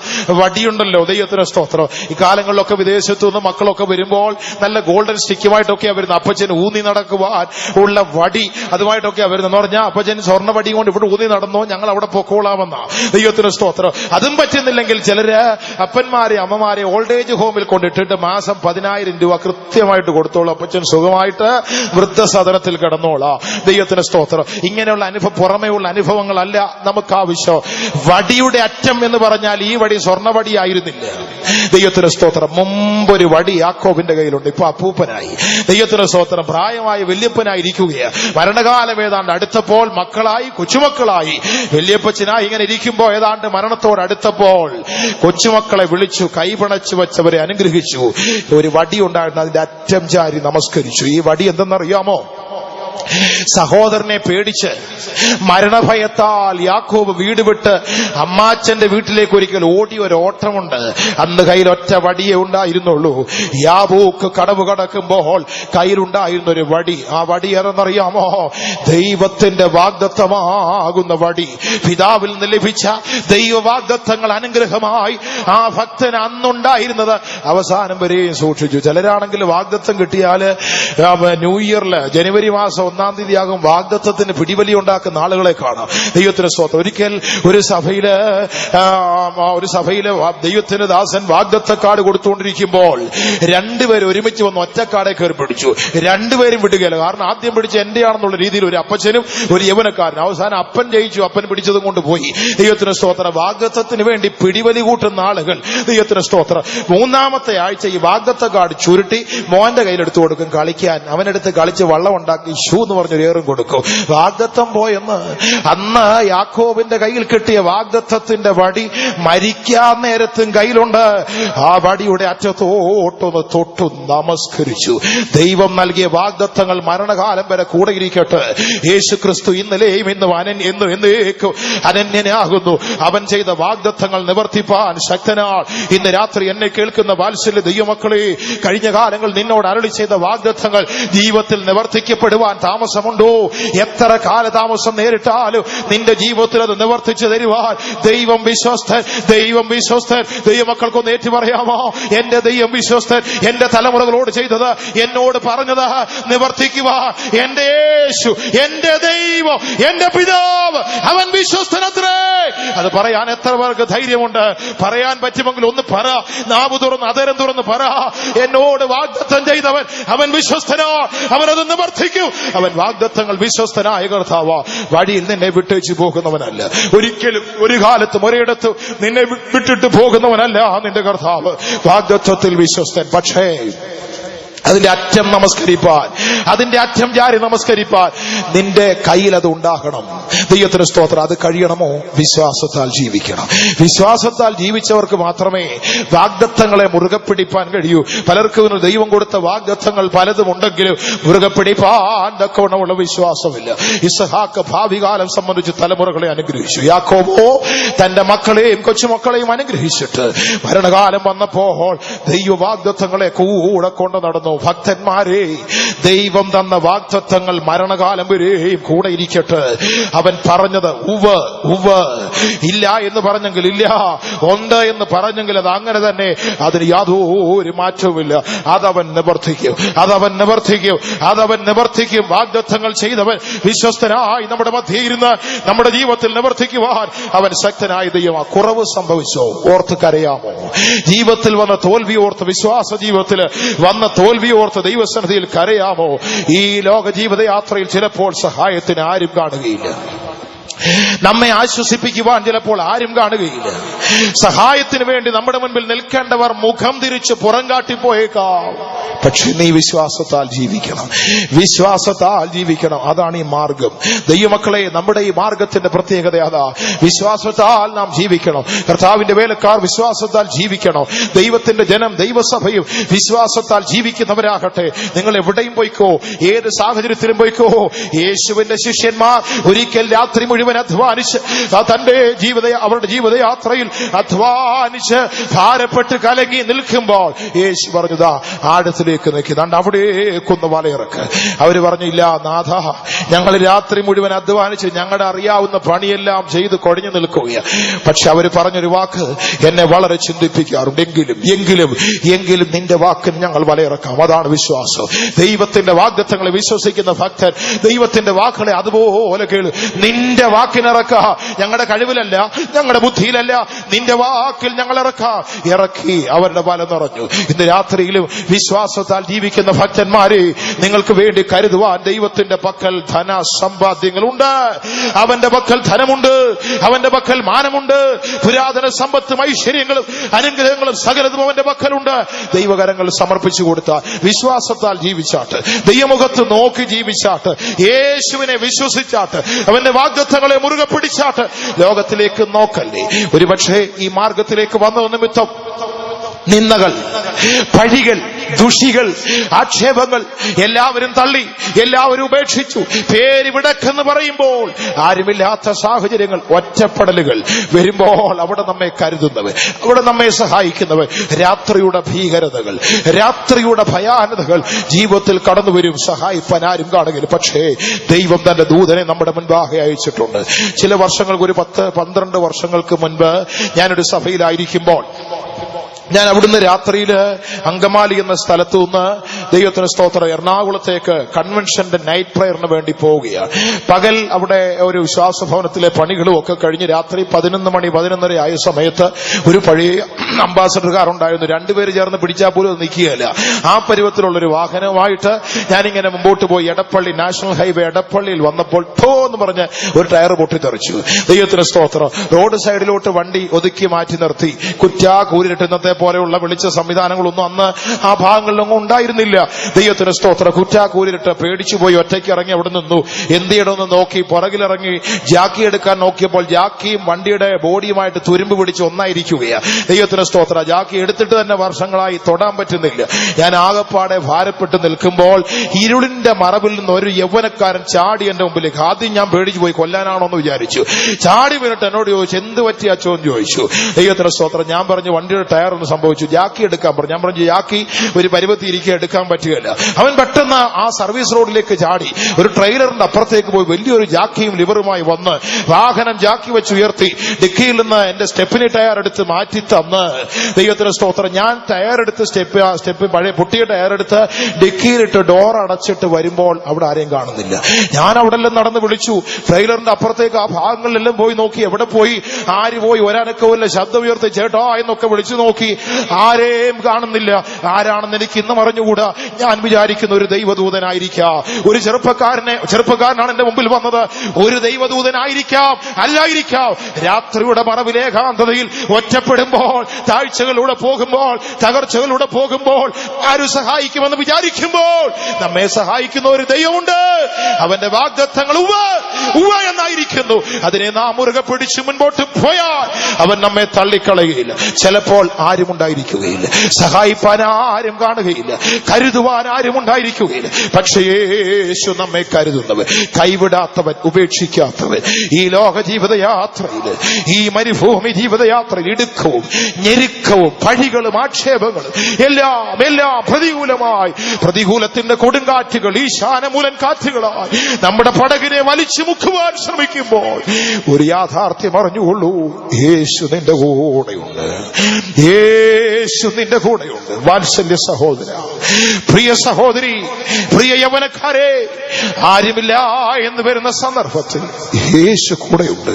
വടിയുണ്ടല്ലോ. ദൈവത്തിന് സ്തോത്രം. ഈ കാലങ്ങളിലൊക്കെ വിദേശത്തു നിന്ന് മക്കളൊക്കെ വരുമ്പോൾ നല്ല ഗോൾഡൻ സ്റ്റിക്കുമായിട്ടൊക്കെയാണ് വരുന്നത്. അപ്പച്ചന് ഊന്നി നടക്കുവാൻ ഉള്ള വടി അതുമായിട്ടൊക്കെയാണ് വരുന്നത്. എന്ന് പറഞ്ഞാൽ അപ്പച്ചൻ സ്വർണ്ണ വടി കൊണ്ട് ഇവിടെ ഊന്നി നടന്നോ, ഞങ്ങൾ അവിടെ പൊക്കോളാമെന്ന. ദൈവത്തിന് സ്തോത്രം. അതും പറ്റുന്നില്ലെങ്കിൽ ചിലര് അപ്പന്മാരെ അമ്മമാരെ ഓൾഡ് ഏജ് ഹോമിൽ കൊണ്ടിട്ടിട്ട് മാസം 10,000 രൂപ കൃത്യമായിട്ട് കൊടുത്തോളൂ, അപ്പച്ചൻ സുഖമായിട്ട് വൃദ്ധസദനത്തിൽ കിടന്നോളാം. ദൈവത്തിന് സ്തോത്രം. ഇങ്ങനെയുള്ള അനുഭവം, പുറമേയുള്ള അനുഭവങ്ങളല്ല നമുക്ക് ആവശ്യം. വടിയുടെ അറ്റം എന്ന് പറഞ്ഞാൽ ഈ വടി സ്വർണ്ണവടി ആയിരുന്നില്ല. ദൈവത്തിന് സ്തോത്രം. മുമ്പൊരു വടി യാക്കോബിന്റെ കയ്യിലുണ്ട്. ഇപ്പൊ അപ്പൂപ്പനായി. ദൈവത്തിന് സ്തോത്രം. പ്രായമായ വല്യപ്പനായിരിക്കുകയാണ്. മരണകാലം ഏതാണ്ട് അടുത്തപ്പോൾ മക്കളായി, കൊച്ചുമക്കളായി. വല്യപ്പച്ചനായി ഇങ്ങനെ ഇരിക്കുമ്പോൾ ഏതാണ്ട് മരണത്തോടടുത്തപ്പോൾ കൊച്ചുമക്കളെ വിളിച്ചു, കൈപിണച്ചു വെച്ചവരെ അനുഗ്രഹിച്ചു. ഒരു വടി ഉണ്ടായിരുന്നു, അതിന്റെ അറ്റം ചാരി നമസ്കരിച്ചു. ഈ വടി എന്തെന്നറിയാമോ? സഹോദരനെ പേടിച്ച് മരണഭയത്താൽ യാക്കോബ് വീട് വിട്ട് അമ്മാച്ചന്റെ വീട്ടിലേക്ക് ഒരിക്കൽ ഓടിയ ഒരു ഓട്ടമുണ്ട്. അന്ന് കയ്യിൽ ഒറ്റ വടിയേ ഉണ്ടായിരുന്നുള്ളൂ. യാബൂക്ക് കടവ് കടക്കുമ്പോൾ കയ്യിലുണ്ടായിരുന്ന ഒരു വടി. ആ വടി ഏതെന്നറിയാമോ? ദൈവത്തിന്റെ വാഗ്ദത്തമാകുന്ന വടി. പിതാവിൽ നിന്ന് ലഭിച്ച ദൈവവാഗ്ദത്തങ്ങൾ അനുഗ്രഹമായി ആ ഭക്തന് അന്നുണ്ടായിരുന്നത് അവസാനം വരെയും സൂക്ഷിച്ചു. ചിലരാണെങ്കിൽ വാഗ്ദത്തം കിട്ടിയാല് ന്യൂ ഇയറില് ജനുവരി മാസം 1-ാം തീയതി ആകും വാഗ്ദത്തത്തിന് പിടിവലി ഉണ്ടാക്കുന്ന ആളുകളെ കാണാം. ദൈവത്തിന് സ്തോത്രം. ഒരിക്കൽ ഒരു സഭയില് ദൈവത്തിന് ദാസൻ വാഗ്ദത്തക്കാട് കൊടുത്തുകൊണ്ടിരിക്കുമ്പോൾ രണ്ടുപേരും ഒരുമിച്ച് വന്ന് ഒറ്റക്കാടെ കയറി പിടിച്ചു. രണ്ടുപേരും വിടുകയില്ല. കാരണം ആദ്യം പിടിച്ച് എന്റെയാണെന്നുള്ള രീതിയിൽ ഒരു അപ്പച്ചനും ഒരു യവനക്കാരനും. അവസാനം അപ്പൻ ജയിച്ചു. അപ്പൻ പിടിച്ചതും കൊണ്ട് പോയി. ദൈവത്തിന് സ്തോത്രം. വാഗ്ദത്തത്തിന് വേണ്ടി പിടിവലി കൂട്ടുന്ന ആളുകൾ. ദൈവത്തിന് സ്തോത്രം. 3-ാമത്തെ ആഴ്ച ഈ വാഗ്ദത്തക്കാട് ചുരുട്ടി മോന്റെ കയ്യിലെടുത്തു കൊടുക്കും കളിക്കാൻ. അവനെടുത്ത് കളിച്ച് വള്ളം ഉണ്ടാക്കി ഷൂ എന്ന് പറഞ്ഞൊരു ഏറും കൊടുക്കും. വാഗ്ദത്തം പോയെന്ന്. അന്ന് യാക്കോബിന്റെ കയ്യിൽ കിട്ടിയ വാഗ്ദത്തത്തിന്റെ വടി മരിക്കാൻ നേരത്തും കയ്യിലുണ്ട്. ആ വടിയുടെ അറ്റത്തോട്ടൊന്ന് തൊട്ടു നമസ്കരിച്ചു. ദൈവം നൽകിയ വാഗ്ദത്തങ്ങൾ മരണകാലം വരെ കൂടെ ഇരിക്കട്ടെ. യേശു ക്രിസ്തു ഇന്നലെയും ഇന്നും എന്നേക്കും അനന്യനാകുന്നു. അവൻ ചെയ്ത വാഗ്ദത്തങ്ങൾ നിവർത്തിപ്പാൻ ശക്തനാൾ. ഇന്ന് രാത്രി എന്നെ കേൾക്കുന്ന വാത്സല്യ ദൈവമക്കളെ, കഴിഞ്ഞ കാലങ്ങൾ നിന്നോട് അരുളി ചെയ്ത വാഗ്ദത്തങ്ങൾ ജീവിതത്തിൽ നിവർത്തിക്കപ്പെടുവാൻ താമസമുണ്ടോ? എത്ര കാലതാമസം നേരിട്ടാലും നിന്റെ ജീവിതത്തിൽ അത് നിവർത്തിച്ചു തരുവാൻ ദൈവം വിശ്വസ്തൻ. ദൈവം വിശ്വസ്തൻ. ദൈവമക്കൾക്കൊന്ന് ഏറ്റു പറയാമോ? എന്റെ ദൈവം വിശ്വസ്തൻ. എന്റെ തലമുറകളോട് ചെയ്തത്, എന്നോട് പറഞ്ഞത് നിവർത്തിക്കുവാൻ എന്റെ യേശു, എന്റെ ദൈവം, എന്റെ പിതാവ്, അവൻ വിശ്വസ്തനത്രേ. അത് പറയാൻ എത്ര പേർക്ക് ധൈര്യമുണ്ട്? പറയാൻ പറ്റുമെങ്കിൽ ഒന്ന് പറ. നാവ് തുറന്ന് അതരം തുറന്ന് പറ. എന്നോട് വാഗ്ദത്തം ചെയ്തവൻ അവൻ വിശ്വസ്തനോ, അവനത് നിവർത്തിക്കും. അവൻ വാഗ്ദത്തങ്ങൾ വിശ്വസ്തനായ കർത്താവാ. വഴിയിൽ നിന്നെ വിട്ടേച്ചു പോകുന്നവനല്ല. ഒരിക്കലും ഒരു കാലത്തും ഒരിടത്തും നിന്നെ വിട്ടിട്ട് പോകുന്നവനല്ല നിന്റെ കർത്താവ്. വാഗ്ദത്തത്തിൽ വിശ്വസ്തൻ. പക്ഷേ അതിന്റെ അറ്റം നമസ്കരിപ്പാൻ, അതിന്റെ അറ്റം ജാരി നമസ്കരിപ്പാൻ നിന്റെ കയ്യിൽ അത് ഉണ്ടാകണം. ദൈവത്തിന് സ്തോത്രം. അത് കഴിയണമോ? വിശ്വാസത്താൽ ജീവിക്കണം. വിശ്വാസത്താൽ ജീവിച്ചവർക്ക് മാത്രമേ വാഗ്ദത്തങ്ങളെ മുറുകെ പിടിപ്പാൻ കഴിയൂ. പലർക്കും ദൈവം കൊടുത്ത വാഗ്ദത്തങ്ങൾ പലതും ഉണ്ടെങ്കിലും മുറുകെ പിടിപ്പാൻ തക്കവണ്ണമുള്ള വിശ്വാസമില്ല. ഇസ്ഹാക്ക് ഭാവി കാലം സംബന്ധിച്ച് തലമുറകളെ അനുഗ്രഹിച്ചു. യാക്കോബോ തന്റെ മക്കളെയും കൊച്ചുമക്കളെയും അനുഗ്രഹിച്ചിട്ട് മരണകാലം വന്നപ്പോൾ ദൈവ വാഗ്ദത്തങ്ങളെ കൂടെ കൊണ്ട് നടന്നു. ഭക്തന്മാരെ, ദൈവം തന്ന വാഗ്ദത്തങ്ങൾ മരണകാലം വരെയും കൂടെ ഇരിക്കട്ടെ. അവൻ പറഞ്ഞത് ഉവ്വ് ഉവ്വ്, ഇല്ല എന്ന് പറഞ്ഞെങ്കിൽ ഇല്ല, ഉണ്ട് എന്ന് പറഞ്ഞെങ്കിൽ അത് അങ്ങനെ തന്നെ, അതിന് യാതൊരു മാറ്റവുമില്ല. അതവൻ നിവർത്തിക്കും, അതവൻ നിവർത്തിക്കും, അതവൻ നിവർത്തിക്കും. വാഗ്ദത്തങ്ങൾ ചെയ്തവൻ വിശ്വസ്തനായി നമ്മുടെ മധ്യേ ഇരുന്ന് നമ്മുടെ ജീവിതത്തിൽ നിവർത്തിക്കുവാൻ അവൻ ശക്തനായ ദൈവമാണ്. കുറവ് സംഭവിച്ചോ ഓർത്ത് കരയാമോ? ജീവിതത്തിൽ വന്ന തോൽവി ഓർത്ത്, വിശ്വാസ ജീവിതത്തിൽ വന്ന തോൽവി ഓർത്ത് ദൈവസന്നിധിയിൽ കരയാമോ? ഈ ലോക ജീവിതയാത്രയിൽ ചിലപ്പോൾ സഹായത്തിന് ആരും കാണുകയില്ല. നമ്മെ ആശ്വസിപ്പിക്കുവാൻ ചിലപ്പോൾ ആരും കാണുകയില്ല. സഹായത്തിന് വേണ്ടി നമ്മുടെ മുൻപിൽ നിൽക്കേണ്ടവർ മുഖം തിരിച്ച് പുറം കാട്ടിപ്പോയേക്കാം. പക്ഷെ നീ വിശ്വാസത്താൽ ജീവിക്കണം, വിശ്വാസത്താൽ ജീവിക്കണം. അതാണ് ഈ മാർഗം. ദൈവമക്കളെ, നമ്മുടെ ഈ മാർഗത്തിന്റെ പ്രത്യേകത അതാ. വിശ്വാസത്താൽ നാം ജീവിക്കണം. കർത്താവിന്റെ വേലക്കാർ വിശ്വാസത്താൽ ജീവിക്കണം. ദൈവത്തിന്റെ ജനം, ദൈവസഭയും വിശ്വാസത്താൽ ജീവിക്കുന്നവരാകട്ടെ. നിങ്ങൾ എവിടെയും പോയിക്കോ, ഏത് സാഹചര്യത്തിലും പോയിക്കോ. യേശുവിന്റെ ശിഷ്യന്മാർ ഒരിക്കൽ രാത്രി മുഴുവൻ അധ്വാനിച്ച് അവരുടെ ജീവിതയാത്രയിൽ അധ്വാനിച്ച് ഭാരപ്പെട്ട് കലങ്ങി നിൽക്കുമ്പോൾ യേശു പറഞ്ഞതാ, ആഴത്തിലേക്ക് നിൽക്കുന്നുണ്ട്, അവിടേക്കൊന്ന് വലയിറക്ക്. അവര് പറഞ്ഞില്ല, നാഥ, ഞങ്ങൾ രാത്രി മുഴുവൻ അധ്വാനിച്ച് ഞങ്ങളുടെ അറിയാവുന്ന പണിയെല്ലാം ചെയ്ത് കൊടിഞ്ഞു നിൽക്കുകയാണ്. പക്ഷെ അവര് പറഞ്ഞൊരു വാക്ക് എന്നെ വളരെ ചിന്തിപ്പിക്കാറുണ്ട്. എങ്കിലും നിന്റെ വാക്കിന് ഞങ്ങൾ വലയിറക്കാം. അതാണ് വിശ്വാസം. ദൈവത്തിന്റെ വാഗ്ദത്തങ്ങളെ വിശ്വസിക്കുന്ന ഭക്തൻ ദൈവത്തിന്റെ വാക്കുകളെ അതുപോലെ കേളു. നിന്റെ വാക്കിനിറക്ക. ഞങ്ങളുടെ കഴിവിലല്ല, ഞങ്ങളുടെ ബുദ്ധിയിലല്ല, നിന്റെ വാക്കിൽ ഞങ്ങൾ ഇറക്കി അവരുടെ വല നിറഞ്ഞു. ഇന്ന് രാത്രിയിലും വിശ്വാസത്താൽ ജീവിക്കുന്ന ഭക്തന്മാരെ, നിങ്ങൾക്ക് വേണ്ടി കരുതുവാൻ ദൈവത്തിന്റെ പക്കൽ ധന സമ്പാദ്യങ്ങളുണ്ട്. അവന്റെ പക്കൽ ധനമുണ്ട്, അവന്റെ പക്കൽ മാനമുണ്ട്, പുരാതന സമ്പത്തും ഐശ്വര്യങ്ങളും അനുഗ്രഹങ്ങളും സകലതും അവന്റെ പക്കലുണ്ട്. ദൈവകരങ്ങൾ സമർപ്പിച്ചു കൊടുത്താൽ, വിശ്വാസത്താൽ ജീവിച്ചാട്ട്, ദൈവമുഖത്ത് നോക്കി ജീവിച്ചാട്ട്, യേശുവിനെ വിശ്വസിച്ചാട്ട്, അവന്റെ വാഗ്ദത്തങ്ങളെ മുറുകെ പിടിച്ചാട്ട് ലോകത്തിലേക്ക് നോക്കല്ലേ. ഒരുപക്ഷെ ഈ മാർഗത്തിലേക്ക് വന്ന നിമിത്തം നിന്ദകൾ, പഴികൾ, ദുഷികൾ, ആക്ഷേപങ്ങൾ എല്ലാവരും തള്ളി, എല്ലാവരും ഉപേക്ഷിച്ചു. പേര് വിടക്കെന്ന് പറയുമ്പോൾ ആരുമില്ലാത്ത സാഹചര്യങ്ങൾ, ഒറ്റപ്പെടലുകൾ വരുമ്പോൾ അവിടെ നമ്മെ കരുതുന്നവർ, അവിടെ നമ്മെ സഹായിക്കുന്നവർ, രാത്രിയുടെ ഭീകരതകൾ, രാത്രിയുടെ ഭയാനതകൾ ജീവിതത്തിൽ കടന്നു വരും. സഹായിപ്പാൻ ആരും കാണുകയില്ല. പക്ഷേ ദൈവം തന്റെ ദൂതനെ നമ്മുടെ മുൻപാകെ അയച്ചിട്ടുണ്ട്. ചില വർഷങ്ങൾക്ക്, ഒരു 10-12 വർഷങ്ങൾക്ക് മുൻപ് ഞാനൊരു സഭയിലായിരിക്കുമ്പോൾ ഞാൻ അവിടുന്ന് രാത്രിയിൽ അങ്കമാലി എന്ന സ്ഥലത്തു നിന്ന് ദൈവത്തിന് സ്തോത്രം എറണാകുളത്തേക്ക് കൺവെൻഷന്റെ നൈറ്റ് പ്രയറിന് വേണ്ടി പോവുകയാണ്. പകൽ അവിടെ ഒരു വിശ്വാസഭവനത്തിലെ പണികളും ഒക്കെ കഴിഞ്ഞ് രാത്രി 11:30 ആയ സമയത്ത് ഒരു പഴയ അംബാസഡർ കാർ ഉണ്ടായിരുന്നു. രണ്ടുപേര് ചേർന്ന് പിടിച്ചാൽ പോലും നിൽക്കുകയില്ല. ആ പരുവത്തിലുള്ളൊരു വാഹനമായിട്ട് ഞാനിങ്ങനെ മുമ്പോട്ട് പോയി എടപ്പള്ളി, നാഷണൽ ഹൈവേ എടപ്പള്ളിയിൽ വന്നപ്പോൾ ഠോ എന്ന് പറഞ്ഞ് ഒരു ടയർ പൊട്ടിത്തെറിച്ചു. ദൈവത്തിന് സ്തോത്രം. റോഡ് സൈഡിലോട്ട് വണ്ടി ഒതുക്കി മാറ്റി നിർത്തി. കൂരിട്ട് ഇന്നത്തെ പോലെയുള്ള വെളിച്ച സംവിധാനങ്ങളൊന്നും അന്ന് ആ ഭാഗങ്ങളിലൊന്നും ഉണ്ടായിരുന്നില്ല. ദൈവത്തിന് സ്തോത്രം. കൂരിട്ട് പേടിച്ചു പോയി ഒറ്റയ്ക്ക് ഇറങ്ങി അവിടെ നിന്നു. എന്ത് ചെയ്യണമെന്ന് നോക്കി പുറകിലിറങ്ങി ജാക്കി എടുക്കാൻ നോക്കിയപ്പോൾ ജാക്കിയും വണ്ടിയുടെ ബോഡിയുമായിട്ട് തുരുമ്പ് പിടിച്ച് ഒന്നായിരിക്കുകയാണ്. ദൈവത്തിന് സ്തോത്രം. ജാക്കി എടുത്തിട്ട് തന്നെ വർഷങ്ങളായി തൊടാൻ പറ്റുന്നില്ല. ഞാൻ ആകപ്പാടെ ഭാരപ്പെട്ട് നിൽക്കുമ്പോൾ ഇരുളിന്റെ മറവിൽ നിന്ന് ഒരു യൗവനക്കാരൻ ചാടി എന്റെ മുമ്പിലേക്ക്. ആദ്യം ഞാൻ പേടിച്ചു പോയി, കൊല്ലാനാണോ എന്ന് വിചാരിച്ചു. ചാടി വീണിട്ട് എന്നോട് ചോദിച്ചു, എന്ത് പറ്റി അച്ചോ എന്ന് ചോദിച്ചു. ദൈവത്തിന് സ്തോത്രം. ഞാൻ പറഞ്ഞു, വണ്ടിയുടെ ടയർ ഒന്ന് സംഭവിച്ചു, ജാക്കി എടുക്കാൻ പറഞ്ഞു. ഞാൻ പറഞ്ഞു, ജാക്കി ഒരു പരുവത്തി ഇരിക്കുക, എടുക്കാൻ പറ്റുകയില്ല. അവൻ പെട്ടെന്ന് ആ സർവീസ് റോഡിലേക്ക് ചാടി ഒരു ട്രെയിലറിന്റെ അപ്പുറത്തേക്ക് പോയി വലിയൊരു ജാക്കിയും ലിവറുമായി വന്ന് വാഹനം ജാക്കി വെച്ച് ഉയർത്തി ഡിക്കിയിൽ നിന്ന് എന്റെ സ്റ്റെപ്പിന് ടയർ എടുത്ത് മാറ്റി തന്ന്. ദൈവത്തിന് സ്തോത്രം. ഞാൻ ടയർ എടുത്ത് സ്റ്റെപ്പ് പഴയ പൊട്ടിയ ടയർ എടുത്ത് ഡിക്കിയിലിട്ട് ഡോർ അടച്ചിട്ട് വരുമ്പോൾ അവിടെ ആരെയും കാണുന്നില്ല. ഞാൻ അവിടെ എല്ലാം നടന്ന് വിളിച്ചു. ട്രെയിലറിന്റെ അപ്പുറത്തേക്ക് ആ ഭാഗങ്ങളിലെല്ലാം പോയി നോക്കി. എവിടെ പോയി, ആര് പോയി, ഒരനക്കവുമില്ല. ശബ്ദം ഉയർത്തി ചേട്ടാ എന്നൊക്കെ വിളിച്ചു നോക്കി. ആരെയും കാണുന്നില്ല. ആരാണെന്ന് എനിക്ക് ഇന്നും അറിഞ്ഞുകൂടാ. ഞാൻ വിചാരിക്കുന്ന ഒരു ദൈവദൂതനായിരിക്കാം. ഒരു ചെറുപ്പക്കാരനാണ് എന്റെ മുമ്പിൽ വന്നത്. ഒരു ദൈവദൂതനായിരിക്കാം, അല്ലായിരിക്കാം. രാത്രിയുടെ മറവിൽ ഏകാന്തതയിൽ ഒറ്റപ്പെടുമ്പോൾ, താഴ്ചകളിലൂടെ പോകുമ്പോൾ, തകർച്ചകളിലൂടെ പോകുമ്പോൾ ആര് സഹായിക്കുമെന്ന് വിചാരിക്കുമ്പോൾ നമ്മെ സഹായിക്കുന്ന ഒരു ദൈവമുണ്ട്. അവന്റെ വാഗ്ദത്തങ്ങൾ ഉവ്വ എന്നായിരിക്കുന്നു. അതിനെ നാം മുറുകെ പിടിച്ച് മുൻപോട്ട് പോയാൽ അവൻ നമ്മെ തള്ളിക്കളയുകയില്ല. ചിലപ്പോൾ ആരും ഉണ്ടായിരിക്കുകയില്ല, സഹായിപ്പാൻ ആരും കാണുകയില്ല, കരുതുവാൻ ആരും ഉണ്ടായിരിക്കുകയില്ല. പക്ഷേ യേശു നമ്മെ കരുതുന്നവൻ, കൈവിടാത്തവൻ, ഉപേക്ഷിക്കാത്തവൻ. ഈ ലോക ജീവിതയാത്രയിൽ, ഈ മരുഭൂമി ജീവിതയാത്രയിൽ ഇടുക്കവും ഞെരുക്കവും പഴികളും ആക്ഷേപങ്ങളും എല്ലാം പ്രതികൂലത്തിന്റെ കൊടുങ്കാറ്റുകൾ, ഈശാനമൂലൻ കാറ്റുകളായി നമ്മുടെ പടകിനെ വലിച്ചു മുക്കുവാൻ ശ്രമിക്കുമ്പോൾ ഒരു യാഥാർത്ഥ്യം അറിഞ്ഞുകൊള്ളൂ, യേശു നിന്റെ കൂടെയുണ്ട്. യേശു നിന്റെ കൂടെയുണ്ട്. വാത്സല്യ സഹോദര, പ്രിയ സഹോദരി, പ്രിയ യൗവനക്കാരെ, ആരുമില്ല എന്ന് വരുന്ന സന്ദർഭത്തിൽ യേശു കൂടെയുണ്ട്.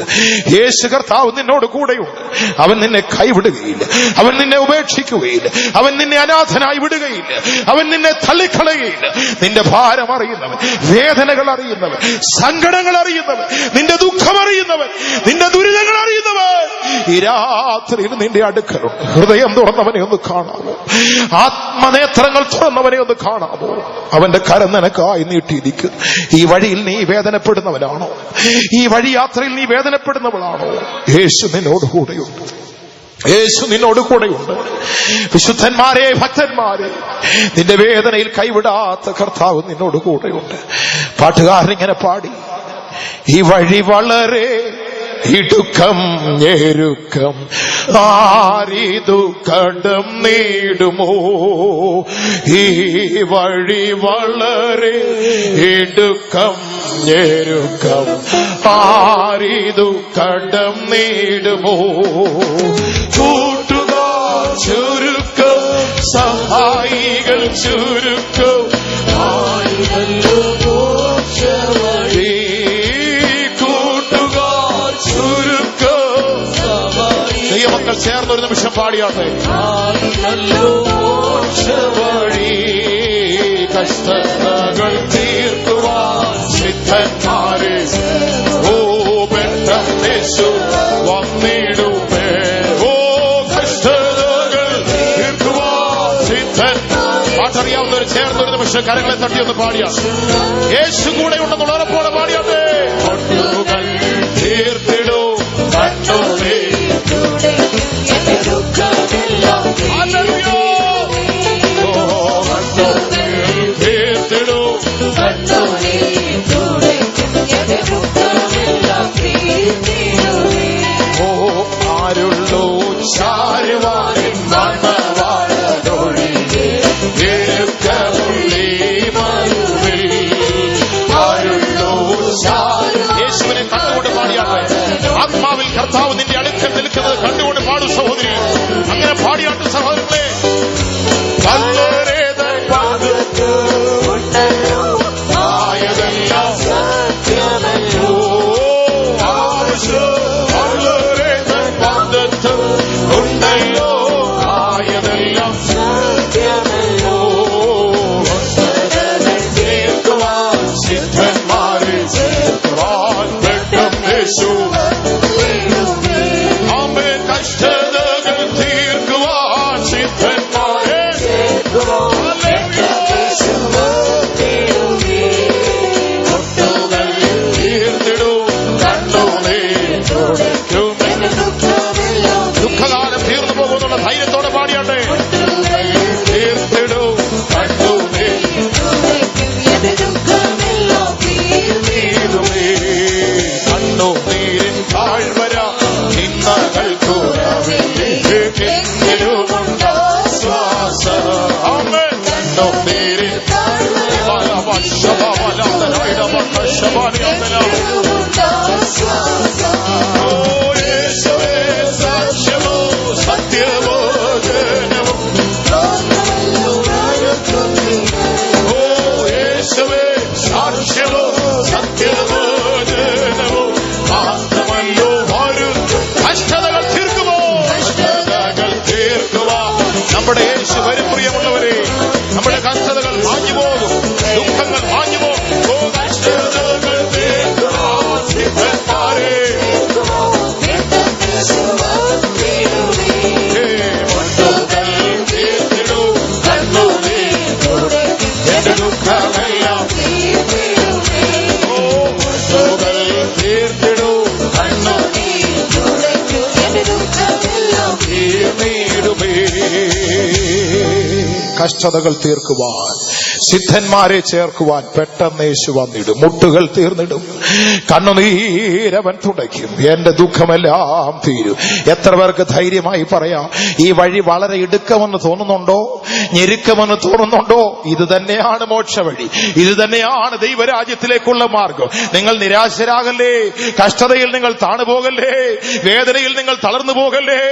യേശു കർത്താവ് നിന്നോട് കൂടെയുണ്ട്. അവൻ നിന്നെ കൈവിടുകയില്ല, അവൻ നിന്നെ ഉപേക്ഷിക്കുകയില്ല, അവൻ നിന്നെ അനാഥനായി വിടുകയില്ല, അവൻ നിന്നെ തള്ളിക്കളയുകയില്ല. നിന്റെ ഭാരം അറിയുന്നവൻ, വേദനകൾ അറിയുന്നവൻ, സങ്കടങ്ങൾ അറിയുന്നവൻ, നിന്റെ ദുഃഖം അറിയുന്നവൻ, നിന്റെ ദുരിതങ്ങൾ അറിയുന്നവൻ ഈ രാത്രിയിൽ നിന്റെ അടുക്കലുണ്ട്. ഹൃദയം തുറന്നവനെ ഒന്ന് കാണാമോ? ആത്മനേത്രങ്ങൾ തുറന്നവനെ ഒന്ന് കാണാമോ? അവന്റെ കരം നിനക്കായി നീട്ടിയിരിക്കും. ഈ വഴിയിൽ നീ വേദനപ്പെടുന്നവനാണോ? ഈ വഴി യാത്രയിൽ നീ വേദനപ്പെടുന്നവളാണോ? യേശു നിന്നോട് കൂടെയുണ്ട്. യേശു നിന്നോട് കൂടെയുണ്ട്. വിശുദ്ധന്മാരെ, ഭക്തന്മാരെ, നിന്റെ വേദനയിൽ കൈവിടാത്ത കർത്താവ് നിന്നോട് കൂടെയുണ്ട്. പാട്ടുകാരൻ ഇങ്ങനെ പാടി, ഈ വഴി വളരെ ഇടുക്കം ഞെരുക്കം, ആരിതു കടം നേടുമോ? ഈ വഴി വളരെ ഇടുക്കം ഞെരുക്കം, ആരിതു കടം നേടുമോ? കൂട്ടുകാർ ചുരുക്കം, സഹായികൾ ചുരുക്കം, ആയിരല്ലോ മോക്ഷവഴി. ദൈവമക്കൾ ചേർന്നൊരു നിമിഷം പാടിയാട്ടെ. വഴി കഷ്ടതകൾ തീർക്കുവാൻ സിദ്ധന്മാരെ, ഓ പെട്ടെന്നേശു വന്നിടുമേ. ഓ കഷ്ടതകൾ തീർക്കുവാൻ സിദ്ധൻ. പാട്ടറിയാവുന്നവർ ചേർന്നൊരു നിമിഷം കരങ്ങളെ തട്ടി ഒന്ന് പാടിയാ. യേശു കൂടെ ഉണ്ടെന്നുള്ള ഉറപ്പോടെ പാടിയാട്ടെ. കൊണ്ടുകൾ തീർത്തിടൂ കണ്ണോടെ, ആരുള്ളൂ ചാരുവാൻ മണവാളൊഴികെ, ആരുള്ളൂ. യേശുവിനെ കണ്ടുകൊണ്ട് പാടിയാട്ടെ. ആത്മാവിൽ കർത്താവ് നിന്റെ അടുക്കൽ നിൽക്കുന്നത് കണ്ടുകൊണ്ട് പാടും സഹോദരി. അങ്ങനെ പാടിയാട്ട് സഹോദരങ്ങളെ. ദുഃഖകാലം തീർന്നു പോകുന്നുള്ള ധൈര്യത്തോടെ പാടിയാട്ടെ. തീർത്തിടും കണ്ണുനീ കണ്ണുനീരിൻ താഴ്വര നിന്നകൾ കണ്ണുനീരിൻ സാക്ഷ്യമോ സത്യമോ ജനവും, ഓ യേശുവേ സാക്ഷ്യമോ സത്യമോ ജനവും, ആത്മല്ലോ ഒരു കഷ്ടതകൾ തീർക്കുമോ? കഷ്ടതകൾ തീർക്കുവാ നമ്മുടെ യേശു വരും. പ്രിയമുള്ളവരെ, നമ്മുടെ കഷ്ടതകൾ കഷ്ടതകൾ തീർക്കുവാൻ, സിദ്ധന്മാരെ ചേർക്കുവാൻ പെട്ടെന്ന് യേശു വന്നിടും. മുട്ടുകൾ തീർന്നിടും, കണ്ണുനീരവൻ തുടയ്ക്കും, എന്റെ ദുഃഖമെല്ലാം തീരും. എത്ര പേർക്ക് ധൈര്യമായി പറയാം, ഈ വഴി വളരെ ഇടുക്കമെന്ന് തോന്നുന്നുണ്ടോ, ഞെരുക്കമെന്ന് തോന്നുന്നുണ്ടോ? ഇത് തന്നെയാണ് മോക്ഷവഴി, ഇത് തന്നെയാണ് ദൈവരാജ്യത്തിലേക്കുള്ള മാർഗം. നിങ്ങൾ നിരാശരാകല്ലേ, കഷ്ടതയിൽ നിങ്ങൾ താണുപോകല്ലേ, വേദനയിൽ നിങ്ങൾ തളർന്നു പോകല്ലേ.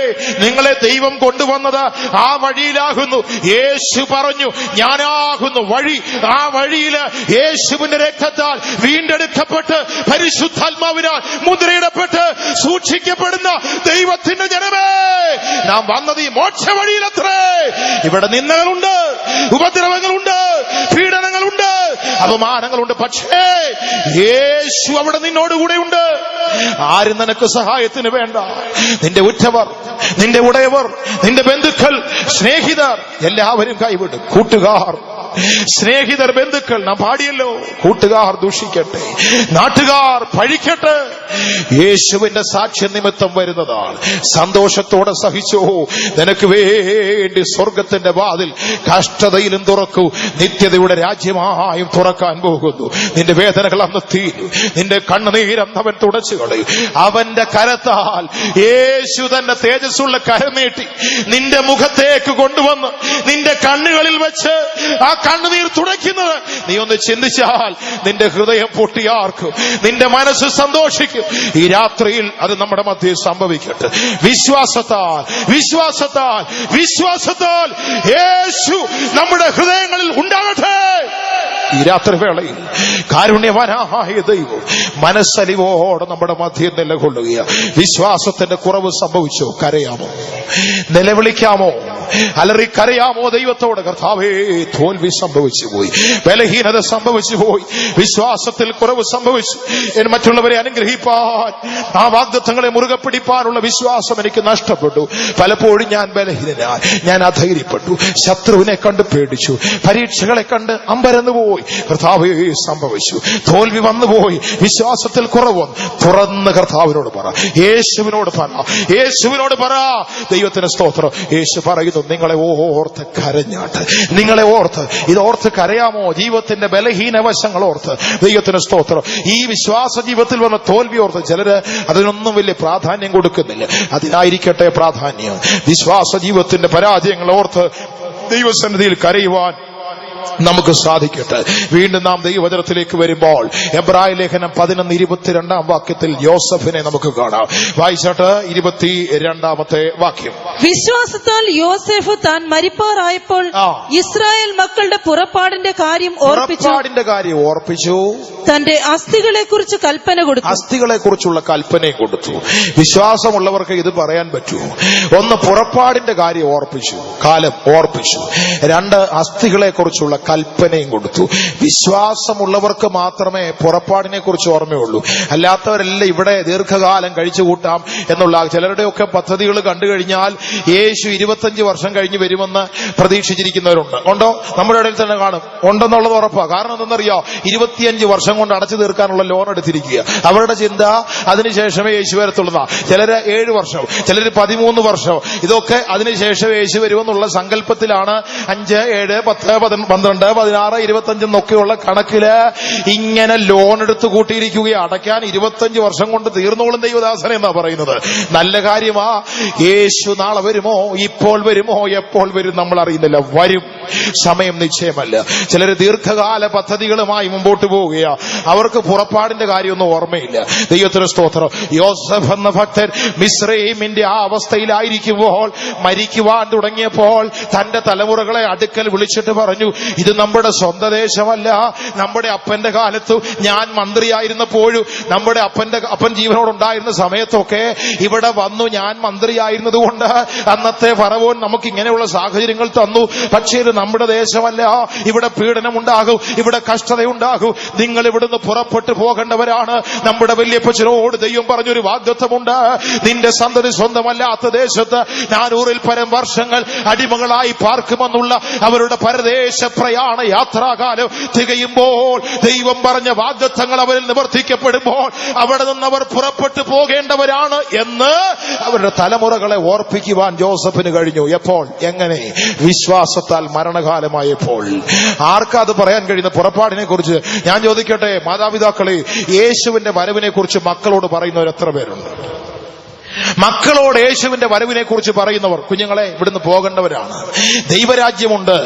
നിങ്ങളെ ദൈവം കൊണ്ടുവന്നത് ആ വഴിയിലാകുന്നു. യേശു പറഞ്ഞു, ഞാനാകുന്നു വഴി. ആ വഴിയിൽ യേശുവിന്റെ രക്തത്താൽ വീണ്ടെടുക്കപ്പെട്ട് പരിശുദ്ധാത്മാവിനാൽ മുദ്രയിടപ്പെട്ട് സൂക്ഷിക്കപ്പെടുന്ന ദൈവത്തിന്റെ ജനമേ, നാം വന്നത് ഈ മോക്ഷ വഴിയിലത്രേ. ഇവിടെ നിന്ദകളുണ്ട്, ഉപദ്രവങ്ങളുണ്ട്, പീഡനങ്ങളുണ്ട്, അപമാനങ്ങളുണ്ട്. പക്ഷേ യേശു അവിടെ നിന്നോടുകൂടെയുണ്ട്. ആരും നിനക്ക് സഹായത്തിന് വേണ്ട. നിന്റെ ഉറ്റവർ, നിന്റെ ഉടയവർ, നിന്റെ ബന്ധുക്കൾ, സ്നേഹിതർ എല്ലാവരും കൈവിടും. കൂട്ടുകാർ, സ്നേഹിതർ, ബന്ധുക്കൾ, നാം പാടിയല്ലോ, കൂട്ടുകാർ ദൂഷിക്കട്ടെ, നാട്ടുകാർ പഴിക്കട്ടെ, യേശുവിന്റെ സാക്ഷ്യ നിമിത്തം വരുന്നതാണ്. സന്തോഷത്തോടെ സഹിച്ചോ, നിനക്ക് വേണ്ടി സ്വർഗത്തിന്റെ വാതിൽ കഷ്ടതയിലും തുറക്കൂ, നിത്യതയുടെ രാജ്യമായും തുറക്കാൻ പോകുന്നു. നിന്റെ വേദനകൾ അന്ന് തീരും, നിന്റെ കണ്ണുനീരന്നവൻ തുടച്ചു കളയും. അവന്റെ കരത്താൽ, യേശു തന്നെ തേജസ്സുള്ള കരം നീട്ടി നിന്റെ മുഖത്തേക്ക് കൊണ്ടുവന്ന് നിന്റെ കണ്ണുകളിൽ വെച്ച് ആ കണ്ണുനീർ തുടയ്ക്കുന്നത് നീ ഒന്ന് ചിന്തിച്ചാൽ നിന്റെ ഹൃദയം പൊട്ടിയാർക്കും, നിന്റെ മനസ്സ് സന്തോഷിക്കും. ഈ രാത്രിയിൽ അത് നമ്മുടെ മധ്യേ സംഭവിക്കട്ടെ. വിശ്വാസത്താൽ, വിശ്വാസത്താൽ, വിശ്വാസത്താൽ യേശു നമ്മുടെ ഹൃദയങ്ങളിൽ ഉണ്ടാകട്ടെ. ഈ രാത്രി വേളയിൽ കാരുണ്യവാനായ ദൈവം മനസ്സലിവോടെ നമ്മുടെ മധ്യേ നിലകൊള്ളുക. വിശ്വാസത്തിന്റെ കുറവ് സംഭവിച്ചോ? കരയാമോ? നിലവിളിക്കാമോ? അലറിക്കരയാമോ ദൈവത്തോട്? കർത്താവേ, തോൽവി സംഭവിച്ചു പോയി, ബലഹീനത സംഭവിച്ചു പോയി, വിശ്വാസത്തിൽ കുറവ് സംഭവിച്ചു, മറ്റുള്ളവരെ അനുഗ്രഹിപ്പാൻ, ആ വാഗ്ദത്തങ്ങളെ മുറുകെ പിടിപ്പാനുള്ള വിശ്വാസം എനിക്ക് നഷ്ടപ്പെട്ടു. പലപ്പോഴും ഞാൻ ബലഹീനനായി, ഞാൻ അധൈര്യപ്പെട്ടു, ശത്രുവിനെ കണ്ട് പേടിച്ചു, പരീക്ഷകളെ കണ്ട് അമ്പരന്നു പോയി. കർത്താവേ, സംഭവിച്ചു, തോൽവി വന്നുപോയി, വിശ്വാസത്തിൽ കുറവ് വന്നു. തുറന്ന് കർത്താവിനോട് പറ, യേശുവിനോട് പറ, യേശുവിനോട് പറ. ദൈവത്തിന് സ്തോത്രം. യേശു പറയുന്നു, നിങ്ങളെ ഓർത്ത് കരഞ്ഞാട്ട്, നിങ്ങളെ ഓർത്ത്, ഇതോർത്ത് കരയാമോ? ജീവിതത്തിന്റെ ബലഹീന വശങ്ങൾ ഓർത്ത്. ദൈവത്തിന് സ്തോത്രം. ഈ വിശ്വാസ ജീവിതത്തിൽ വന്ന തോൽവി ഓർത്ത് ചിലര് അതിനൊന്നും വലിയ പ്രാധാന്യം കൊടുക്കുന്നില്ല. അതിനായിരിക്കട്ടെ പ്രാധാന്യം. വിശ്വാസ ജീവിതത്തിന്റെ പരാജയങ്ങൾ ഓർത്ത് ദൈവസന്നിധിയിൽ കരയുവാൻ നമുക്ക് സാധിക്കട്ടെ. വീണ്ടും നാം ദൈവവചനത്തിലേക്ക് വരുമ്പോൾ എബ്രായ ലേഖനം 11:22 വാക്യത്തിൽ യോസഫിനെ നമുക്ക് കാണാം. വായിച്ചാട്ട് 22 വാക്യം. വിശ്വാസത്താൽ യോസേഫ് താൻ മരിപ്പാറായപ്പോൾ ഇസ്രായേൽ മക്കളുടെ പുറപ്പാടിന്റെ കാര്യം ഓർപ്പിച്ചു, തന്റെ അസ്ഥികളെ കുറിച്ച് കൽപ്പന കൊടുത്തു. അസ്ഥികളെ കുറിച്ചുള്ള കൽപ്പനയും കൊടുത്തു. വിശ്വാസമുള്ളവർക്ക് ഇത് പറയാൻ പറ്റൂ. ഒന്ന്, പുറപ്പാടിന്റെ കാര്യം ഓർപ്പിച്ചു, കാലം ഓർപ്പിച്ചു. രണ്ട്, അസ്ഥികളെ കുറിച്ചുള്ള കൽപ്പനയും കൊടുത്തു. വിശ്വാസമുള്ളവർക്ക് മാത്രമേ പുറപ്പാടിനെ കുറിച്ച് ഓർമ്മയുള്ളൂ. അല്ലാത്തവരെല്ലാം ഇവിടെ ദീർഘകാലം കഴിച്ചു കൂട്ടാം എന്നുള്ള ചിലരുടെയൊക്കെ പദ്ധതികൾ കണ്ടു കഴിഞ്ഞാൽ യേശു 25 വർഷം കഴിഞ്ഞ് വരുമെന്ന് പ്രതീക്ഷിച്ചിരിക്കുന്നവരുണ്ട്. ഉണ്ടോ? നമ്മുടെ ഇടയിൽ തന്നെ കാണും. ഉണ്ടെന്നുള്ളത് ഉറപ്പാണ്. കാരണം എന്തെന്നറിയോ? 25 വർഷം കൊണ്ട് അടച്ചു തീർക്കാനുള്ള ലോൺ എടുത്തിരിക്കുക. അവരുടെ ചിന്ത അതിനുശേഷമേ യേശു വരത്തുള്ളതാ. ചിലര് 7 വർഷം, ചിലര് 13 വർഷം. ഇതൊക്കെ അതിനുശേഷം യേശു വരുമെന്നുള്ള സങ്കല്പത്തിലാണ് 5, 7, 10, 12, 16, 25 എന്നൊക്കെയുള്ള കണക്കില് ഇങ്ങനെ ലോൺ എടുത്ത് കൂട്ടിയിരിക്കുക. അടയ്ക്കാൻ 25 വർഷം കൊണ്ട് തീർന്നോളും ദൈവദാസനെ എന്നാ പറയുന്നത്. നല്ല കാര്യമാ. യേശു നാളെ വരുമോ, ഇപ്പോൾ വരുമോ, എപ്പോൾ വരും നമ്മൾ അറിയുന്നില്ല. വരും, സമയം നിശ്ചയമല്ല. ചിലര് ദീർഘകാല പദ്ധതികളുമായി മുമ്പോട്ട് പോവുകയാ. അവർക്ക് പുറപ്പാടിന്റെ കാര്യമൊന്നും ഓർമ്മയില്ല. ദൈവത്തിന് സ്തോത്രം. യോസഫ് എന്ന ഭക്തൻ മിസ്രയീമിന്റെ ആ അവസ്ഥയിലായിരിക്കുമ്പോൾ, മരിക്കുവാൻ തുടങ്ങിയപ്പോൾ തന്റെ തലമുറകളെ അടുക്കൽ വിളിച്ചിട്ട് പറഞ്ഞു, ഇത് നമ്മുടെ സ്വന്തം ദേശമല്ല. നമ്മുടെ അപ്പന്റെ കാലത്ത്, ഞാൻ മന്ത്രിയായിരുന്നപ്പോഴും, നമ്മുടെ അപ്പൻ ജീവനോടുണ്ടായിരുന്ന സമയത്തൊക്കെ ഇവിടെ വന്നു ഞാൻ മന്ത്രിയായിരുന്നത് കൊണ്ട് അന്നത്തെ ഫറവോൻ നമുക്ക് ഇങ്ങനെയുള്ള സാഹചര്യങ്ങൾ തന്നു. പക്ഷേ ഇത് നമ്മുടെ ദേശമല്ല. ഇവിടെ പീഡനമുണ്ടാകും, ഇവിടെ കഷ്ടതയുണ്ടാകും. നിങ്ങൾ ഇവിടുന്ന് പുറപ്പെട്ടു പോകേണ്ടവരാണ്. നമ്മുടെ വല്യപ്പച്ചനോട് ദൈവം പറഞ്ഞൊരു വാഗ്ദത്തമുണ്ട്. നിന്റെ സന്തതി സ്വന്തമല്ലാത്ത ദേശത്ത് 400-ൽ പരം വർഷങ്ങൾ അടിമകളായി പാർക്കുമെന്നുള്ള അവരുടെ പരദേശ പ്രയാണ യാത്രാകാലം തികയുമ്പോൾ, ദൈവം പറഞ്ഞ വാഗ്ദത്തങ്ങൾ അവരിൽ നിവർത്തിക്കപ്പെടുമ്പോൾ അവിടെ നിന്ന് അവർ പുറപ്പെട്ടു പോകേണ്ടവരാണ് എന്ന് അവരുടെ തലമുറകളെ ഓർപ്പിക്കുവാൻ ജോസഫിന് കഴിഞ്ഞു. എപ്പോൾ? എങ്ങനെ? വിശ്വാസത്താൽ മരണകാലമായപ്പോൾ. ആർക്കത് പറയാൻ കഴിയുന്ന പുറപ്പാടിനെ കുറിച്ച് ഞാൻ ചോദിക്കട്ടെ, മാതാപിതാക്കളെ, യേശുവിന്റെ വരവിനെ കുറിച്ച് മക്കളോട് പറയുന്നവർ എത്ര പേരുണ്ട്? മക്കളോട് യേശുവിന്റെ വരവിനെ കുറിച്ച് പറയുന്നവർ കുഞ്ഞുങ്ങളെ ഇവിടുന്ന് പോകേണ്ടവരാണ്, ദൈവരാജ്യമുണ്ട്,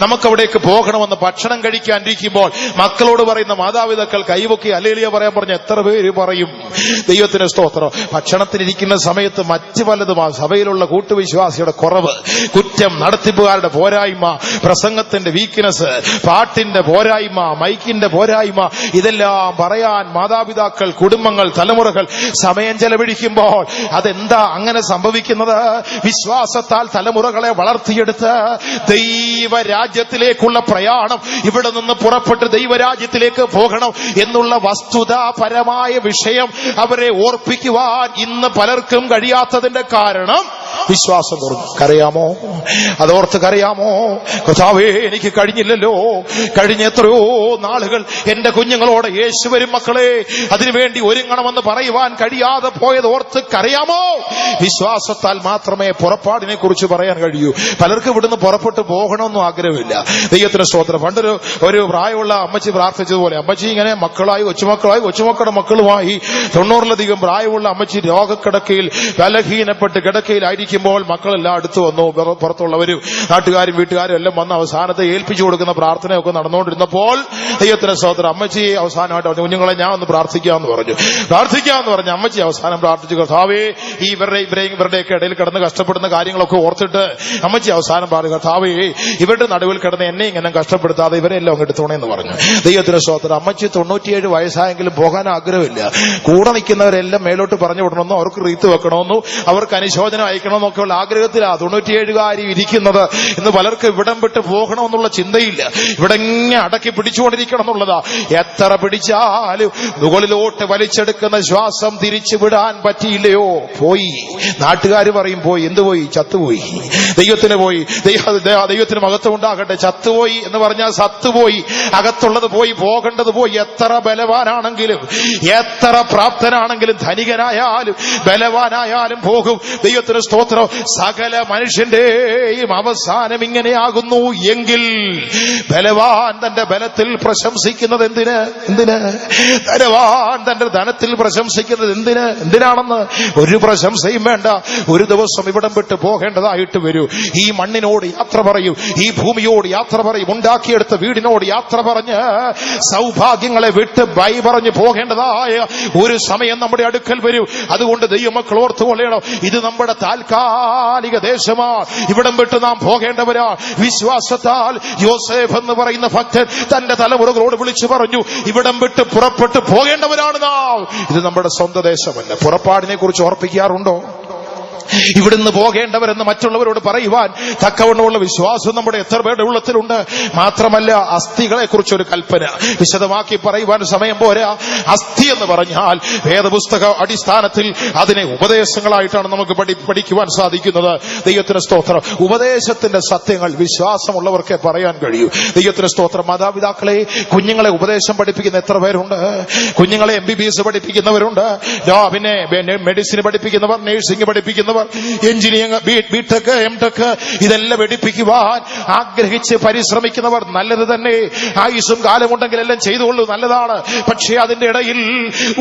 നമുക്കവിടേക്ക് പോകണമെന്ന് ഭക്ഷണം കഴിക്കാനിരിക്കുമ്പോൾ മക്കളോട് പറയുന്ന മാതാപിതാക്കൾ കൈവൊക്കി ഹല്ലേലൂയ പറയാൻ പറഞ്ഞ എത്ര പേര് പറയും? ദൈവത്തിന് സ്തോത്രം. ഭക്ഷണത്തിനിരിക്കുന്ന സമയത്ത് മറ്റു പലതും, സഭയിലുള്ള കൂട്ടുവിശ്വാസിയുടെ കുറവ്, കുറ്റം, നടത്തിപ്പുകാരുടെ പോരായ്മ, പ്രസംഗത്തിന്റെ വീക്ക്നെസ്, പാട്ടിന്റെ പോരായ്മ, മൈക്കിന്റെ പോരായ്മ, ഇതെല്ലാം പറയാൻ മാതാപിതാക്കൾ, കുടുംബങ്ങൾ, തലമുറകൾ സമയം ചെലവഴിക്കുമ്പോൾ അതെന്താ അങ്ങനെ സംഭവിക്കുന്നത്? വിശ്വാസത്താൽ തലമുറകളെ വളർത്തിയെടുത്ത് ദൈവരാജ്യത്തിലേക്കുള്ള പ്രയാണം, ഇവിടെ നിന്ന് പുറപ്പെട്ട് ദൈവരാജ്യത്തിലേക്ക് പോകണം എന്നുള്ള വസ്തുതാപരമായ വിഷയം അവരെ ഓർപ്പിക്കുവാൻ ഇന്ന് പലർക്കും കഴിയാത്തതിന്റെ കാരണം വിശ്വാസം കുറഞ്ഞു. കരയാമോ? അതോർത്ത് കരയാമോ? കർത്താവേ, എനിക്ക് കഴിഞ്ഞില്ലല്ലോ. കഴിഞ്ഞ എത്രയോ നാളുകൾ എന്റെ കുഞ്ഞുങ്ങളോട് യേശു വരും മക്കളെ, അതിനുവേണ്ടി ഒരുങ്ങണമെന്ന് പറയുവാൻ കഴിയാതെ പോയത് ഓർത്ത് കരയാമോ? വിശ്വാസത്താൽ മാത്രമേ പുറപ്പാടിനെ കുറിച്ച് പറയാൻ കഴിയൂ. പലർക്കും ഇവിടുന്ന് പുറപ്പെട്ടു പോകണമെന്നും ആഗ്രഹമില്ല. ദൈവത്തിന് സ്തോത്രം. പണ്ടൊരു പ്രായമുള്ള അമ്മച്ചി പ്രാർത്ഥിച്ചതുപോലെ, അമ്മച്ചി ഇങ്ങനെ മക്കളായി, കൊച്ചുമക്കളുടെ മക്കളുമായി 90-ലധികം പ്രായമുള്ള അമ്മച്ചി രോഗക്കിടക്കയിൽ ബലഹീനപ്പെട്ട് കിടക്കയിലായിരിക്കുമ്പോൾ മക്കളെല്ലാം അടുത്ത് വന്നു. പുറത്തുള്ളവരും നാട്ടുകാരും വീട്ടുകാരും എല്ലാം വന്ന് അവസാനത്തെ ഏൽപ്പിച്ചു കൊടുക്കുന്ന പ്രാർത്ഥനയൊക്കെ നടന്നുകൊണ്ടിരുന്നപ്പോൾ ദൈവത്തിന് സ്തോത്രം, അമ്മച്ചി അവസാനമായിട്ട് പറഞ്ഞു, കുഞ്ഞുങ്ങളെ ഞാൻ ഒന്ന് പ്രാർത്ഥിക്കാമെന്ന് പറഞ്ഞു. അമ്മച്ചി അവസാനം പ്രാർത്ഥിച്ചു, കർത്താവേ, ഈ ഇവരുടെയൊക്കെ ഇടയിൽ കിടന്ന് കഷ്ടപ്പെടുന്ന കാര്യങ്ങളൊക്കെ ഓർത്തിട്ട് അമ്മച്ചി അവസാനം പറഞ്ഞു, കർത്താവേ, ഇവരുടെ നടുവിൽ കിടന്ന് എന്നെ ഇങ്ങനെ കഷ്ടപ്പെടുത്താതെ ഇവരെല്ലാം അങ്ങ് എടുത്തോണേന്ന് പറഞ്ഞു. ദൈവത്തിന് സ്തോത്രം. അമ്മച്ചി 97 വയസ്സായെങ്കിലും പോകാൻ ആഗ്രഹമില്ല. കൂടെ നിൽക്കുന്നവരെല്ലാം മേലോട്ട് പറഞ്ഞു വിടണമെന്നോ അവർക്ക് റീത്ത് വെക്കണമെന്നോ അവർക്ക് അനുശോചനം അയക്കണമെന്നൊക്കെയുള്ള ആഗ്രഹത്തിലാണ് 97-കാരി ഇരിക്കുന്നത്. ഇന്ന് പലർക്ക് ഇവിടം വിട്ട് പോകണമെന്നുള്ള ചിന്തയില്ല, ഇവിടെ ഇങ്ങനെ അടക്കി പിടിച്ചുകൊണ്ടിരിക്കണം എന്നുള്ളതാ. എത്ര പിടിച്ചാലും മുകളിലോട്ട് വലിച്ചെടുക്കുന്ന ശ്വാസം തിരിച്ചു വിടാൻ പറ്റിയില്ലയോ? പോയി. നാട്ടുകാർ പറയും പോയി. എന്ത് പോയി? ചത്തുപോയി. ദൈവത്തിന് പോയി. ദൈവത്തിന് മഹത്വം ഉണ്ടാകട്ടെ. ചത്തുപോയി എന്ന് പറഞ്ഞാൽ സത്തുപോയി, അകത്തുള്ളത് പോയി, പോകേണ്ടത് പോയി. എത്ര ബലവാനാണെങ്കിലും, എത്ര പ്രാപ്തനാണെങ്കിലും, ധനികനായാലും ബലവാനായാലും പോകും. ദൈവത്തിന് സ്തോത്രം. സകല മനുഷ്യന്റെയും അവസാനം ഇങ്ങനെയാകുന്നു എങ്കിൽ ബലവാൻ തന്റെ ബലത്തിൽ പ്രശംസിക്കുന്നത് എന്തിന്? ധനവാൻ തന്റെ ധനത്തിൽ പ്രശംസിക്കുന്നത് എന്തിനാണെന്ന് ഒരു പ്രശംസയും വേണ്ട. ഒരു ദിവസം ഇവിടം വിട്ട് പോകേണ്ടതായിട്ട് വരൂ. ഈ മണ്ണിനോട് യാത്ര പറയും, ഈ ഭൂമിയോട് യാത്ര പറയും, ഉണ്ടാക്കിയെടുത്ത വീടിനോട് യാത്ര പറഞ്ഞ് സൗഭാഗ്യങ്ങളെ വിട്ട് ബൈ പറഞ്ഞ് പോകേണ്ടതായ ഒരു സമയം നമ്മുടെ അടുക്കൽ വരും. അതുകൊണ്ട് ദൈവമക്കൾ ഓർത്തുകൊള്ളണം, ഇത് നമ്മുടെ താൽക്കാലിക ദേശമാണ്. ഇവിടം വിട്ട് നാം പോകേണ്ടവരാ. വിശ്വാസത്താൽ യോസേഫ് എന്ന് പറയുന്ന ഭക്തൻ തന്റെ തലമുറകളോട് വിളിച്ചു പറഞ്ഞു, ഇവിടം വിട്ട് പുറപ്പെട്ട് പോകേണ്ടവരാണ് നാം. ഇത് നമ്മുടെ സ്വന്തം ദേശമല്ല. പുറപ്പാടിനെ കുറിച്ച് ഓർപ്പിക്കാറുണ്ടോ? ഇവിടുന്ന് പോകേണ്ടവരെന്ന് മറ്റുള്ളവരോട് പറയുവാൻ തക്കവണ്ണമുള്ള വിശ്വാസം നമ്മുടെ എത്ര പേരുടെ ഉള്ളത്തിലുണ്ട്? മാത്രമല്ല, അസ്ഥികളെ കുറിച്ചൊരു കൽപ്പന വിശദമാക്കി പറയുവാൻ സമയം പോരാ. അസ്ഥി എന്ന് പറഞ്ഞാൽ വേദപുസ്തക അടിസ്ഥാനത്തിൽ അതിനെ ഉപദേശങ്ങളായിട്ടാണ് നമുക്ക് പഠിക്കുവാൻ സാധിക്കുന്നത്. ദൈവത്തിന് സ്തോത്രം. ഉപദേശത്തിന്റെ സത്യങ്ങൾ വിശ്വാസമുള്ളവർക്കേ പറയാൻ കഴിയൂ. ദൈവത്തിന് സ്തോത്രം. മാതാപിതാക്കളെ, കുഞ്ഞുങ്ങളെ ഉപദേശം പഠിപ്പിക്കുന്ന എത്ര പേരുണ്ട്? കുഞ്ഞുങ്ങളെ MBBS പഠിപ്പിക്കുന്നവരുണ്ട്, പിന്നെ മെഡിസിൻ പഠിപ്പിക്കുന്നവർ, നഴ്സിംഗ് പഠിപ്പിക്കുന്നവർ, എഞ്ചിനീയറിംഗ്, ബിടെക്, എംടെക്, ഇതെല്ലാം പഠിപ്പിക്കുവാൻ ആഗ്രഹിച്ച് പരിശ്രമിക്കുന്നവർ നല്ലത് തന്നെ. ആയുസ്സും കാലമുണ്ടെങ്കിൽ എല്ലാം ചെയ്തുകൊള്ളു, നല്ലതാണ്. പക്ഷേ അതിന്റെ ഇടയിൽ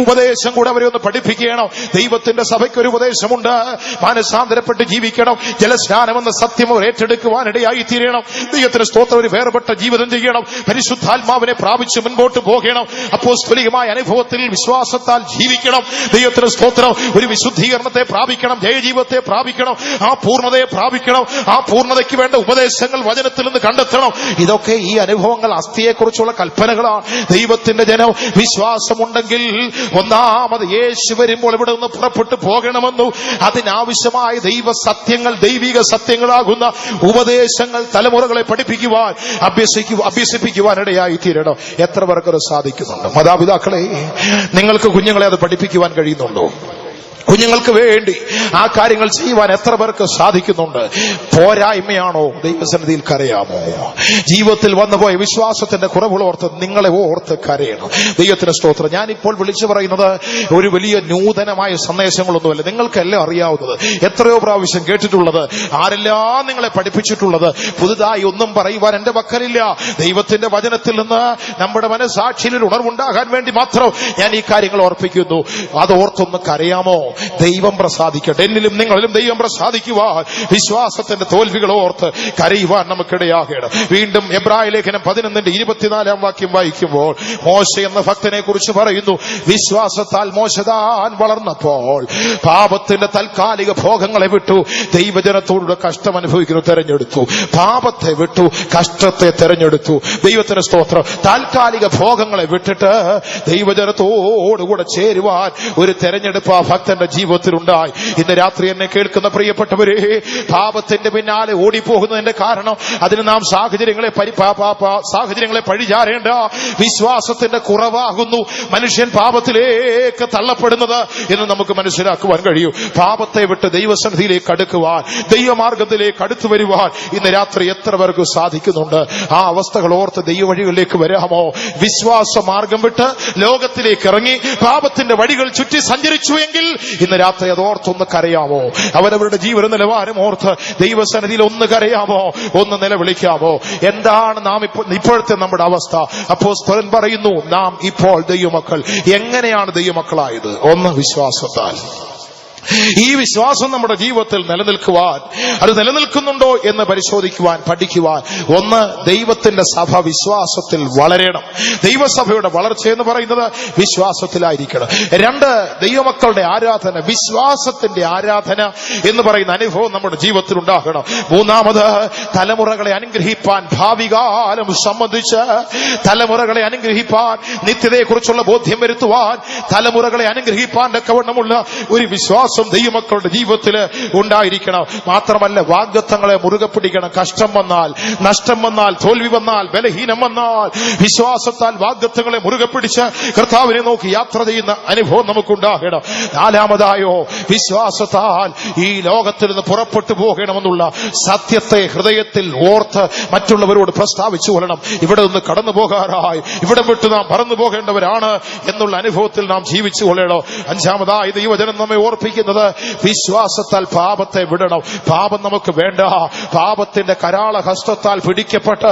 ഉപദേശം കൂടെ അവരെ ഒന്ന് പഠിപ്പിക്കണം. ദൈവത്തിന്റെ സഭയ്ക്കൊരു ഉപദേശമുണ്ട്. മാനസാന്തരപ്പെട്ട് ജീവിക്കണം. ജലസ്നാനം എന്ന സത്യം അവർ ഏറ്റെടുക്കുവാനിടയായി തീരണം. ദൈവത്തിന്റെ സ്തോത്രം. ഒരു വേർപെട്ട ജീവിതം ചെയ്യണം. പരിശുദ്ധാത്മാവിനെ പ്രാപിച്ച് മുൻപോട്ട് പോകണം. അപ്പോസ്തലികമായ അനുഭവത്തിൽ വിശ്വാസത്താൽ ജീവിക്കണം. ദൈവത്തിന്റെ സ്തോത്രം. ഒരു വിശുദ്ധീകരണത്തെ പ്രാപിക്കണം, ജയജീവിതത്തെ പ്രാപിക്കണം, ആ പൂർണ്ണതയെ പ്രാപിക്കണം. ആ പൂർണ്ണതയ്ക്ക് വേണ്ട ഉപദേശങ്ങൾ വചനത്തിൽ നിന്ന് കണ്ടെത്തണം. ഇതൊക്കെ ഈ അനുഭവങ്ങൾ, അസ്ഥിയെക്കുറിച്ചുള്ള കൽപ്പനകളാണ്. ദൈവത്തിന്റെ ജനം വിശ്വാസമുണ്ടെങ്കിൽ ഒന്നാമത് യേശു വരുമ്പോൾ ഇവിടെ നിന്ന് പുറപ്പെട്ടു പോകണമെന്നു അതിനാവശ്യമായ ദൈവസത്യങ്ങൾ, ദൈവിക സത്യങ്ങളാകുന്ന ഉപദേശങ്ങൾ തലമുറകളെ പഠിപ്പിക്കുവാൻ, അഭ്യസിപ്പിക്കുവാനിടയായി തീരണം. എത്ര പേർക്ക് സാധിക്കുന്നുണ്ട്? മാതാപിതാക്കളെ, നിങ്ങൾക്ക് കുഞ്ഞുങ്ങളെ അത് പഠിപ്പിക്കുവാൻ കഴിയുന്നുണ്ടോ? കുഞ്ഞുങ്ങൾക്ക് വേണ്ടി ആ കാര്യങ്ങൾ ചെയ്യുവാൻ എത്ര പേർക്ക് സാധിക്കുന്നുണ്ട്? പോരായ്മയാണോ ദൈവസന്നിധിയിൽ കരയാമോ? ജീവിതത്തിൽ വന്നുപോയ വിശ്വാസത്തിന്റെ കുറവുകളോർത്ത് നിങ്ങളെ ഓർത്ത് കരയണം. ദൈവത്തിന് സ്തോത്രം. ഞാനിപ്പോൾ വിളിച്ചു പറയുന്നത് ഒരു വലിയ നൂതനമായ സന്ദേശങ്ങളൊന്നുമല്ല. നിങ്ങൾക്കെല്ലാം അറിയാവുന്നത്, എത്രയോ പ്രാവശ്യം കേട്ടിട്ടുള്ളത്, ആരെല്ലാം നിങ്ങളെ പഠിപ്പിച്ചിട്ടുള്ളത്. പുതുതായി ഒന്നും പറയുവാൻ എന്റെ പക്കലില്ല. ദൈവത്തിന്റെ വചനത്തിൽ നിന്ന് നമ്മുടെ മനസ്സാക്ഷിയിൽ ഉണർവുണ്ടാകാൻ വേണ്ടി മാത്രം ഞാൻ ഈ കാര്യങ്ങൾ ഓർപ്പിക്കുന്നു. അതോർത്തൊന്ന് കരയാമോ? ദൈവം പ്രസാദിക്കട്ടെ. എന്നിലും നിങ്ങളിലും ദൈവം പ്രസാദിക്കുവാൻ വിശ്വാസത്തിന്റെ തോൽവികൾ ഓർത്ത് കരയുവാൻ നമുക്കിടയാകണം. വീണ്ടും എബ്രായ ലേഖനം 11:24 വാക്യം വായിക്കുമ്പോൾ മോശ എന്ന ഭക്തനെ കുറിച്ച് പറയുന്നു, വിശ്വാസത്താൽ മോശ താൻ വളർന്നപ്പോൾ പാപത്തിന്റെ താൽക്കാലിക ഭോഗങ്ങളെ വിട്ടു ദൈവജനത്തോടുള്ള കഷ്ടം അനുഭവിക്കുന്നു തെരഞ്ഞെടുത്തു. പാപത്തെ വിട്ടു, കഷ്ടത്തെ തെരഞ്ഞെടുത്തു. ദൈവത്തിന് സ്തോത്രം. താൽക്കാലിക ഭോഗങ്ങളെ വിട്ടിട്ട് ദൈവജനത്തോടുകൂടെ ചേരുവാൻ ഒരു തെരഞ്ഞെടുപ്പ് ആ ഭക്തന്റെ ജീവിതത്തിലുണ്ടായി. ഇന്ന് രാത്രി എന്നെ കേൾക്കുന്ന പ്രിയപ്പെട്ടവരെ, പാപത്തിന്റെ പിന്നാലെ ഓടിപ്പോകുന്നതിന്റെ കാരണം അതിന് നാം സാഹചര്യങ്ങളെ പഴിചാരേണ്ട. വിശ്വാസത്തിന്റെ കുറവാകുന്നു മനുഷ്യൻ പാപത്തിലേക്ക് തള്ളപ്പെടുന്നത് എന്ന് നമുക്ക് മനസ്സിലാക്കുവാൻ കഴിയും. പാപത്തെ വിട്ട് ദൈവസന്നിധിയിലേക്ക് അടുക്കുവാൻ, ദൈവമാർഗത്തിലേക്ക് അടുത്തു വരുവാൻ ഇന്ന് രാത്രി എത്ര പേർക്ക് സാധിക്കുന്നുണ്ട്? ആ അവസ്ഥകൾ ഓർത്ത് ദൈവവഴികളിലേക്ക് വരാമോ? വിശ്വാസ മാർഗം വിട്ട് ലോകത്തിലേക്ക് ഇറങ്ങി പാപത്തിന്റെ വഴികൾ ചുറ്റി സഞ്ചരിച്ചു എങ്കിൽ ഇന്ന് രാത്രി അത് ഓർത്തൊന്ന് കരയാമോ? അവരവരുടെ ജീവിത നിലവാരം ഓർത്ത് ദൈവസന്നിധിയിൽ ഒന്ന് കരയാമോ? ഒന്ന് നിലവിളിക്കാമോ? എന്താണ് നാം ഇപ്പോഴത്തെ നമ്മുടെ അവസ്ഥ? അപ്പോസ്തലൻ പറയുന്നു, നാം ഇപ്പോൾ ദൈവമക്കൾ. എങ്ങനെയാണ് ദൈവമക്കളായത്? ഒന്ന്, വിശ്വാസത്താൽ. ഈ വിശ്വാസം നമ്മുടെ ജീവിതത്തിൽ നിലനിൽക്കുവാൻ, അത് നിലനിൽക്കുന്നുണ്ടോ എന്ന് പരിശോധിക്കുവാൻ, പഠിക്കുവാൻ. ഒന്ന്, ദൈവത്തിന്റെ സഭ വിശ്വാസത്തിൽ വളരണം. ദൈവസഭയുടെ വളർച്ച എന്ന് പറയുന്നത് വിശ്വാസത്തിലായിരിക്കണം. രണ്ട്, ദൈവമക്കളുടെ ആരാധന, വിശ്വാസത്തിന്റെ ആരാധന എന്ന് പറയുന്ന അനുഭവം നമ്മുടെ ജീവിതത്തിൽ ഉണ്ടാകണം. മൂന്നാമത്, തലമുറകളെ അനുഗ്രഹിപ്പാൻ, ഭാവികാലം സംബന്ധിച്ച് തലമുറകളെ അനുഗ്രഹിപ്പാൻ, നിത്യതയെക്കുറിച്ചുള്ള ബോധ്യം വരുത്തുവാൻ, തലമുറകളെ അനുഗ്രഹിപ്പാൻ തക്കവണ്ണമുള്ള ഒരു വിശ്വാസം ദൈവമക്കളുടെ ജീവിതത്തിൽ ഉണ്ടായിരിക്കണം. മാത്രമല്ല, വാഗ്ദത്തങ്ങളെ മുറുകെ പിടിക്കണം. കഷ്ടം വന്നാൽ, നഷ്ടം വന്നാൽ, തോൽവി വന്നാൽ, ബലഹീനം വന്നാൽ, വിശ്വാസത്താൽ വാഗ്ദത്തങ്ങളെ മുറുകെ പിടിച്ച് കർത്താവിനെ നോക്കി യാത്ര ചെയ്യുന്ന അനുഭവം നമുക്കുണ്ടാകണം. നാലാമതായോ, വിശ്വാസത്താൽ ഈ ലോകത്തിൽ നിന്ന് പുറപ്പെട്ടു പോകണമെന്നുള്ള സത്യത്തെ ഹൃദയത്തിൽ ഓർത്ത് മറ്റുള്ളവരോട് പ്രസ്താവിച്ചു കൊള്ളണം. ഇവിടെ നിന്ന് കടന്നു പോകാറായി, ഇവിടെ വിട്ട് നാം പറന്നു പോകേണ്ടവരാണ് എന്നുള്ള അനുഭവത്തിൽ നാം ജീവിച്ചു കൊള്ളണം. അഞ്ചാമതായി ദൈവജനം നമ്മെ ഓർപ്പിക്കുന്നത്, വിശ്വാസത്താൽ പാപത്തെ വിടണം. പാപം നമുക്ക് വേണ്ട. പാപത്തിന്റെ കരാള ഹസ്തത്താൽ പിടിക്കപ്പെട്ട്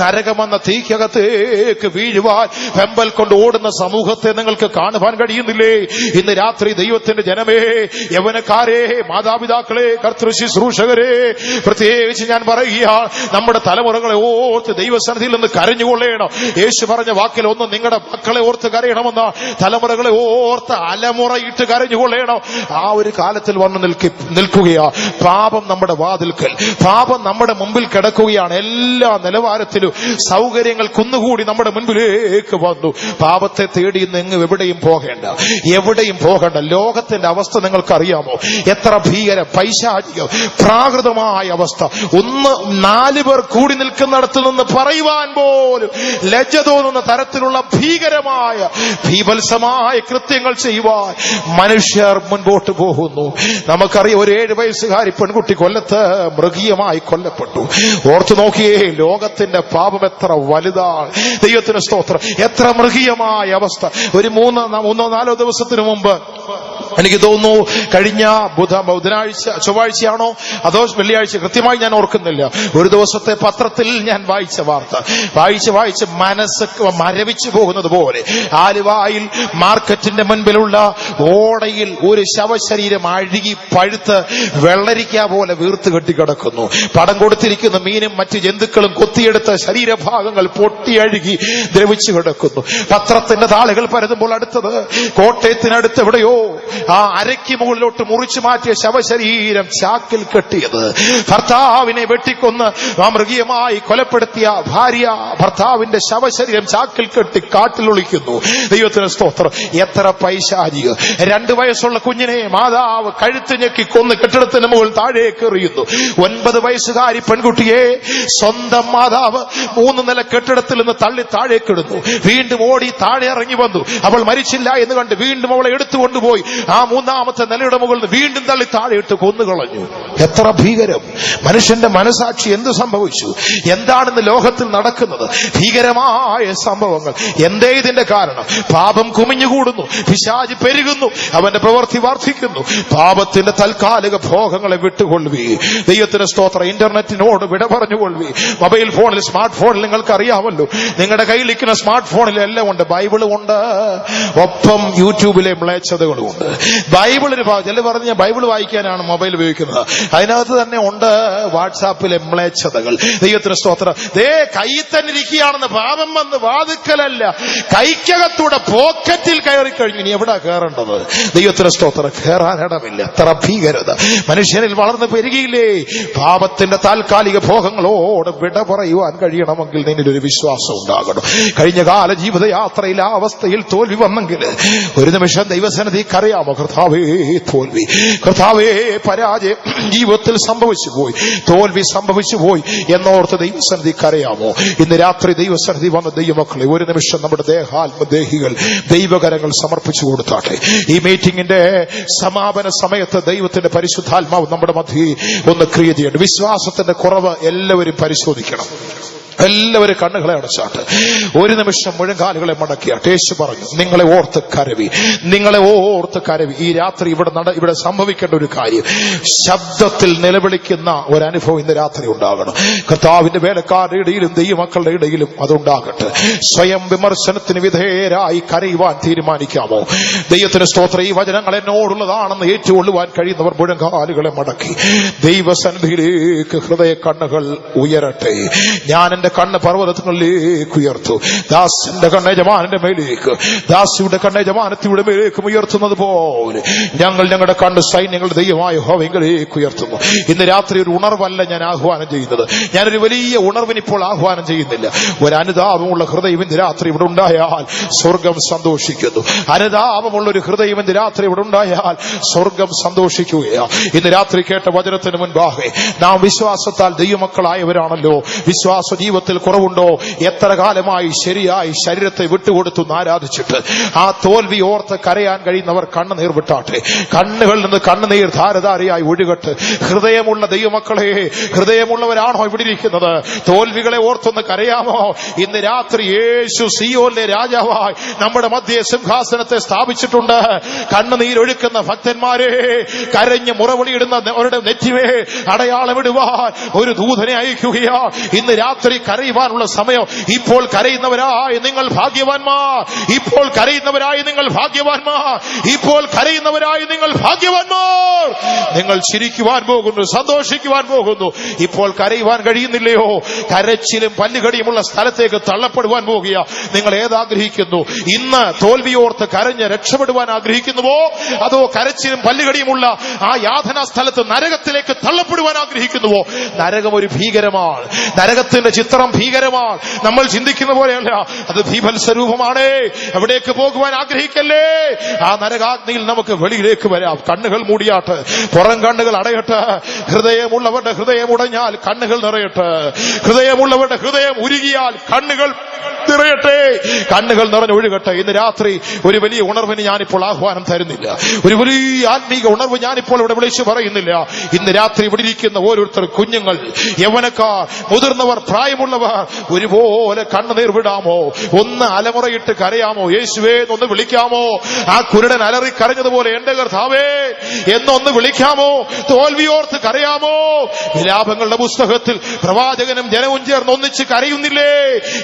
നരകമെന്ന തീക്കകത്തേക്ക് വീഴുവാൻ വെമ്പൽ കൊണ്ട് ഓടുന്ന സമൂഹത്തെ നിങ്ങൾക്ക് കാണുവാൻ കഴിയുന്നില്ലേ? ഇന്ന് രാത്രി ദൈവത്തിന്റെ ജനമേ, യൗവനക്കാരെ, മാതാപിതാക്കളെ, കർത്തൃ ശുശ്രൂഷകരെ, പ്രത്യേകിച്ച് ഞാൻ പറയുക, നമ്മുടെ തലമുറകളെ ഓർത്ത് ദൈവസന്നിധിയിൽ നിന്ന് കരഞ്ഞുകൊള്ളണം. യേശു പറഞ്ഞ വാക്കിൽ ഒന്ന്, നിങ്ങളുടെ മക്കളെ ഓർത്ത് കരയണമെന്ന, തലമുറകളെ ഓർത്ത് അലമുറയിട്ട് കരഞ്ഞുകൊള്ളണം. ആ ഒരു കാലത്തിൽ വന്ന് നിൽക്കുകയാ. പാപം നമ്മുടെ വാതിൽക്കൽ, പാപം നമ്മുടെ മുമ്പിൽ കിടക്കുകയാണ്. എല്ലാ നിലവാരത്തിലും സൗകര്യങ്ങൾ കുന്നുകൂടി നമ്മുടെ മുൻപിലേക്ക് വന്നു. പാപത്തെ തേടി ഇന്ന് എവിടെയും പോകേണ്ട. ലോകത്തിന്റെ അവസ്ഥ നിങ്ങൾക്കറിയാമോ? എത്ര ഭീകര, പൈശാചിക, പ്രാകൃതമായ അവസ്ഥ. ഒന്ന്, 4 പേർ കൂടി നിൽക്കുന്നിടത്ത് നിന്ന് പറയുവാൻ പോലും ലജ്ജ തോന്നുന്ന തരത്തിലുള്ള ഭീകരമായ, ഭീഭത്സമായ കൃത്യങ്ങൾ ചെയ്യുവാൻ മനുഷ്യർ മുൻപോട്ട് പോകുന്നു. നമുക്കറിയാം, ഒരു 7 വയസ്സുകാരി പെൺകുട്ടി കൊല്ലത്ത് മൃഗീയമായി കൊല്ലപ്പെട്ടു. ഓർത്തു നോക്കിയേ, ലോകത്തിന്റെ പാപം എത്ര വലുതാണ്. ദൈവത്തിന് സ്തോത്രം. എത്ര മൃഗീയമായ അവസ്ഥ. ഒരു 3-4 ദിവസത്തിന് മുമ്പ്, എനിക്ക് തോന്നുന്നു കഴിഞ്ഞ ബുധനാഴ്ച, ചൊവ്വാഴ്ചയാണോ അതോ വെള്ളിയാഴ്ച, കൃത്യമായി ഞാൻ ഓർക്കുന്നില്ല, ഒരു ദിവസത്തെ പത്രത്തിൽ ഞാൻ വായിച്ച വാർത്ത വായിച്ച് മനസ്സ് മരവിച്ചു പോകുന്നത് പോലെ, ആലുവായിൽ മാർക്കറ്റിന്റെ മുൻപിലുള്ള ഓടയിൽ ഒരു ശവശരീരം അഴുകി പഴുത്ത് വെള്ളരിക്ക പോലെ വീർത്ത് കെട്ടിക്കിടക്കുന്നു. പടം കൊടുത്തിരിക്കുന്ന മീനും മറ്റു ജന്തുക്കളും കൊത്തിയെടുത്ത ശരീരഭാഗങ്ങൾ പൊട്ടിയഴുകി ദ്രവിച്ചു കിടക്കുന്നു. പത്രത്തിന്റെ താളുകൾ പരതുമ്പോൾ അടുത്തത് കോട്ടയത്തിനടുത്ത് എവിടെയോ ആ അരയ്ക്ക് മുകളിലോട്ട് മുറിച്ചു മാറ്റിയ ശവശരീരം ചാക്കിൽ കെട്ടിയത്. ഭർത്താവിനെ വെട്ടിക്കൊന്ന് ആ മൃഗീയമായി കൊലപ്പെടുത്തിയ ഭാര്യ ഭർത്താവിന്റെ ശവശരീരം ചാക്കിൽ കെട്ടി കാട്ടിൽ ഒളിക്കുന്നു. ദൈവത്തിന് സ്തോത്രം. എത്ര പൈശാചിക. 2 വയസ്സുള്ള കുഞ്ഞിനെ മാതാവ് കഴുത്ത് ഞെക്കി കൊന്ന് കെട്ടിടത്തിന് മുകളിൽ താഴേക്ക് എറിയുന്നു. 9 വയസ്സുകാരി പെൺകുട്ടിയെ സ്വന്തം മാതാവ് 3 നില കെട്ടിടത്തിൽ നിന്ന് തള്ളി താഴേക്കിടുന്നു. വീണ്ടും ഓടി താഴെ ഇറങ്ങി വന്നു. അവൾ മരിച്ചില്ല എന്ന് കണ്ട് വീണ്ടും അവളെ എടുത്തുകൊണ്ടുപോയി ആ മൂന്നാമത്തെ നിലയുടെ മുകളിൽ വീണ്ടും തള്ളി താഴെയിട്ട് കൊന്നുകളഞ്ഞു. എത്ര ഭീകരം! മനുഷ്യന്റെ മനസാക്ഷി എന്ത് സംഭവിച്ചു? എന്താണെന്ന് ലോകത്തിൽ നടക്കുന്നത്? ഭീകരമായ സംഭവങ്ങൾ. എന്തേ ഇതിന്റെ കാരണം? പാപം കുമിഞ്ഞുകൂടുന്നു, പിശാച് പെരുകുന്നു, അവന്റെ പ്രവൃത്തി വർദ്ധിക്കുന്നു. പാപത്തിന്റെ താൽക്കാലിക ഭോഗങ്ങളെ വിട്ടുകൊള്ളുവീ. ദൈവത്തിന്റെ സ്തോത്രം. ഇന്റർനെറ്റിനോട് വിട പറഞ്ഞുകൊള്ളുവീ. മൊബൈൽ ഫോണിൽ, സ്മാർട്ട് ഫോണിൽ നിങ്ങൾക്ക് അറിയാമല്ലോ, നിങ്ങളുടെ കയ്യിലിരിക്കുന്ന സ്മാർട്ട് ഫോണിൽ എല്ലാം ഉണ്ട്. ബൈബിളും ഉണ്ട്, ഒപ്പം യൂട്യൂബിലെ മ്ലേച്ഛതകളും ഉണ്ട്. ബൈബിളിന് ചില പറഞ്ഞ ബൈബിൾ വായിക്കാനാണ് മൊബൈൽ ഉപയോഗിക്കുന്നത്, അതിനകത്ത് തന്നെ ഉണ്ട് വാട്സാപ്പിലെ മ്ലേച്ഛതകൾ. ദൈവത്തിന്റെ സ്തോത്രം. കയ്യിൽ തന്നെ ഇരിക്കുകയാണെന്ന്. പാപം വന്ന് വാതുക്കലല്ല, കൈക്കകത്തൂടെ പോക്കറ്റിൽ കയറി കഴിഞ്ഞു. ഇനി എവിടാ കയറേണ്ടത്? ദൈവത്തിന്റെ സ്തോത്രം. കയറാനിടമില്ല. എത്ര ഭീകരത മനുഷ്യനിൽ വളർന്നു പെരുകിയില്ലേ? പാപത്തിന്റെ താൽക്കാലിക ഭോഗങ്ങളോട് വിട പറയുവാൻ കഴിയണമെങ്കിൽ നിന്നിലൊരു വിശ്വാസം ഉണ്ടാകണം. കഴിഞ്ഞ കാല ജീവിതയാത്രയിൽ ആ അവസ്ഥയിൽ തോൽവി വന്നെങ്കിൽ ഒരു നിമിഷം ദൈവസന്നിധിക്കറിയാമോ, കർത്താവേ തോൽവി, കർത്താവേ പരാജയം ജീവിതത്തിൽ സംഭവിച്ചു പോയി, തോൽവി സംഭവിച്ചു പോയി എന്നോർത്ത് ദൈവസന്നിധിക്കറിയാമോ? ഇന്ന് രാത്രി ദൈവസന്നിധി വന്ന ദൈവമക്കളെ ഒരു നിമിഷം നമ്മുടെ ദേഹാത്മദേഹികൾ ദൈവകരങ്ങൾ സമർപ്പിച്ചു കൊടുത്താട്ടെ. ഈ മീറ്റിംഗിന്റെ സമാപന സമയത്ത് ദൈവത്തിന്റെ പരിശുദ്ധാത്മാവ് നമ്മുടെ മധ്യേ ഒന്ന് ക്രിയ ചെയ്യണം. വിശ്വാസത്തിന്റെ കുറവ് എല്ലാവരും പരിശോധിക്കണം. എല്ലാവരും കണ്ണുകളെ അടച്ചാട്ട് ഒരു നിമിഷം മുഴങ്കാലുകളെ മടക്കിയാട്ട്. യേശു പറഞ്ഞു, നിങ്ങളെ ഓർത്ത് കരവി, നിങ്ങളെ ഓർത്ത് കരവി. ഈ രാത്രി ഇവിടെ സംഭവിക്കേണ്ട ഒരു കാര്യം, ശബ്ദത്തിൽ നിലവിളിക്കുന്ന ഒരനുഭവം ഇന്ന് രാത്രി ഉണ്ടാകണം. കർത്താവിന്റെ വേലക്കാരുടെ ഇടയിലും ദൈവമക്കളുടെ ഇടയിലും അതുണ്ടാകട്ടെ. സ്വയം വിമർശനത്തിന് വിധേയരായി കരയുവാൻ തീരുമാനിക്കാമോ? ദൈവത്തിന് സ്തോത്രം. ഈ വചനങ്ങൾ എന്നോടുള്ളതാണെന്ന് ഏറ്റുകൊള്ളുവാൻ കഴിയുന്നവർ മുഴങ്കാലുകളെ മടക്കി ദൈവസന്നിധിയിലേക്ക് ഹൃദയ കണ്ണുകൾ ഉയരട്ടെ. ഞാൻ എന്റെ കണ്ണ് പർവ്വതങ്ങളിലേക്ക് ഉയർത്തു. ദാസന്റെ കണ്ണ് യജമാനന്റെ മേലേക്ക്, ദാസിയുടെ കണ്ണ് യജമാനത്തിയുടെ മേലേക്കും ഉയർത്തുന്നത് പോലെ ഞങ്ങൾ ഞങ്ങളുടെ കണ്ണ് സൈന്യങ്ങളുടെ ദൈവമായ യഹോവയിലേക്ക് ഉയർത്തുന്നു. ഇന്ന് രാത്രി ഒരു ഉണർവല്ല ഞാൻ ആഹ്വാനം ചെയ്യുന്നത്. ഞാനൊരു വലിയ ഉണർവിന് ഇപ്പോൾ ആഹ്വാനം ചെയ്യുന്നില്ല. ഒരു അനുതാപമുള്ള ഹൃദയം ഇന്ന് രാത്രി ഇവിടെ ഉണ്ടായാൽ സ്വർഗം സന്തോഷിക്കുന്നു. അനുതാപമുള്ള ഒരു ഹൃദയം ഇന്ന് രാത്രി ഇവിടെ ഉണ്ടായാൽ സ്വർഗം സന്തോഷിക്കുകയാണ്. ഇന്ന് രാത്രി കേട്ട വചനത്തിന് മുൻപാകെ നാം വിശ്വാസത്താൽ ദൈവമക്കളായവരാണല്ലോ. വിശ്വാസ ജീവിതത്തിൽ കുറവുണ്ടോ? എത്ര കാലമായി ശരിയായി ശരീരത്തെ വിട്ടുകൊടുത്തു ആരാധിച്ചിട്ട് ആ തോൽവി ഓർത്ത് കരയാൻ കഴിയുന്നവർ കണ്ണുനീർ വിട്ടാട്ടെ. കണ്ണുകളിൽ നിന്ന് കണ്ണുനീർ ധാരധാരയായി ഒഴുകട്ടെ. ഹൃദയമുള്ള ദൈവമക്കളെ, ഹൃദയമുള്ളവരാണോ ഇവിടെ ഇരിക്കുന്നത്? തോൽവികളെ ഓർത്തൊന്ന് കരയാമോ? ഇന്ന് രാത്രി യേശു സിയോനിലെ രാജാവായി നമ്മുടെ മധ്യേ സിംഹാസനത്തെ സ്ഥാപിച്ചിട്ടുണ്ട്. കണ്ണുനീരൊഴുക്കുന്ന ഭക്തന്മാരെ, കരഞ്ഞ് മുറവിളിയിടുന്ന അവരുടെ നെറ്റിവേ അടയാളമിടുവാൻ ഒരു ദൂതനെ അയക്കുകയാ. ഇന്ന് രാത്രി കരയുവാനുള്ള സമയം. ഇപ്പോൾ കരയുന്നവരായി നിങ്ങൾ ഭാഗ്യവാന്മാർ, ഇപ്പോൾ കരയുന്നവരായി നിങ്ങൾ ഭാഗ്യവാന്മാർ, ഇപ്പോൾ കരയുന്നവരായി നിങ്ങൾ ഭാഗ്യവാന്മാർ. നിങ്ങൾ ചിരിക്കുവാൻ പോകുന്നു, സന്തോഷിക്കുവാൻ പോകുന്നു. ഇപ്പോൾ കരയുവാൻ കഴിയുന്നില്ലയോ? കരച്ചിലും പല്ലുകടിയുമുള്ള സ്ഥലത്തേക്ക് തള്ളപ്പെടുവാൻ പോകുക. നിങ്ങൾ ഏതാഗ്രഹിക്കുന്നു? ഇന്ന് തോൽവിയോർത്ത് കരഞ്ഞ് രക്ഷപ്പെടുവാൻ ആഗ്രഹിക്കുന്നുവോ? അതോ കരച്ചിലും പല്ലുകടിയുമുള്ള ആ യാതനാ സ്ഥലത്ത് നരകത്തിലേക്ക് തള്ളപ്പെടുവാൻ ആഗ്രഹിക്കുന്നുവോ? നരകം ഒരു ഭീകരമാണ്. നരകത്തിന്റെ ചിത്രം ഭീകരമാണ്. നമ്മൾ ചിന്തിക്കുന്ന പോലെയല്ല, അത് ഭീഭത്സരൂപമാണ്. എവിടേക്ക് പോകുവാൻ ആഗ്രഹിക്കല്ലേ? ആ നരകാഗ്നിയിൽ നമുക്ക് വെളിയിലേക്ക് വരാം. കണ്ണുകൾ മൂടിയാട്ട്, പുറം കണ്ണുകൾ അടയട്ടെ. ഹൃദയമുള്ളവരുടെ ഹൃദയം ഉടഞ്ഞാൽ കണ്ണുകൾ നിറയട്ടെ. ഹൃദയമുള്ളവരുടെ ഹൃദയം ഉരുകിയാൽ കണ്ണുകൾ നിറയട്ടെ. കണ്ണുകൾ നിറഞ്ഞൊഴുകട്ടെ. ഇന്ന് രാത്രി ഒരു വലിയ ഉണർവിന് ഞാനിപ്പോൾ ആഹ്വാനം തരുന്നില്ല. ഒരു വലിയ ആത്മീക ഉണർവ് ഞാനിപ്പോൾ ഇവിടെ വിളിച്ചു പറയുന്നില്ല. ഇന്ന് രാത്രി ഇവിടെ ഇരിക്കുന്ന ഓരോരുത്തർ, കുഞ്ഞുങ്ങൾ, യൗവനക്കാർ, മുതിർന്നവർ, പ്രായമുള്ളവർ, ഒരുപോലെ കണ്ണുനീർ വിടാമോ? ഒന്ന് അലമുറയിട്ട് കരയാമോ? യേശുവേ എന്നൊന്ന് വിളിക്കാമോ? ആ കുരുടൻ അലറി കരഞ്ഞതുപോലെ എന്റെ കർത്താവേ എന്നൊന്ന് വിളിക്കാമോ? തോൽവിയോർത്ത് കരയാമോ? വിലാപങ്ങളുടെ പുസ്തകത്തിൽ പ്രവാചകനും ജനവും ചേർന്ന് ഒന്നിച്ച് കരയുന്നില്ലേ?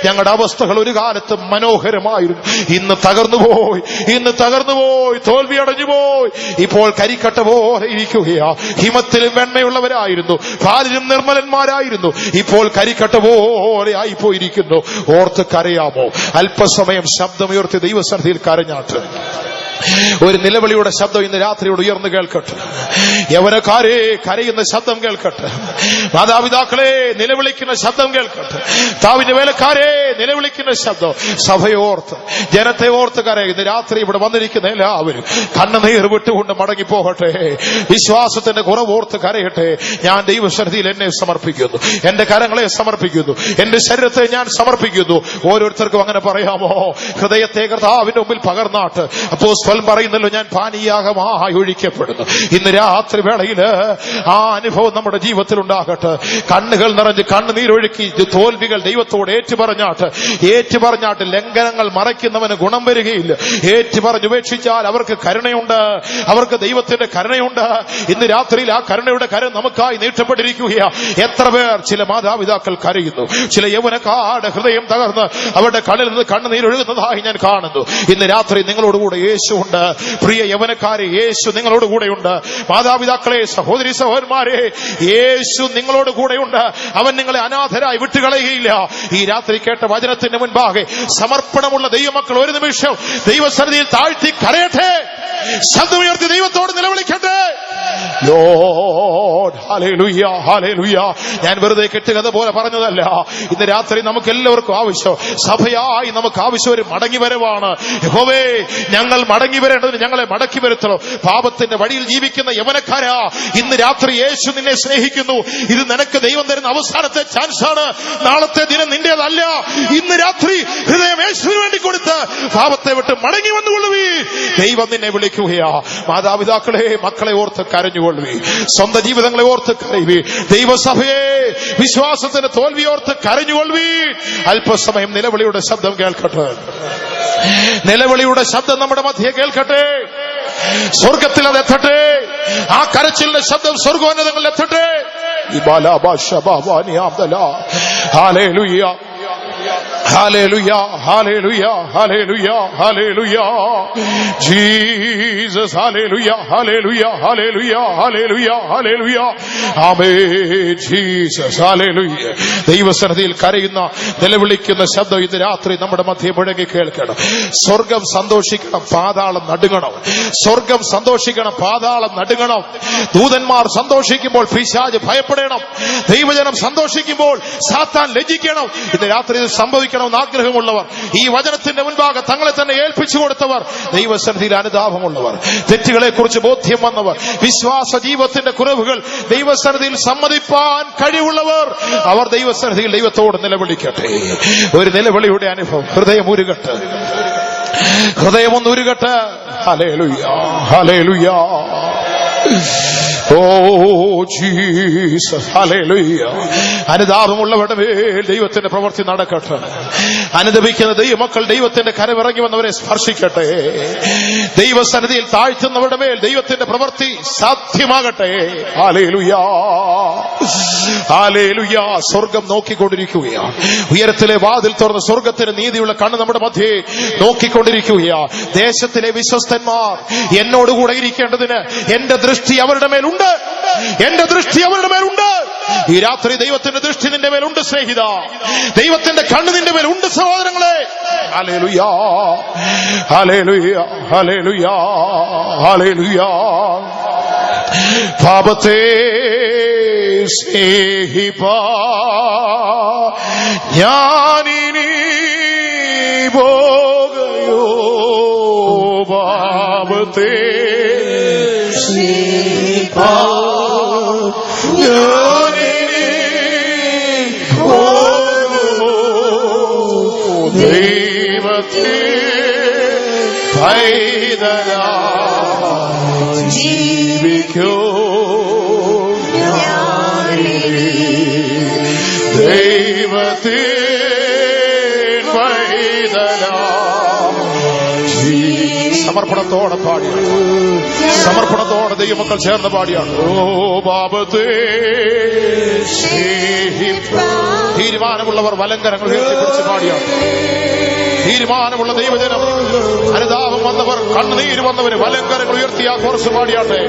ഞങ്ങളുടെ അവസ്ഥകൾ ഒരു കാലത്ത് മനോഹരമായിരുന്നു. ഇന്ന് തകർന്നുപോയി, ഇന്ന് തകർന്നുപോയി, തോൽവി അടഞ്ഞുപോയി. ഇപ്പോൾ കരിക്കട്ട പോലെ ഇരിക്കുകയാ. ഹിമത്തിലും വെണ്മയുള്ളവരായിരുന്നു, പാലിലും നിർമ്മലന്മാരായിരുന്നു. ഇപ്പോൾ കരിക്കട്ട പോലെ ആയിപ്പോയിരിക്കുന്നു. ഓർത്ത് കരയാമോ? അല്പസമയം ശബ്ദമുയർത്തി ദൈവസന്നിധിയിൽ കരഞ്ഞാട്ട് ഒരു നിലവിളിയുടെ ശബ്ദം ഇന്ന് രാത്രിയോട് ഉയർന്നു കേൾക്കട്ടെ. യൗവനക്കാരെ കരയുന്ന ശബ്ദം കേൾക്കട്ടെ. മാതാപിതാക്കളെ നിലവിളിക്കുന്ന ശബ്ദം കേൾക്കട്ടെ. താവിന്റെ വേലക്കാരെ നിലവിളിക്കുന്ന ശബ്ദം. സഭയോർത്ത്, ജനത്തെ ഓർത്ത് കരയുന്ന രാത്രി ഇവിടെ വന്നിരിക്കുന്ന എല്ലാവരും കണ്ണുനീർ വിട്ടുകൊണ്ട് മടങ്ങിപ്പോകട്ടെ. വിശ്വാസത്തിന്റെ കുറവോർത്ത് കരയട്ടെ. ഞാൻ ദൈവസന്നിധിയിൽ എന്നെ സമർപ്പിക്കുന്നു, എന്റെ കരങ്ങളെ സമർപ്പിക്കുന്നു, എന്റെ ശരീരത്തെ ഞാൻ സമർപ്പിക്കുന്നു. ഓരോരുത്തർക്കും അങ്ങനെ പറയാമോ? ഹൃദയത്തെ കർത്താവിന്റെ മുമ്പിൽ പകർന്നാട്ട് അപ്പോസ്തലൻ അപ്പോസ്തലൻ പറയുന്നല്ലോ, ഞാൻ പാനീയാഗമായി ഒഴിക്കപ്പെടുന്നു. ഇന്ന് രാത്രി വേളയിൽ ആ അനുഭവം നമ്മുടെ ജീവിതത്തിൽ ഉണ്ടാകട്ടെ. കണ്ണുകൾ നിറഞ്ഞ് കണ്ണുനീരൊഴുക്കി തോൽവികൾ ദൈവത്തോട് ഏറ്റുപറഞ്ഞാട്ട് ലംഘനങ്ങൾ മറയ്ക്കുന്നവന് ഗുണം വരികയില്ല. ഏറ്റുപറഞ്ഞുപേക്ഷിച്ചാൽ അവർക്ക് കരുണയുണ്ട്, അവർക്ക് ദൈവത്തിന്റെ കരുണയുണ്ട്. ഇന്ന് രാത്രിയിൽ ആ കരുണയുടെ കരം നമുക്കായി നീട്ടപ്പെട്ടിരിക്കുകയാണ്. എത്ര പേർ, ചില മാതാപിതാക്കൾ കരയുന്നു, ചില യൗവനക്കാരുടെ ഹൃദയം തകർന്ന് അവരുടെ കണ്ണിൽ നിന്ന് കണ്ണുനീരൊഴുകുന്നതായി ഞാൻ കാണുന്നു. ഇന്ന് രാത്രി നിങ്ങളോടുകൂടെ യേശു ഉണ്ട്. പ്രിയ യൗവനക്കാരെ, യേശു നിങ്ങളോട് കൂടെയുണ്ട്. മാതാപിതാക്കളെ, സഹോദരി സഹോദരന്മാരെ, യേശു നിങ്ങളോട് കൂടെയുണ്ട്. അവൻ നിങ്ങളെ അനാഥരായി വിട്ടുകളയുകയില്ല. ഈ രാത്രി കേട്ട വചനത്തിന്റെ മുൻപാകെ സമർപ്പണമുള്ള ദൈവമക്കൾ ഒരു നിമിഷം ദൈവസന്നിധിയിൽ താഴ്ത്തി കരയട്ടെ, ശബ്ദമുയർത്തി ദൈവത്തോട് നിലവിളിക്കട്ടെ. Lord, hallelujah, hallelujah. ഞാൻ വെറുതെ കെട്ടുകഥ പോലെ പറഞ്ഞതല്ല. ഇന്ന് രാത്രി നമുക്ക് എല്ലാവർക്കും ആവശ്യം, സഭയായി നമുക്ക് ആവശ്യം ഒരു മടങ്ങിവരവാണ്. യഹോവേ, ഞങ്ങൾ മടങ്ങി വരേണ്ടതിന് ഞങ്ങളെ മടക്കി വരുത്തണം. പാപത്തിന്റെ വഴിയിൽ ജീവിക്കുന്ന യവനക്കാരാ, ഇന്ന് രാത്രി യേശു നിന്നെ സ്നേഹിക്കുന്നു. ഇത് നിനക്ക് ദൈവം തരുന്ന അവസാനത്തെ ചാൻസ് ആണ്. നാളത്തെ ദിനം നിന്റേതല്ല. ഇന്ന് രാത്രി ഹൃദയം യേശുവിന് വേണ്ടി കൊടുത്ത് പാപത്തെ വിട്ട് മടങ്ങി വന്നുകൊള്ളുവീ. ദൈവം നിന്നെ വിളിക്കുകയാ. മാതാപിതാക്കളെ, മക്കളെ ഓർത്ത് കരഞ്ഞുകൊള്ളുവീ. സ്വന്തം ജീവിതങ്ങളെ ഓർത്ത് കരയുവീ. ദൈവസഭയെ, വിശ്വാസത്തിന്റെ തോൽവിയോർത്ത് കരഞ്ഞുകൊള്ളുവീ. അല്പസമയം നിലവിളിയുടെ ശബ്ദം കേൾക്കട്ടെ. നിലവിളിയുടെ ശബ്ദം നമ്മുടെ മധ്യേ കേൾക്കട്ടെ. സ്വർഗത്തിൽ അത് എത്തട്ടെ. ആ കരച്ചിലിന്റെ ശബ്ദം സ്വർഗോന്നതങ്ങളിൽ എത്തട്ടെ. ഹല്ലേലൂയ, ഹല്ലേലൂയ, ഹല്ലേലൂയ, ഹല്ലേലൂയ, ഹല്ലേലൂയ. ജീസസ്, ഹല്ലേലൂയ, ഹല്ലേലൂയ, ഹല്ലേലൂയ, ഹല്ലേലൂയ, ഹല്ലേലൂയ. ആമേൻ. ജീസസ്, ഹല്ലേലൂയ. ദൈവസന്നിധിയിൽ കരയുന്ന, നിലവിളിക്കുന്ന ശബ്ദം ഇന്ന് രാത്രി നമ്മുടെ മധ്യേ മുഴങ്ങി കേൾക്കണം. സ്വർഗം സന്തോഷിക്കണം, പാതാളം നടുങ്ങണം. സ്വർഗം സന്തോഷിക്കണം, പാതാളം നടുങ്ങണം. ദൂതന്മാർ സന്തോഷിക്കുമ്പോൾ പിശാച് ഭയപ്പെടണം. ദൈവജനം സന്തോഷിക്കുമ്പോൾ സാത്താൻ ലജ്ജിക്കണം. ഇന്ന് രാത്രി ഇത് സംഭവിക്കണമെന്ന് ആഗ്രഹമുള്ളവർ, ഈ വചനത്തിന്റെ മുൻപാകെ തങ്ങളെ തന്നെ ഏൽപ്പിച്ചു കൊടുത്തവർ, ദൈവസന്നിധിയിൽ അനുതാപമുള്ളവർ, തെറ്റുകളെ കുറിച്ച് ബോധ്യം വന്നവർ, വിശ്വാസ ജീവിതത്തിന്റെ കുറവുകൾ ദൈവസന്നിധിയിൽ സമ്മതിപ്പാൻ കഴിവുള്ളവർ, അവർ ദൈവസന്നിധിയിൽ ദൈവത്തോട് നിലവിളിക്കട്ടെ. ഒരു നിലവിളിയുടെ അനുഭവം. ഹൃദയം ഉരുകട്ടെ, ഹൃദയമൊന്ന് ഉരുകട്ടെ. ഹല്ലേലൂയ, ഹല്ലേലൂയ. ഓ ജീസസ്, ഹല്ലേലൂയ. അനുതാപമുള്ളവരുടെ മേൽ ദൈവത്തിന്റെ പ്രവൃത്തി നടക്കട്ടെ. അനുദപിക്കുന്ന ദൈവമക്കൾ ദൈവത്തിന്റെ കരവിറങ്ങി വന്നവരെ സ്പർശിക്കട്ടെ. ദൈവസന്നിധിയിൽ താഴ്ത്തുന്നവരുടെ മേൽ ദൈവത്തിന്റെ പ്രവൃത്തി സാധ്യമാകട്ടെ. Hallelujah, hallelujah. സ്വർഗം നോക്കിക്കൊണ്ടിരിക്കുകയാണ്. ഉയരത്തിലെ വാതിൽ തുറന്ന് സ്വർഗത്തിന്റെ നീതിയുള്ള കണ്ണ് നമ്മുടെ മധ്യേ നോക്കിക്കൊണ്ടിരിക്കുകയാണ്. ദേശത്തിലെ വിശ്വസ്തന്മാർ എന്നോടുകൂടെ ഇരിക്കേണ്ടതിന് എന്റെ ദൃഷ്ടി അവരുടെ മേലുണ്ട്. എന്റെ ദൃഷ്ടി അവരുടെ മേലുണ്ട്. ഈ രാത്രി ദൈവത്തിന്റെ ദൃഷ്ടി നിന്റെ മേലുണ്ട് സ്നേഹിത. ദൈവത്തിന്റെ കണ്ണ് നിന്റെ മേലുണ്ട് സഹോദരങ്ങളെ. ഹല്ലേലൂയ, ഹല്ലേലൂയ, ഹല്ലേലൂയ, ഹല്ലേലൂയ. പാപത്തെ സ്നേഹിപ്പാ ഞാനിനി പോകയോ. പാപത്തെ ദൈവത്തെ പൈതലാ ജീവിക്കൂ. ദൈവത്തെ പൈതലാ. സമർപ്പണത്തോടെ പാടിയാണ്, സമർപ്പണത്തോടെ ദൈവമക്കൾ ചേർന്ന് പാടിയാണ്. ഓ പാപത്തെ തീരുമാനമുള്ളവർ വലങ്കരങ്ങൾ ഉയർത്തിപ്പിടിച്ച് പാടിയാണ്. തീരുമാനമുള്ള ദൈവജനം, അനുതാപം വന്നവർ, കണ്ണുനീര് വന്നവര് വലങ്കരങ്ങൾ ഉയർത്തി ആ കോർസ് പാടിയാട്ടെ.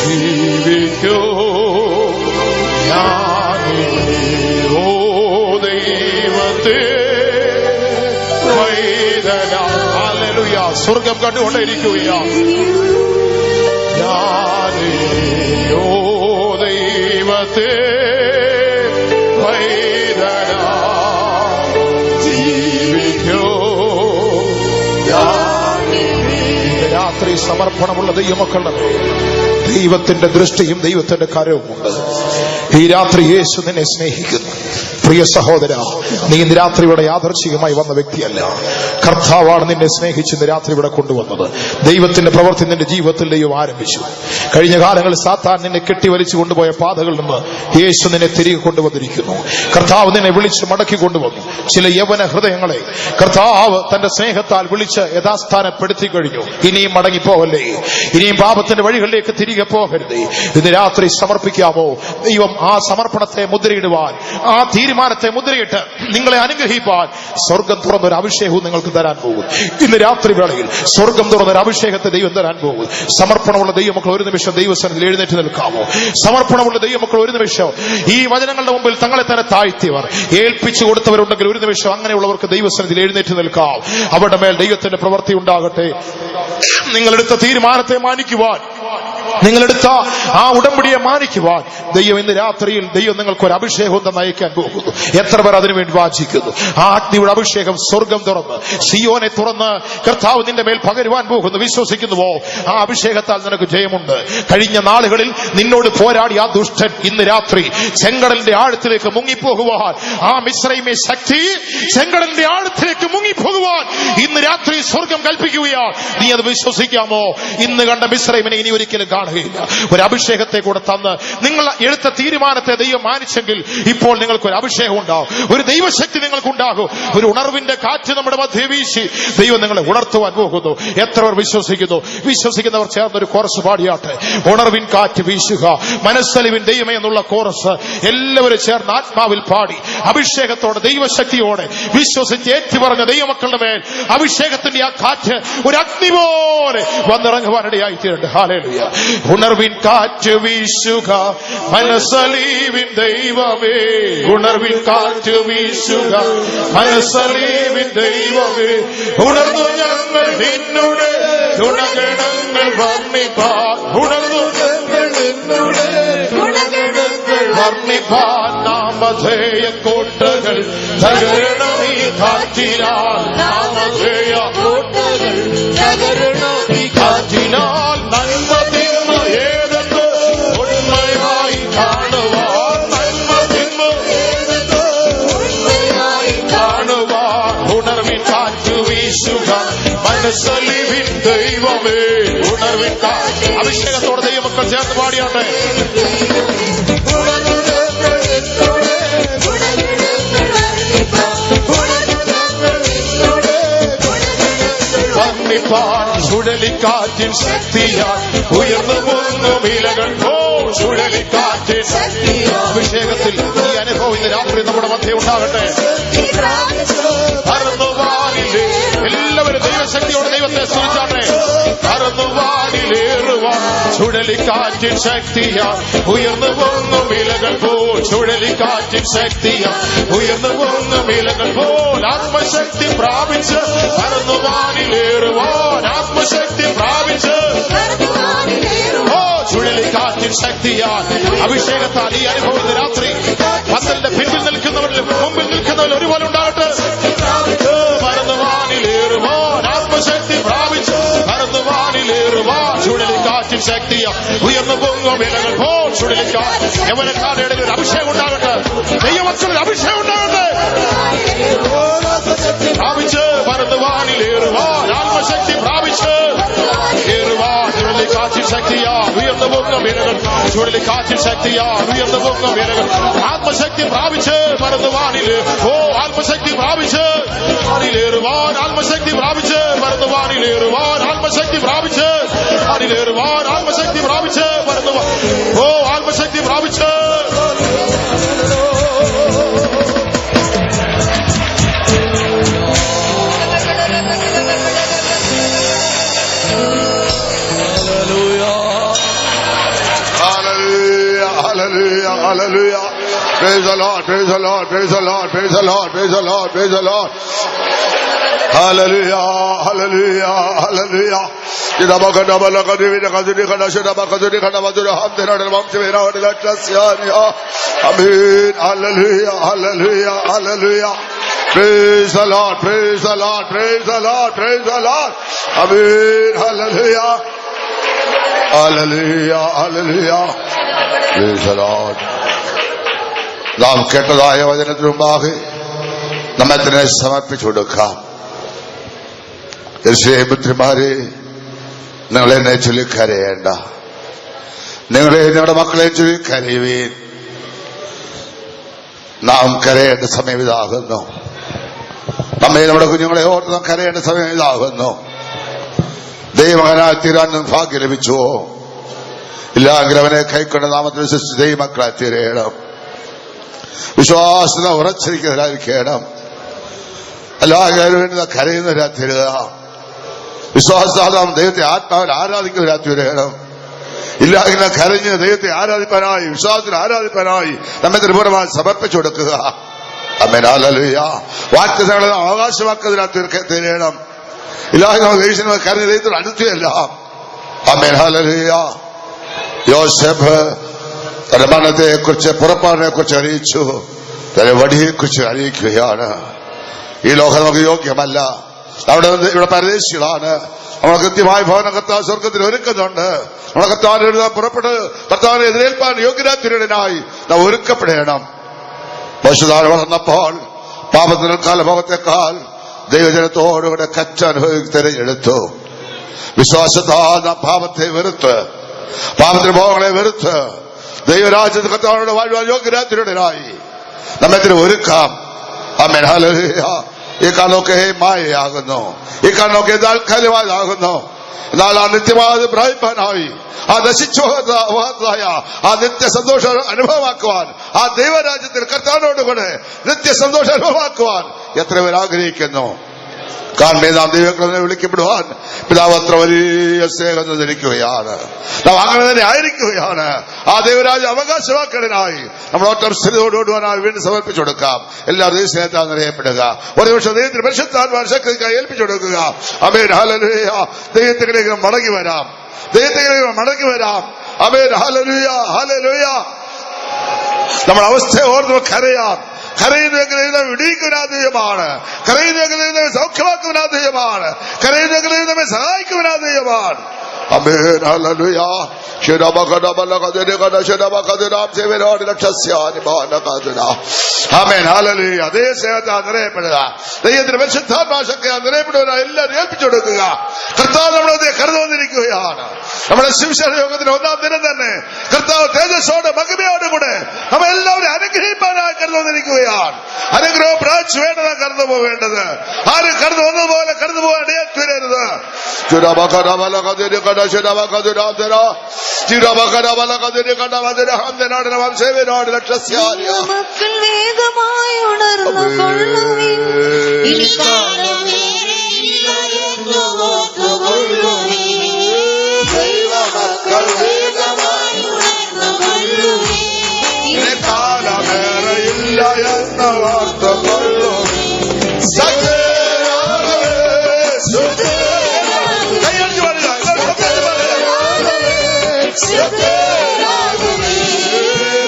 ജീവിക്കൂ ഓ ദൈവത്തെ പൈതലാ. ഹല്ലേലൂയ. സ്വർഗം കണ്ടുകൊണ്ടേയിരിക്കുകയാണ്. ഓ ദൈവത്തെ പൈതലാ ജീവിക്കൂ. രാത്രി സമർപ്പണമുള്ള ദൈവമക്കളുടെ ദൈവത്തിന്റെ ദൃഷ്ടിയും ദൈവത്തിന്റെ കരവുമുണ്ട്. ഈ രാത്രി യേശു നിന്നെ സ്നേഹിക്കുന്നു. പ്രിയ സഹോദര, നീ ഇന്ന് രാത്രി ഇവിടെ യാദർശികമായി വന്ന വ്യക്തിയല്ല. കർത്താവാണ് നിന്നെ സ്നേഹിച്ച് ഇന്ന് രാത്രി ഇവിടെ കൊണ്ടുവന്നത്. ദൈവത്തിന്റെ പ്രവൃത്തി നിന്റെ ജീവിതത്തിൽ ദൈവം ആരംഭിച്ചു. കഴിഞ്ഞ കാലങ്ങളിൽ സാത്താൻ നിന്നെ കെട്ടിവലിച്ചു കൊണ്ടുപോയ പാതകളിൽ നിന്ന് യേശു നിന്നെ തിരികെ കൊണ്ടുവന്നിരിക്കുന്നു. കർത്താവ് നിന്നെ വിളിച്ച് മടക്കി കൊണ്ടുവന്നു. ചില യവന ഹൃദയങ്ങളെ കർത്താവ് തന്റെ സ്നേഹത്താൽ വിളിച്ച് യഥാസ്ഥാനപ്പെടുത്തി കഴിഞ്ഞു. ഇനിയും മടങ്ങിപ്പോകല്ലേ, ഇനിയും പാപത്തിന്റെ വഴികളിലേക്ക് തിരികെ പോകരുതേ. ഇന്ന് രാത്രി സമർപ്പിക്കാമോ? ദൈവം ആ സമർപ്പണത്തെ മുദ്രയിടുവാൻ, ആ തീരുമാനത്തെ മുദ്രയിട്ട് നിങ്ങളെ അനുഗ്രഹിപ്പാൻ സ്വർഗം തുറന്നൊരു അഭിഷേകവും നിങ്ങൾക്ക് തരാൻ പോകും. ഇന്ന് രാത്രി വേളയിൽ സ്വർഗം തുറന്നൊരു അഭിഷേകത്തെ ദൈവം തരാൻ പോകും. സമർപ്പണമുള്ള ദൈവമക്കൾ ഒരു നിമിഷം ദൈവസന്നിധിയിൽ എഴുന്നേറ്റ് നിൽക്കാമോ? സമർപ്പണമുള്ള ദൈവമക്കൾ ഒരു നിമിഷം ഈ വചനങ്ങളുടെ മുമ്പിൽ തങ്ങളെ തന്നെ താഴ്ത്തിയവർ, ഏൽപ്പിച്ചു കൊടുത്തവരുണ്ടെങ്കിൽ ഒരു നിമിഷം അങ്ങനെയുള്ളവർക്ക് ദൈവസന്നിധിയിൽ എഴുന്നേറ്റ് നിൽക്കാം. അവരുടെ മേൽ ദൈവത്തിന്റെ പ്രവൃത്തി ഉണ്ടാകട്ടെ. നിങ്ങളെടുത്ത തീരുമാനത്തെ മാനിക്കുവാൻ, നിങ്ങളെടുത്ത ആ ഉടമ്പടിയെ മാനിക്കുവാൻ ദൈവം ഇന്ന് രാത്രിയിൽ ദൈവം നിങ്ങൾക്ക് ഒരു അഭിഷേകം നയിക്കാൻ പോകുന്നു. എത്ര പേർ അതിനുവേണ്ടി വാഞ്ചിക്കുന്നു? ആ അഗ്നിയുടെ അഭിഷേകം സ്വർഗം തുറന്ന്, സിയോനെ തുറന്ന് കർത്താവ് നിന്റെ മേൽ പകരുവാൻ പോകുന്നു. വിശ്വസിക്കുന്നുവോ? ആ അഭിഷേകത്താൽ നിനക്ക് ജയമുണ്ട്. കഴിഞ്ഞ നാളുകളിൽ നിന്നോട് പോരാടി ആ ദുഷ്ടൻ ഇന്ന് രാത്രി ചെങ്കടലിന്റെ ആഴത്തിലേക്ക് മുങ്ങിപ്പോകുവാൻ, ആ മിസ്രൈമേ ശക്തി ചെങ്കടലിന്റെ ആഴത്തിലേക്ക് മുങ്ങിപ്പോകുവാൻ ഇന്ന് രാത്രി സ്വർഗം കൽപ്പിക്കുകയാണ്. നീ അത് വിശ്വസിക്കാമോ? ഇന്ന് കണ്ട മിസ്രൈമിനെ ഇനി ഒരിക്കലും കാണുകയില്ല. ഒരു അഭിഷേകത്തെ കൂടെ തന്ന് നിങ്ങൾ എടുത്ത തീരുമാനത്തെ ദൈവം മാനിച്ചെങ്കിൽ ഇപ്പോൾ നിങ്ങൾക്ക് ഒരു അഭിഷേകം ഉണ്ടാവും, ഒരു ദൈവശക്തി നിങ്ങൾക്കുണ്ടാകും. ഒരു ഉണർവിന്റെ കാറ്റ് നമ്മുടെ മധ്യേ വീശി ദൈവം നിങ്ങളെ ഉണർത്തുവാൻ പോകുന്നു. എത്ര പേർ വിശ്വസിക്കുന്നു? വിശ്വസിക്കുന്നവർ ചേർന്നൊരു കോറസ് പാടിയാട്ടെ. ഉണർവിൻ കാറ്റ് വീശുക, മനസ്സലിവിൻ ദൈവമേ എന്നുള്ള കോറസ് എല്ലാവരും ചേർന്ന് ആത്മാവിൽ പാടി അഭിഷേകത്തോടെ ദൈവശക്തിയോടെ വിശ്വസിച്ച് ഏറ്റുപറഞ്ഞ ദൈവമക്കളുടെ മേൽ അഭിഷേകത്തിന്റെ ആ കാറ്റ് ഒരു അഗ്നി പോലെ വന്നിറങ്ങുവാനിടയായി തീരട്ടെ. ഹല്ലേലൂയ. ഉണർവിൻ കാറ്റ് വീശുക, മനസ്സലിവിൻ ദൈവമേ. ഉണർവിൻ കാറ്റ് വീശുക, മനസ്സലിവിൻ ദൈവമേ. ഉണർന്നു ഞങ്ങൾ നിന്നുടെ ഗുണഗണങ്ങൾ വർണ്ണിപ്പാൻ, ഉണർന്നു ഞങ്ങൾ നിന്നുടെ ഗുണഗണങ്ങൾ വർണ്ണിപ്പാൻ. നാമധേയ കോട്ടകൾ തകരണം ഈ കാറ്റിനാൽ, നാമധേയ കോട്ടകൾ തകരണം ഈ കാറ്റിനാൽ. നന്മ തിന്മ ഏതെന്ന് ഉണ്മയായി കാണുവാൻ, നന്മ തിന്മ ഏതെന്ന് ഉണ്മയായി കാണുവാൻ. ഉണർവിൻ കാറ്റ് വീശുക, മനസ്സലിവിൻ ദൈവമേ. ഉണർവിൻ കാറ്റ്. അഭിഷേകത്തോടെ ദൈവമക്കൾ ചേർന്ന് പാടിയാട്ടെ. ചുഴലിക്കാറ്റിൻ ശക്തിയാൽ ഉയർന്നു പോകും ഇലകൾ. ഓ ചുഴലിക്കാറ്റിൻ അഭിഷേകത്തിൽ ഈ അനുഭവം ഇന്ന് രാത്രി നമ്മുടെ മധ്യേ ഉണ്ടാകട്ടെ. പറന്നുവാനിലേ എല്ലാവരും ദൈവശക്തിയോടെ ദൈവത്തെ സ്തുതിച്ചാട്ടെ. പറന്നുവാനിലേറുവാൻ ചുഴലിക്കാറ്റിൻ ശക്തിയാൽ ഉയർന്നു പോകും ഇലകൾ പോൽ, ചുഴലിക്കാറ്റിൻ ശക്തിയാൽ ഉയർന്നു പോകും ഇലകൾ പോൽ. ആത്മശക്തി പ്രാപിച്ച് പറന്നുവാനിലേറുവാൻ, ആത്മശക്തി പ്രാപിച്ച് ഓ ചുഴലിക്കാറ്റിൻ ശക്തിയാൽ അഭിഷേകത്താൽ ഈ അനുഭവം രാത്രി പന്തലിന്റെ പിന്നിൽ നിൽക്കുന്നവരിലും മുമ്പിൽ നിൽക്കുന്നവരിൽ ഒരുപോലെ ഉണ്ടാകട്ടെ. പറന്നുവാനിലേറുവാൻ, ആത്മശക്തി പ്രാപിച്ച് പറന്നുവാനിലേറുവാൻ. ചുഴലിക്കാറ്റിൻ ശക്തിയ ഉയർന്നു പോകും ഇലകൾ പോൽ ചുഴലിക്കാറ്റ്. യവനക്കാരുടെ ഇടയിൽ ഒരു അഭിഷേകം ഉണ്ടാകട്ടെ. ദൈവമക്കളിൽ അഭിഷേകം ഉണ്ടാകട്ടെ. പ്രാപിച്ച് പറന്നുവാനിലേറുവാൻ, ആത്മശക്തി പ്രാപിച്ച് ഏറുവാൻ. ചുഴലിക്കാറ്റിൻ ശക്തിയാ ഉയർന്നു പോകും ഇലകൾ, ചുഴലിക്കാറ്റിൻ ശക്തിയാ ഉയർന്നു പോകും ഇലകൾ. ആത്മശക്തി പ്രാപിച്ച് പറന്നുവാനില് ഓ ആത്മശക്തി പ്രാപിച്ച് അണിലേറുവാൻ, ആത്മശക്തി പ്രാപിച്ച് പറന്നുവാനിലേറുവാൻ, ആത്മശക്തി പ്രാപിച്ച് അണിലേറുവാൻ, ആത്മശക്തി പ്രാപിച്ച് പറന്നുവാൻ. ഓ ആത്മശക്തി പ്രാപിച്ച് Hallelujah, hallelujah. Praise the Lord, praise the Lord, praise the Lord, praise the Lord, praise the Lord, praise the Lord. Hallelujah, hallelujah, hallelujah. Amen. Hallelujah, hallelujah, hallelujah. Praise the Lord, praise the Lord, praise the Lord, praise the Lord. Amen. Hallelujah. Hallelujah, hallelujah. Praise the Lord. നാം കേട്ടതായ വചനത്തിന് മുമ്പാകെ നമ്മെ തന്നെ സമർപ്പിച്ചു കൊടുക്കാം. യെരൂശലേം പുത്രിമാരെ, നിങ്ങളെന്നെ ചൊല്ലി കരയേണ്ട, നിങ്ങളെ നിങ്ങളുടെ മക്കളെ ചൊല്ലി കരയുവീൻ. നാം കരയേണ്ട സമയം ഇതാകുന്നു. നമ്മെ നമ്മുടെ കുഞ്ഞുങ്ങളെ ഓർത്ത് നാം കരയേണ്ട സമയം ഇതാകുന്നു. ദൈവമകനായി തീരാൻ ഭാഗ്യം ലഭിച്ചുവോ? ഇല്ലെങ്കിൽ അവനെ കൈക്കൊണ്ട് നാമത്തിൽ വിശ്വസിച്ച് ദൈവമക്കളായി തീരേണം. വിശ്വാസത ഉറച്ചിരിക്കുന്നവരായിരിക്കണം. എല്ലാവരും കരയുന്നവരാ തീരുക. വിശ്വാസത്താൽ നാം ദൈവത്തെ ആത്മാവിൽ ആരാധിക്കുന്നവരാ തീരണം. ഇല്ലെങ്കിൽ കരഞ്ഞ് ദൈവത്തെ ആരാധിപ്പാനായി, വിശ്വാസത്തിൽ ആരാധിപ്പാനായി നമ്മെ പൂർണ്ണമായി സമർപ്പിച്ചു കൊടുക്കുക. ആമേൻ. ഹല്ലേലൂയ. വാക്തങ്ങളെ അവകാശമാക്കുന്നതിനകത്ത് തീരണം. ഇല്ലാതെ നമുക്ക് കരഞ്ഞ് ദൈവത്തോട് അടുത്തുകയല്ല. ആമേൻ. ഹല്ലേലൂയ. യോസേഫ് തന്റെ മരണത്തെ കുറിച്ച്, പുറപ്പാടിനെ കുറിച്ച് അറിയിച്ചു, തന്റെ വടിയെ കുറിച്ച് അറിയിക്കുകയാണ്. ഈ ലോകം നമുക്ക് യോഗ്യമല്ല, ഇവിടെ പരദേശികളാണ്. നമ്മളെ കൃത്യമായ ഭവന കർത്താവ് സ്വർഗത്തിൽ ഒരുക്കുന്നുണ്ട്. നമ്മളെ കർത്താവിനെ എഴുതാൻ പുറപ്പെട്ട് കർത്താവിനെ എതിരേൽപ്പാൻ യോഗ്യരാത്തിനായി നാം ഒരുക്കപ്പെടണം. പശുതാൻ വളർന്നപ്പോൾ പാപത്തിന് കാലഭോഗത്തെക്കാൾ ദൈവജനത്തോടുകൂടെ കച്ച തിരഞ്ഞെടുത്തു. വിശ്വാസത്താൽ നാം പാപത്തെ വെറുത്ത്, പാപത്തിന് ഭോഗങ്ങളെ വെറുത്ത് ദൈവരാജ്യത്തിൽ കർത്താവിനോട് വാഴുവാൻ യോഗ്യരാത്തിനായി നമ്മത്തിന് ഒരുക്കാം. ആമേൻ. ഹല്ലേലൂയ. ഈ കാലമൊക്കെ മായയാകുന്നു, ഈ കാലമൊക്കെ താൽക്കാലികമായതാകുന്നു. എന്നാൽ ആ നിത്യമായത് പ്രാപിപ്പാനായി, ആ നശിച്ചുപോകായ ആ നിത്യ സന്തോഷം അനുഭവമാക്കുവാൻ, ആ ദൈവരാജ്യത്തിൽ കർത്താവിനോടുകൂടെ നിത്യ സന്തോഷം അനുഭവമാക്കുവാൻ എത്ര പേർ ആഗ്രഹിക്കുന്നു. കാരണം നാം ദൈവങ്ങളെ വിളിക്കപ്പെടുവാൻ പിതാവ് അത്ര വലിയ സ്നേഹം തന്നിരിക്കുകയാണ്. നാം അങ്ങനെ തന്നെ ആയിരിക്കുകയാണ്. ആ ദൈവരാജ്യം അവകാശമാക്കലിനായി നമ്മൾ ഒറ്റ സ്ഥിരതയോടുകൂടുവാനായി വീണ്ടും സമർപ്പിച്ചു കൊടുക്കാം. എല്ലാവരും ഈ സ്നേഹത്താൽ നിറയപ്പെടുക. ഒരു വർഷം ദൈവത്തിന് പരിശുദ്ധാത്മാവിനെ ശക്തിക്കായി ഏൽപ്പിച്ചു കൊടുക്കുക. ആമേൻ. ഹല്ലേലൂയ. ദൈവത്തിലേക്ക് മടങ്ങി വരാം, ദൈവത്തിലേക്ക് മടങ്ങി വരാം. ആമേൻ. ഹല്ലേലൂയ, ഹല്ലേലൂയ. നമ്മുടെ അവസ്ഥയെ ഓർത്ത് കരയാം. കരയുന്നെങ്കിൽ നമ്മെ വിടിയിക്കുവാനാണ്, കരയുന്നെങ്കിൽ നമ്മെ സൗഖ്യമാക്കുവാനാണ്, കരയുന്നെങ്കിൽ നമ്മെ സഹായിക്കുവാനാണ്. ആമേൻ. ഹല്ലേലൂയ. ആമേൻ. ഹല്ലേലൂയ. അതേ സ്നേഹത്താൽ നിറയപ്പെടുക. ദൈവത്തിന്റെ പരിശുദ്ധാത്മാശക്തിയാൽ നിറയപ്പെടുവാൻ എല്ലാവരും ഏൽപ്പിച്ചു കൊടുക്കുക. കർത്താവ് നമ്മളെ കരുതുവന്നിരിക്കുകയാണ്. നമ്മുടെ ശിവശേഷ യോഗത്തിന് 1-ാം ദിനം തന്നെ കർത്താവ് തേജസ്സോടെ മഹിമയോടുകൂടെ നമ്മെ എല്ലാവരും അനുഗ്രഹിപ്പാനായി കരുതുവന്നിരിക്കുകയാണ്. അനുഗ്രഹം പ്രാപിച്ചു വേണ്ടതാണ് കടന്നു പോവേണ്ടത്. ആരും കടന്നു വന്നതുപോലെ കടന്നു പോകാൻ ഇടയാത്തരുത്. മക്കൾ വേഗമായി ഉണർന്നു കൊള്ളുവിൻ, ഇനി കാലമേറെയില്ല എന്ന് ഓർത്തുകൊള്ളുവിൻ. ദൈവമക്കൾ വേഗമായി ഉണർന്നു കൊള്ളുവിൻ, ഇനി കാലമേറെയില്ല എന്ന് ഓർത്തുകൊള്ളുവിൻ.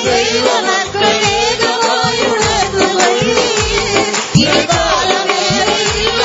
ദൈവമക്കൾ വേഗമായി ഉണർന്നു കൊള്ളുവിൻ, ഇനി കാലമേറെയില്ല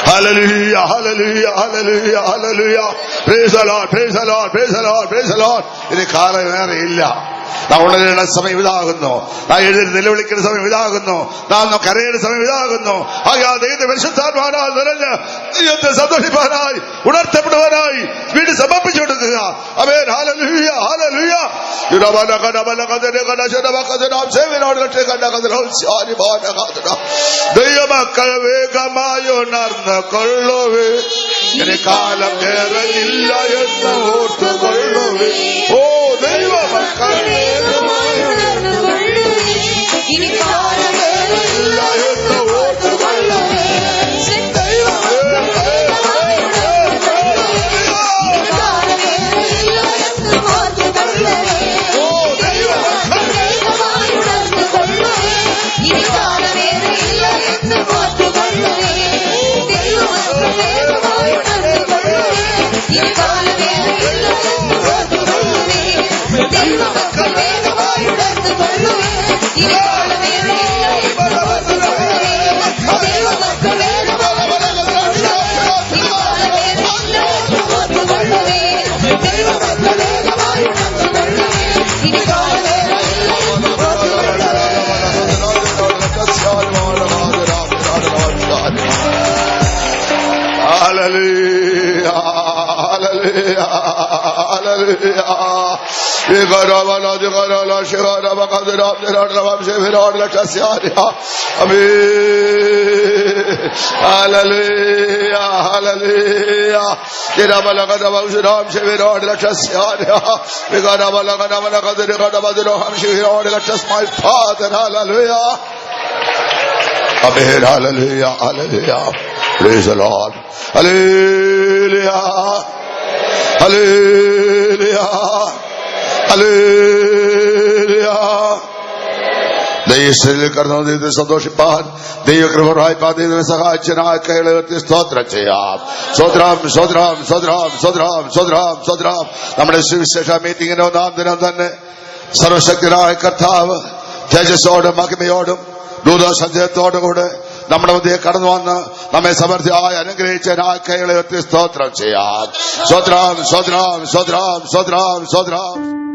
Hallelujah, hallelujah, hallelujah, hallelujah. Praise the Lord, praise the Lord, praise the Lord, praise the Lord. ഇനി കാലം വേറെ ഇല്ല. നാം ഉണരേണ്ട സമയം ഇതാകുന്നു. നാം എഴുതി നിലവിളിക്കുന്ന സമയം ഇതാകുന്നു. നാം കരയേണ്ട സമയം ഇതാകുന്നു. ആകയാൽ ദൈവത്തെ പരിശുദ്ധാത്മാവിനാൽ നിറഞ്ഞ് ദൈവത്തെ സന്തോഷിപ്പാനായി ഉണർത്തപ്പെടുവാനായി വീണ്ടും സമർപ്പിച്ചു കൊടുക്കുക. ആമേൻ. ഹല്ലേലൂയ, ഹല്ലേലൂയ. ദൈവമക്കൾ വേഗമായി ഉണർന്ന് കൊള്ളുവേ, ഇനി കാലം വേറെ ഇല്ല എന്ന് ഓർത്തു കൊള്ളുവേ. ഓ ദൈവമക്കൾ വേഗമായി ഉണർന്നു കൊള്ളുവേ, ഇനി കാലം വേറെ ഇല്ല എന്ന് ഓർത്തു കൊള്ളുവേ. ദൈവമക്കൾ വേഗമായി ഉണർന്നു കൊള്ളുവേ, ഇനി കാലം വേറെ ഇല്ല എന്ന് ഓർത്തു കൊള്ളുവേ. ദൈവമക്കൾ വേഗമായി ഉണർന്നു കൊള്ളുവേ, ഇനി കാലം വേറെ ഇല്ല എന്ന് ഓർത്തു കൊള്ളുവേ. ദൈവമക്കൾ വേഗമായി ഉണർന്നു കൊള്ളുവേ, ഇനി കാലം വേറെ ഇല്ല എന്ന് ഓർത്തു കൊള്ളുവേ. ദൈവമക്കൾ വേഗമായി ഉണർന്നു കൊള്ളുവേ, ഇനി കാലം വേറെ ഇല്ല എന്ന് ഓർത്തു കൊള്ളുവേ. ദൈവമക്കൾ വേഗമായി ഉണർന്നു കൊള്ളുവേ, ഇനി കാലം വേറെ ഇല്ല എന്ന് ഓർത്തു കൊള്ളുവേ. ദൈവമക്കൾ വേഗമായി ഉണർന്നു കൊള്ളുവേ, ഇനി കാലം വേറെ ഇല്ല എന്ന് ഓർത്തു കൊള്ളുവേ. Hallelujah, hallelujah, hallelujah. My Father, hallelujah. Amen, hallelujah, hallelujah. Praise the Lord. Hallelujah. Hallelujah. Hallelujah. ദൈവത്തിൽ കടന്നു ദൈവത്തെ സന്തോഷിപ്പാൻ ദൈവകൃപ ദൈവത്തെ സഹായിച്ചനായ കൈകളെ സ്തോത്രം ചെയ്യാം. സ്വോത്രം സ്വോത്രം സ്വോത്രം സ്വോത്രം സ്വോത്രം സ്വോത്രം. നമ്മുടെ സുവിശേഷ മീറ്റിംഗിന്റെ ഒന്നാം ദിനം തന്നെ സർവശക്തനായ കർത്താവ് തേജസ്സോടും മഹിമയോടും ദൂതസഞ്ചയത്തോടുകൂടെ നമ്മുടെ മധ്യേ കടന്നു വന്ന് നമ്മെ സമൃദ്ധിയായി അനുഗ്രഹിച്ച കൈകളെ സ്തോത്രം ചെയ്യാം. സ്വോത്രം സ്വോത്രം സ്വോത്രം സ്വോത്രം സ്വോത്രം.